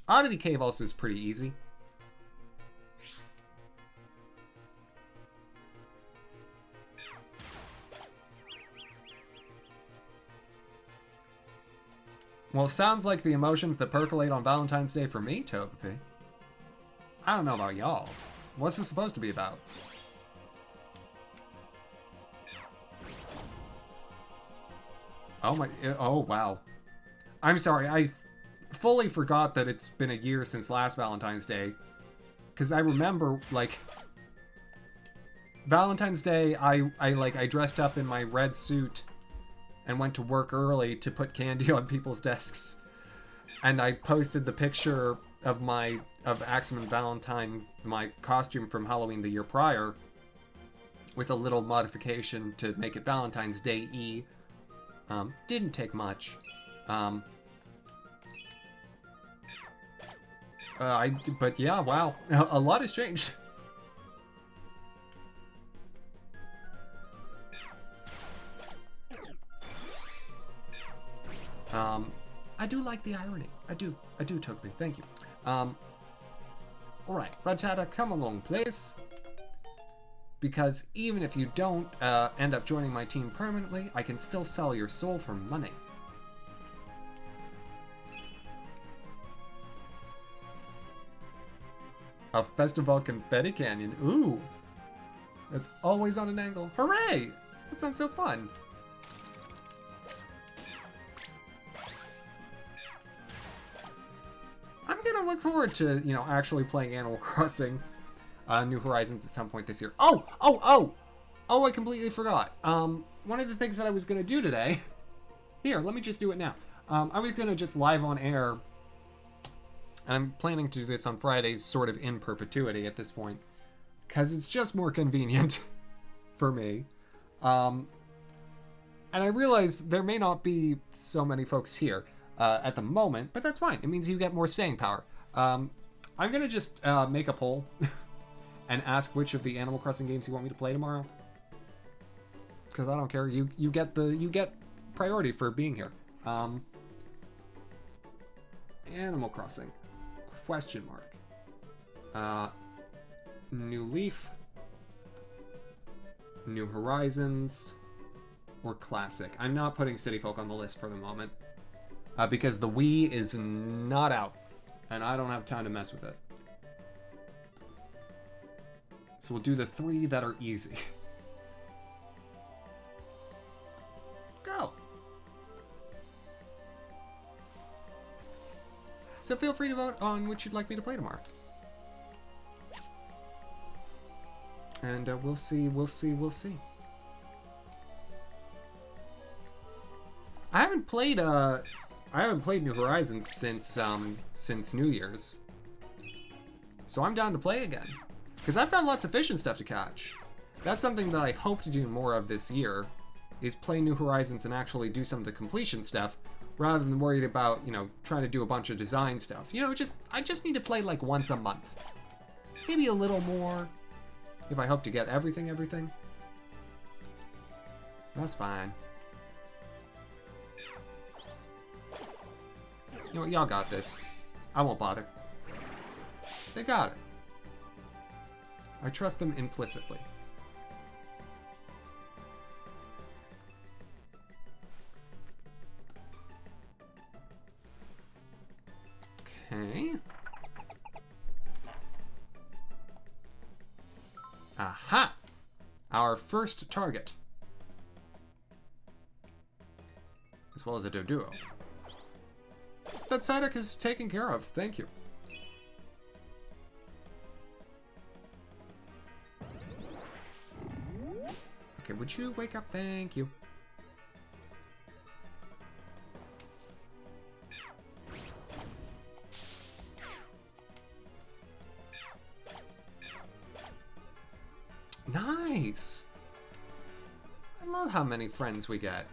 Oddity Cave also is pretty easy. Well, sounds like the emotions that percolate on Valentine's Day for me, Togepi. I don't know about y'all. What's this supposed to be about? Oh my, oh wow. I'm sorry, I fully forgot that it's been a year since last Valentine's Day. Because I remember, like, Valentine's Day, I dressed up in my red suit and went to work early to put candy on people's desks. and I posted the picture of Axeman Valentine, my costume from Halloween the year prior, with a little modification to make it Valentine's Day E. Didn't take much. But yeah, wow, a lot has changed. I do like the irony. I do, Togepi. Thank you. Alright, Rattata, come along, please. Because even if you don't end up joining my team permanently, I can still sell your soul for money. A Festival Confetti Canyon. Ooh. That's always on an angle. Hooray! That sounds so fun. I'm gonna look forward to, actually playing Animal Crossing New Horizons at some point this year. Oh, I completely forgot. One of the things that I was gonna do today, here, let me just do it now. I was gonna just live on air, and I'm planning to do this on Fridays sort of in perpetuity at this point, because it's just more convenient for me. And I realize there may not be so many folks here at the moment, but that's fine. It means you get more staying power. I'm gonna just make a poll and ask which of the Animal Crossing games you want me to play tomorrow. Because I don't care. You get priority for being here. Animal Crossing. Question mark. New Leaf. New Horizons. Or Classic. I'm not putting City Folk on the list for the moment. Because the Wii is not out. And I don't have time to mess with it. So we'll do the 3 that are easy. Go! So feel free to vote on which you'd like me to play tomorrow. And we'll see. I haven't played New Horizons since New Year's. So I'm down to play again. Because I've got lots of fish and stuff to catch. That's something that I hope to do more of this year, is play New Horizons and actually do some of the completion stuff, rather than worried about, trying to do a bunch of design stuff. I just need to play like once a month. Maybe a little more, if I hope to get everything. That's fine. You know what, y'all got this. I won't bother. They got it. I trust them implicitly. Okay. Aha! Our first target. As well as a Doduo. That Psyduck is taken care of. Thank you. Okay, would you wake up? Thank you. Nice! I love how many friends we get.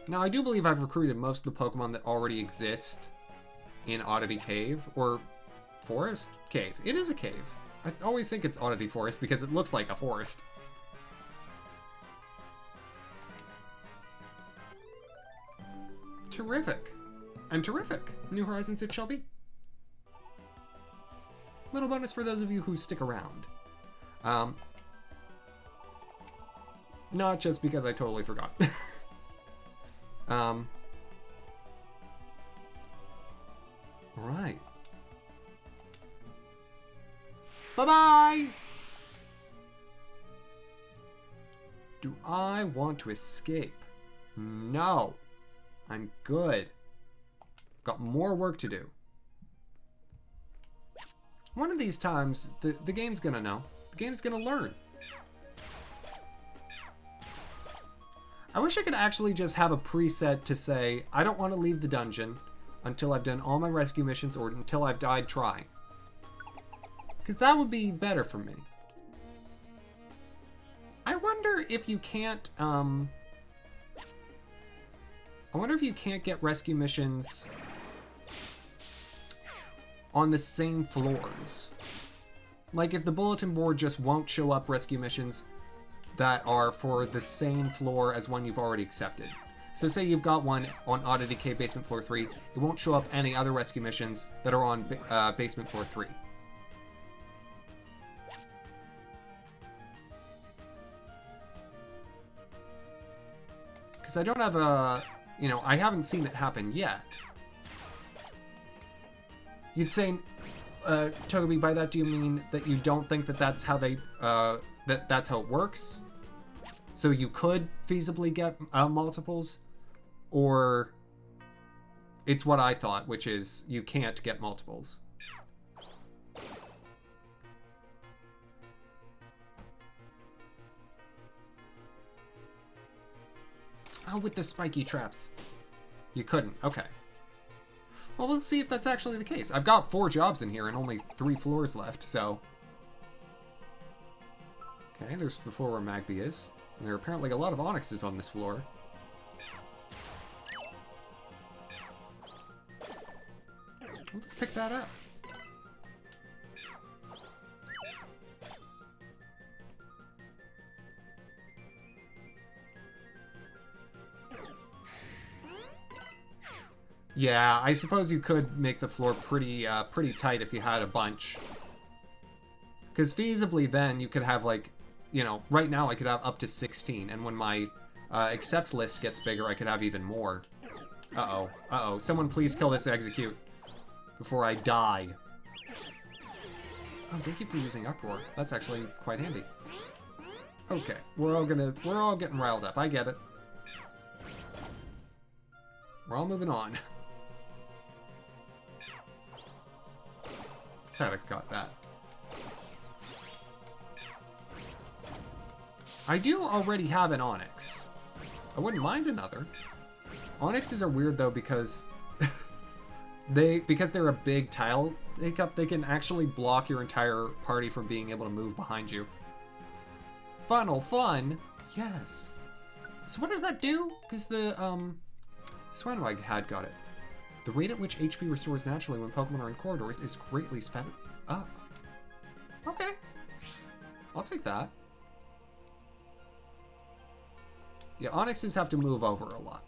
Now, I do believe I've recruited most of the Pokemon that already exist in Oddity Cave, or Forest? Cave. It is a cave. I always think it's Oddity Forest because it looks like a forest. Terrific. And terrific. New Horizons it shall be. Little bonus for those of you who stick around. Not just because I totally forgot. Alright. Bye-bye! Do I want to escape? No. I'm good. Got more work to do. One of these times, the game's gonna know. The game's gonna learn. I wish I could actually just have a preset to say, I don't want to leave the dungeon. until I've done all my rescue missions or until I've died trying. Because that would be better for me. I wonder if you can't, I wonder if you can't get rescue missions on the same floors. Like, if the bulletin board just won't show up rescue missions that are for the same floor as one you've already accepted. So say you've got one on Auto Decay Basement Floor 3, it won't show up any other rescue missions that are on Basement Floor 3. Because I don't have a, you know, I haven't seen it happen yet. You'd say, Togepi, by that do you mean that you don't think that that's how they, that's how it works? So you could feasibly get multiples? Or it's what I thought, which is you can't get multiples. Oh, with the spiky traps. You couldn't. Okay. Well, we'll see if that's actually the case. I've got 4 jobs in here and only 3 floors left, so... Okay, there's the floor where Magby is. And there are apparently a lot of Onyxes on this floor. Let's pick that up. Yeah, I suppose you could make the floor pretty tight if you had a bunch. Because feasibly then you could have, like, you know, right now I could have up to 16, and when my accept list gets bigger, I could have even more. Uh-oh, uh-oh. Someone please kill this execute before I die. Oh, thank you for using Uproar. That's actually quite handy. Okay, we're all getting riled up. I get it. We're all moving on. Sadix got that. I do already have an Onyx. I wouldn't mind another. Onyxes are weird though because because they're a big tile take-up, they can actually block your entire party from being able to move behind you. Funnel fun! Yes. So what does that do? Because the, Swanwag had got it. The rate at which HP restores naturally when Pokemon are in corridors is greatly sped up. Okay. I'll take that. Yeah, Onyxes have to move over a lot.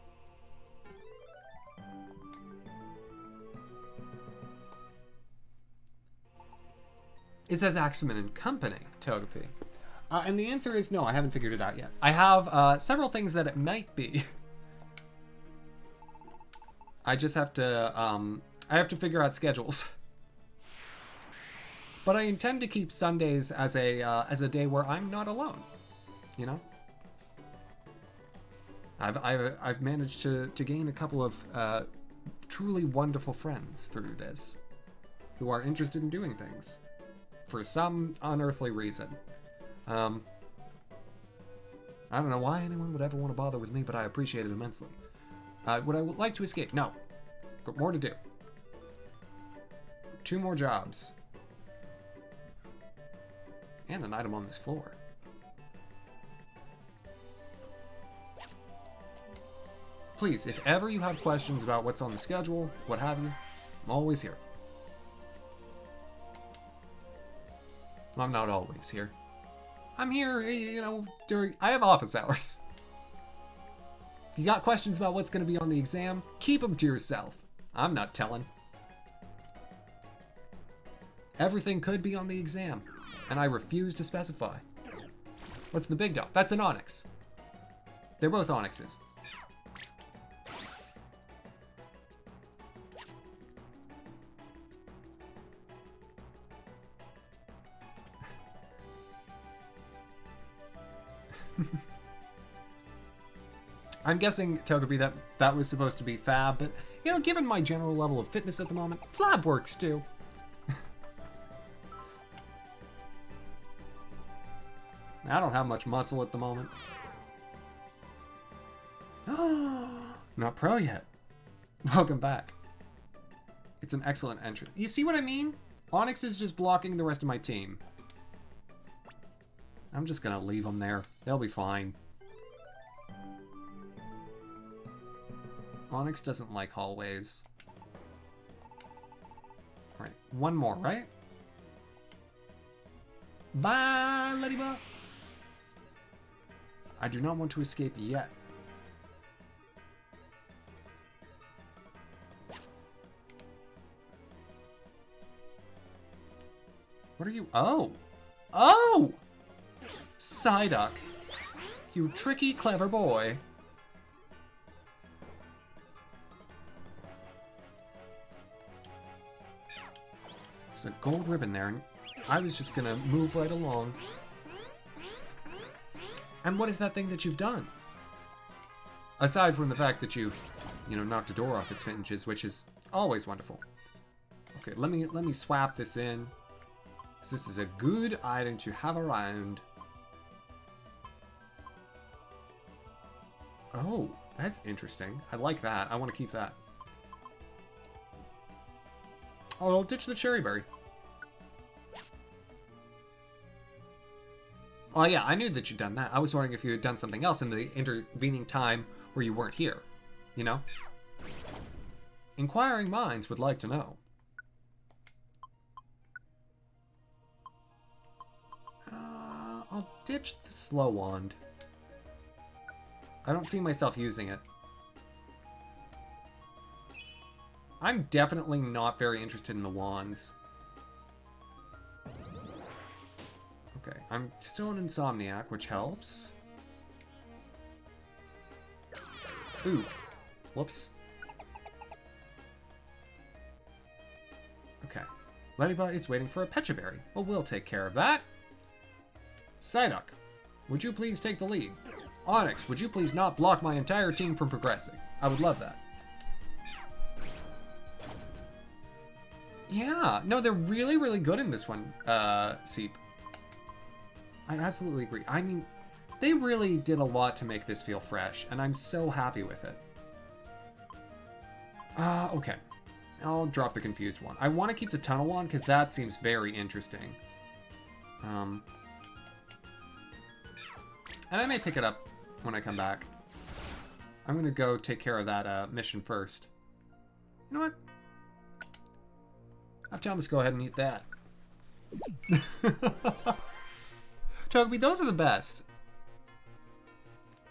It says Axeman and Company, Togepi. And the answer is no, I haven't figured it out yet. I have several things that it might be. I just have to, I have to figure out schedules. But I intend to keep Sundays as a day where I'm not alone, you know? I've managed to gain a couple of truly wonderful friends through this, who are interested in doing things for some unearthly reason. I don't know why anyone would ever want to bother with me, but I appreciate it immensely. Would I like to escape? No. Got more to do. 2 more jobs. And an item on this floor. Please, if ever you have questions about what's on the schedule, what have you, I'm always here. Well, I'm not always here. I'm here, you know, I have office hours. If you got questions about what's going to be on the exam, keep them to yourself. I'm not telling. Everything could be on the exam, and I refuse to specify. What's the big deal? That's an Onyx. They're both Onyxes. I'm guessing, Togepi, that was supposed to be Fab, but, you know, given my general level of fitness at the moment, Flab works too. I don't have much muscle at the moment. Not pro yet. Welcome back. It's an excellent entrance. You see what I mean? Onyx is just blocking the rest of my team. I'm just gonna leave them there. They'll be fine. Onyx doesn't like hallways. Alright, one more, right? Bye, Ladybug! I do not want to escape yet. What are you? Oh! Oh! Psyduck. You tricky, clever boy. There's a gold ribbon there, and I was just gonna move right along. And what is that thing that you've done? Aside from the fact that you've, knocked a door off its hinges, which is always wonderful. Okay, let me swap this in. This is a good item to have around. Oh, that's interesting. I like that. I want to keep that. Oh, I'll ditch the cherry berry. Oh yeah, I knew that you'd done that. I was wondering if you had done something else in the intervening time where you weren't here. You know? Inquiring minds would like to know. I'll ditch the slow wand. I don't see myself using it. I'm definitely not very interested in the wands. Okay, I'm still an insomniac, which helps. Ooh. Whoops. Okay. Ladybug is waiting for a Pechaberry. Well, we'll take care of that. Psyduck, would you please take the lead? Onyx, would you please not block my entire team from progressing? I would love that. Yeah, no, they're really, really good in this one, Seep. I absolutely agree. I mean, they really did a lot to make this feel fresh, and I'm so happy with it. Okay. I'll drop the confused one. I want to keep the tunnel one, because that seems very interesting. And I may pick it up when I come back. I'm going to go take care of that mission first. You know what? Have Thomas go ahead and eat that. Togepi, those are the best.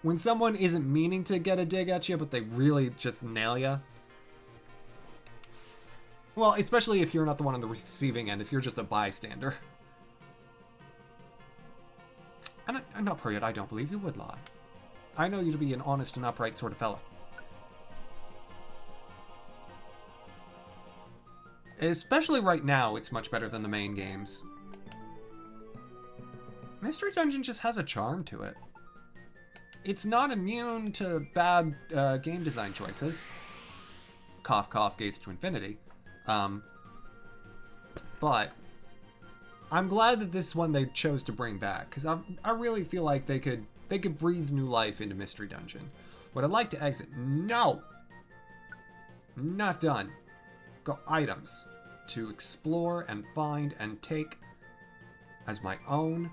When someone isn't meaning to get a dig at you, but they really just nail you. Well, especially if you're not the one on the receiving end, if you're just a bystander. And I'm not Period, I don't believe you would lie. I know you to be an honest and upright sort of fellow. Especially right now, it's much better than the main games. Mystery Dungeon just has a charm to it. It's not immune to bad game design choices. Cough, cough, Gates to Infinity. But I'm glad that this one they chose to bring back, because I really feel like they could breathe new life into Mystery Dungeon. Would I like to exit? No! Not done. Got items to explore and find and take as my own.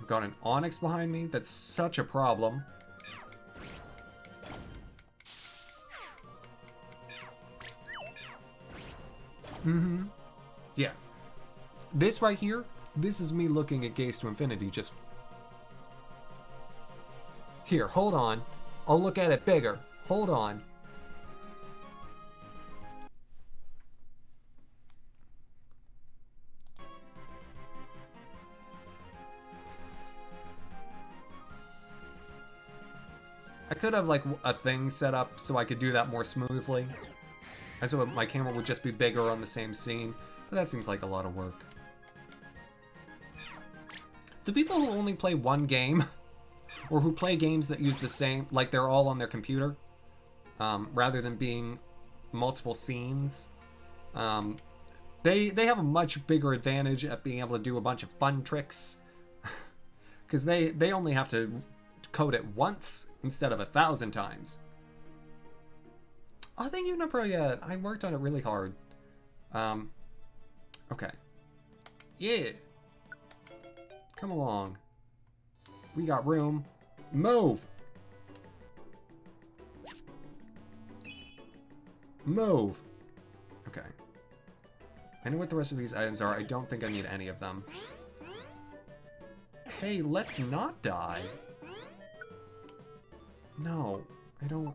I've got an Onyx behind me. That's such a problem. Yeah. This right here, this is me looking at Gaze to Infinity just... Here, hold on. I'll look at it bigger. Hold on. I could have like a thing set up so I could do that more smoothly. And so my camera would just be bigger on the same scene. But that seems like a lot of work. Do people who only play one game, or who play games that use the same, like they're all on their computer, rather than being multiple scenes, they have a much bigger advantage at being able to do a bunch of fun tricks. Because they only have to code it once instead of 1,000 times. Oh, thank you, not pro yet. I worked on it really hard. Okay. Yeah. Come along. We got room. Move! Move! Okay. I know what the rest of these items are. I don't think I need any of them. Hey, let's not die. No, I don't...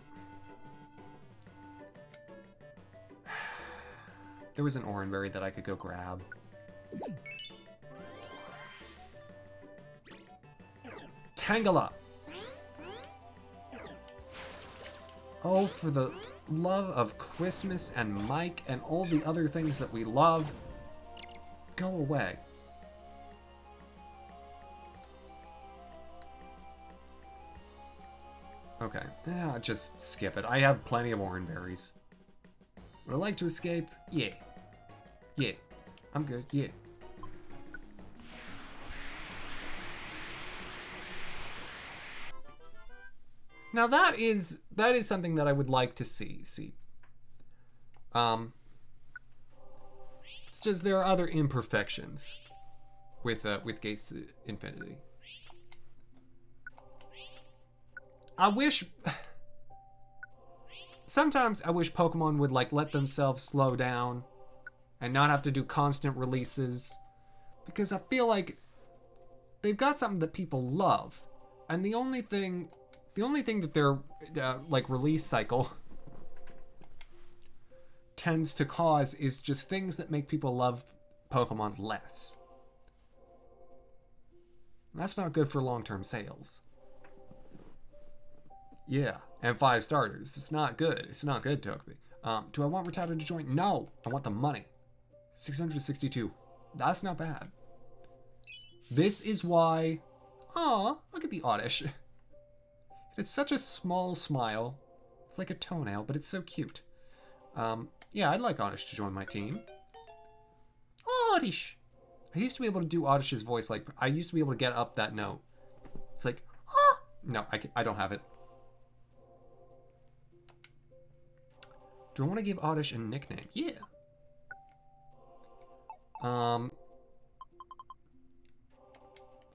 There was an oranberry that I could go grab. Tangela! Oh, for the love of Christmas and Mike and all the other things that we love, go away. Okay, yeah, just skip it. I have plenty of oranberries. Would I like to escape? Yeah. Yeah. I'm good, yeah. Now that is something that I would like to see. It's just there are other imperfections with Gates to Infinity. I wish sometimes I wish Pokemon would like let themselves slow down and not have to do constant releases, because I feel like they've got something that people love, and the only thing that their like release cycle tends to cause is just things that make people love Pokemon less. That's not good for long-term sales. Yeah, and 5 starters. It's not good. It's not good, Togepi. Do I want Rattata to join? No, I want the money. 662. That's not bad. This is why... Aw, look at the Oddish. It's such a small smile. It's like a toenail, but it's so cute. Yeah, I'd like Oddish to join my team. Oddish! I used to be able to do Oddish's voice, like, I used to be able to get up that note. It's like, ah! No, I don't have it. Do I want to give Oddish a nickname? Yeah. I'm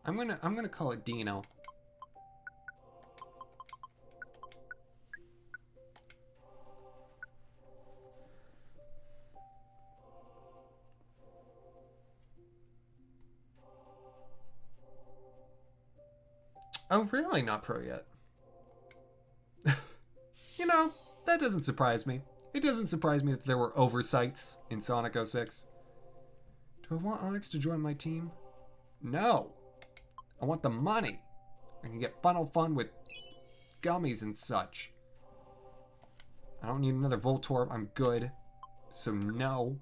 gonna call it Dino. Oh, really? Not pro yet. You know, that doesn't surprise me. It doesn't surprise me that there were oversights in Sonic 06. Do I want Onyx to join my team? No. I want the money. I can get Funnel Fun with gummies and such. I don't need another Voltorb. I'm good. So no.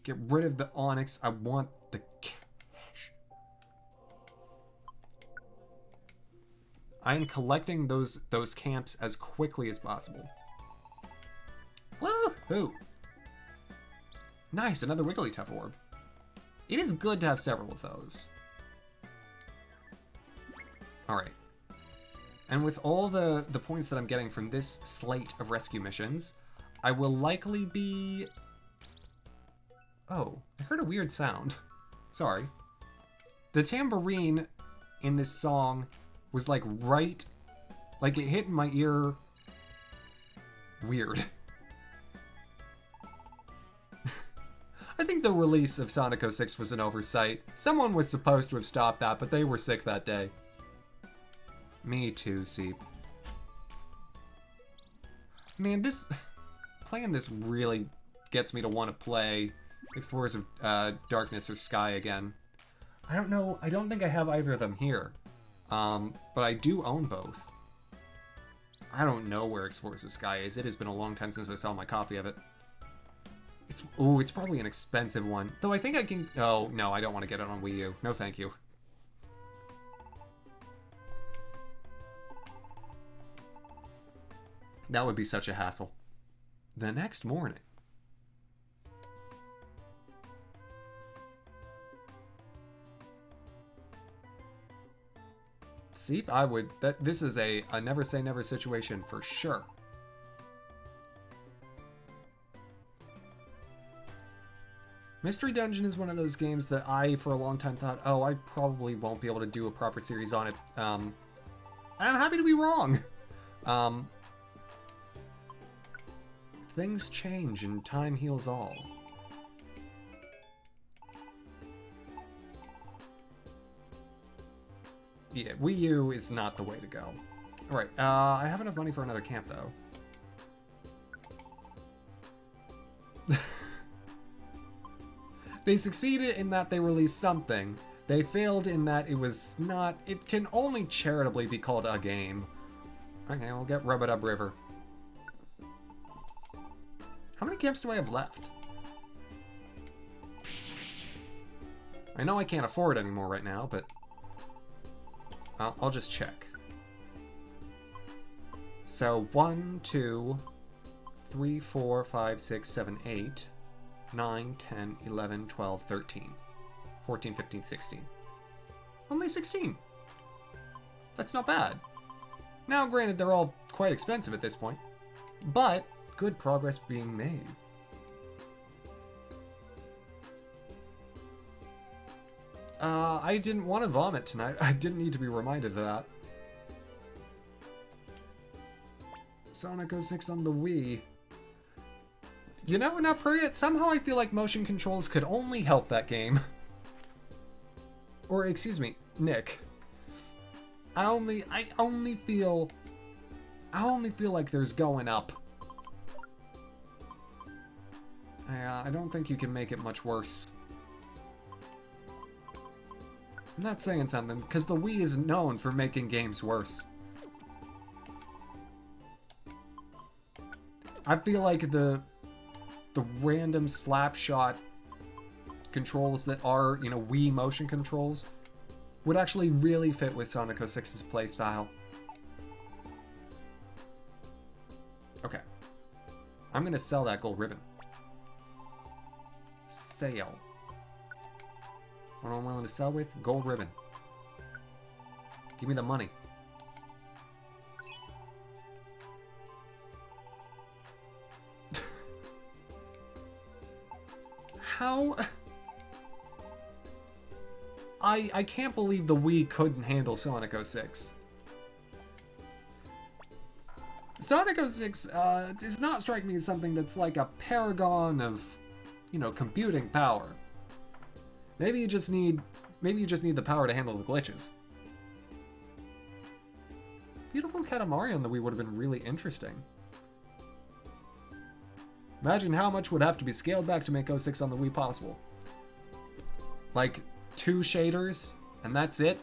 Get rid of the Onyx. I want the cash. I am collecting those camps as quickly as possible. Woohoo! Nice, another Wigglytuff orb. It is good to have several of those. Alright. And with all the points that I'm getting from this slate of rescue missions, I will likely be... Oh, I heard a weird sound. Sorry. The tambourine in this song was like right... Like it hit in my ear... Weird. I think the release of Sonic 06 was an oversight. Someone was supposed to have stopped that, but they were sick that day. Me too, Seep. Man, playing this really gets me to want to play Explorers of Darkness or Sky again. I don't know, I don't think I have either of them here. But I do own both. I don't know where Explorers of Sky is. It has been a long time since I saw my copy of it. It's probably an expensive one. Though I think I can... Oh, no, I don't want to get it on Wii U. No, thank you. That would be such a hassle. The next morning. See, I would... This is a never say never situation for sure. Mystery Dungeon is one of those games that I, for a long time, thought, oh, I probably won't be able to do a proper series on it. And I'm happy to be wrong. Things change and time heals all. Yeah, Wii U is not the way to go. Alright, I have enough money for another camp, though. They succeeded in that they released something. They failed in that it was not... It can only charitably be called a game. Okay, we'll get Rub-a-Dub River. How many camps do I have left? I know I can't afford any more right now, but... I'll just check. So, 1, 2, 3, 4, 5, 6, 7, 8... 9, 10, 11, 12, 13, 14, 15, 16. Only 16. That's not bad. Now, granted, they're all quite expensive at this point, but good progress being made. I didn't want to vomit tonight. I didn't need to be reminded of that. Sonic 06 on the Wii. You know, now, Priyat, somehow I feel like motion controls could only help that game. Or, excuse me, Nick. I only feel like there's going up. I don't think you can make it much worse. I'm not saying something, because the Wii is known for making games worse. I feel like the random slapshot controls that are, you know, Wii motion controls would actually really fit with Sonic 06's playstyle. Okay. I'm gonna sell that gold ribbon. Sale. What am I willing to sell with? Gold ribbon. Give me the money. How... I can't believe the Wii couldn't handle Sonic 06. Sonic 06 does not strike me as something that's like a paragon of, you know, computing power. Maybe you just need the power to handle the glitches. Beautiful Katamari on the Wii would have been really interesting. Imagine how much would have to be scaled back to make 06 on the Wii possible. Like, 2 shaders, and that's it?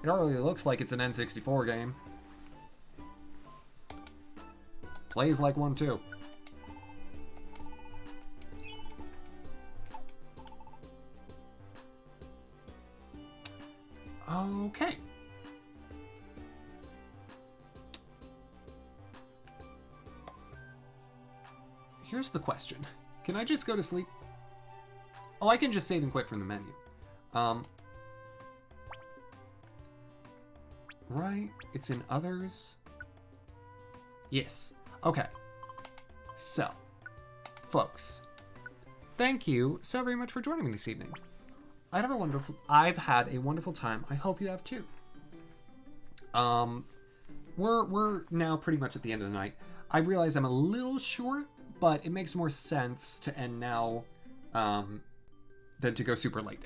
It already looks like it's an N64 game. Plays like one, too. Okay. Here's the question. Can I just go to sleep? Oh, I can just save and quit from the menu. Right, it's in others. Yes. Okay. So, folks, thank you so very much for joining me this evening. I've had a wonderful time. I hope you have too. We're now pretty much at the end of the night. I realize I'm a little short, but it makes more sense to end now than to go super late.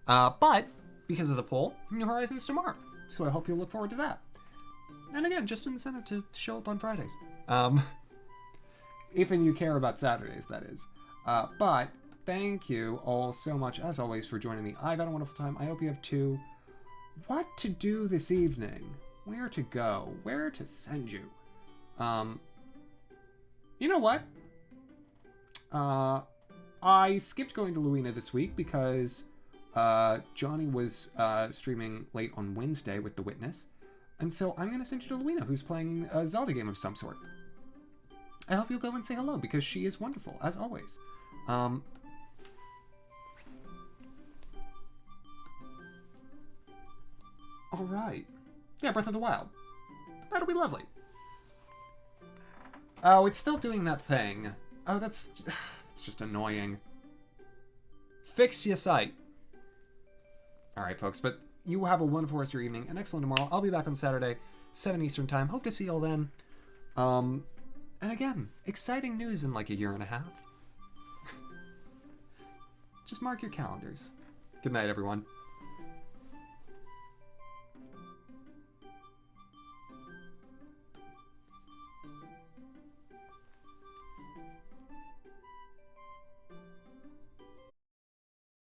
But because of the poll, New Horizons tomorrow. So I hope you'll look forward to that. And again, just incentive to show up on Fridays. If you care about Saturdays, that is. But thank you all so much, as always, for joining me. I've had a wonderful time. I hope you have too. What to do this evening? Where to go? Where to send you? You know what? I skipped going to Luina this week because Johnny was streaming late on Wednesday with The Witness. And so I'm going to send you to Luina, who's playing a Zelda game of some sort. I hope you'll go and say hello, because she is wonderful, as always. Alright. Yeah, Breath of the Wild. That'll be lovely. Oh, it's still doing that thing. Oh, that's just annoying. Fix your sight. All right, folks, but you have a wonderful rest of your evening. An excellent tomorrow. I'll be back on Saturday, 7 Eastern time. Hope to see you all then. And again, exciting news in like a year and a half. Just mark your calendars. Good night, everyone.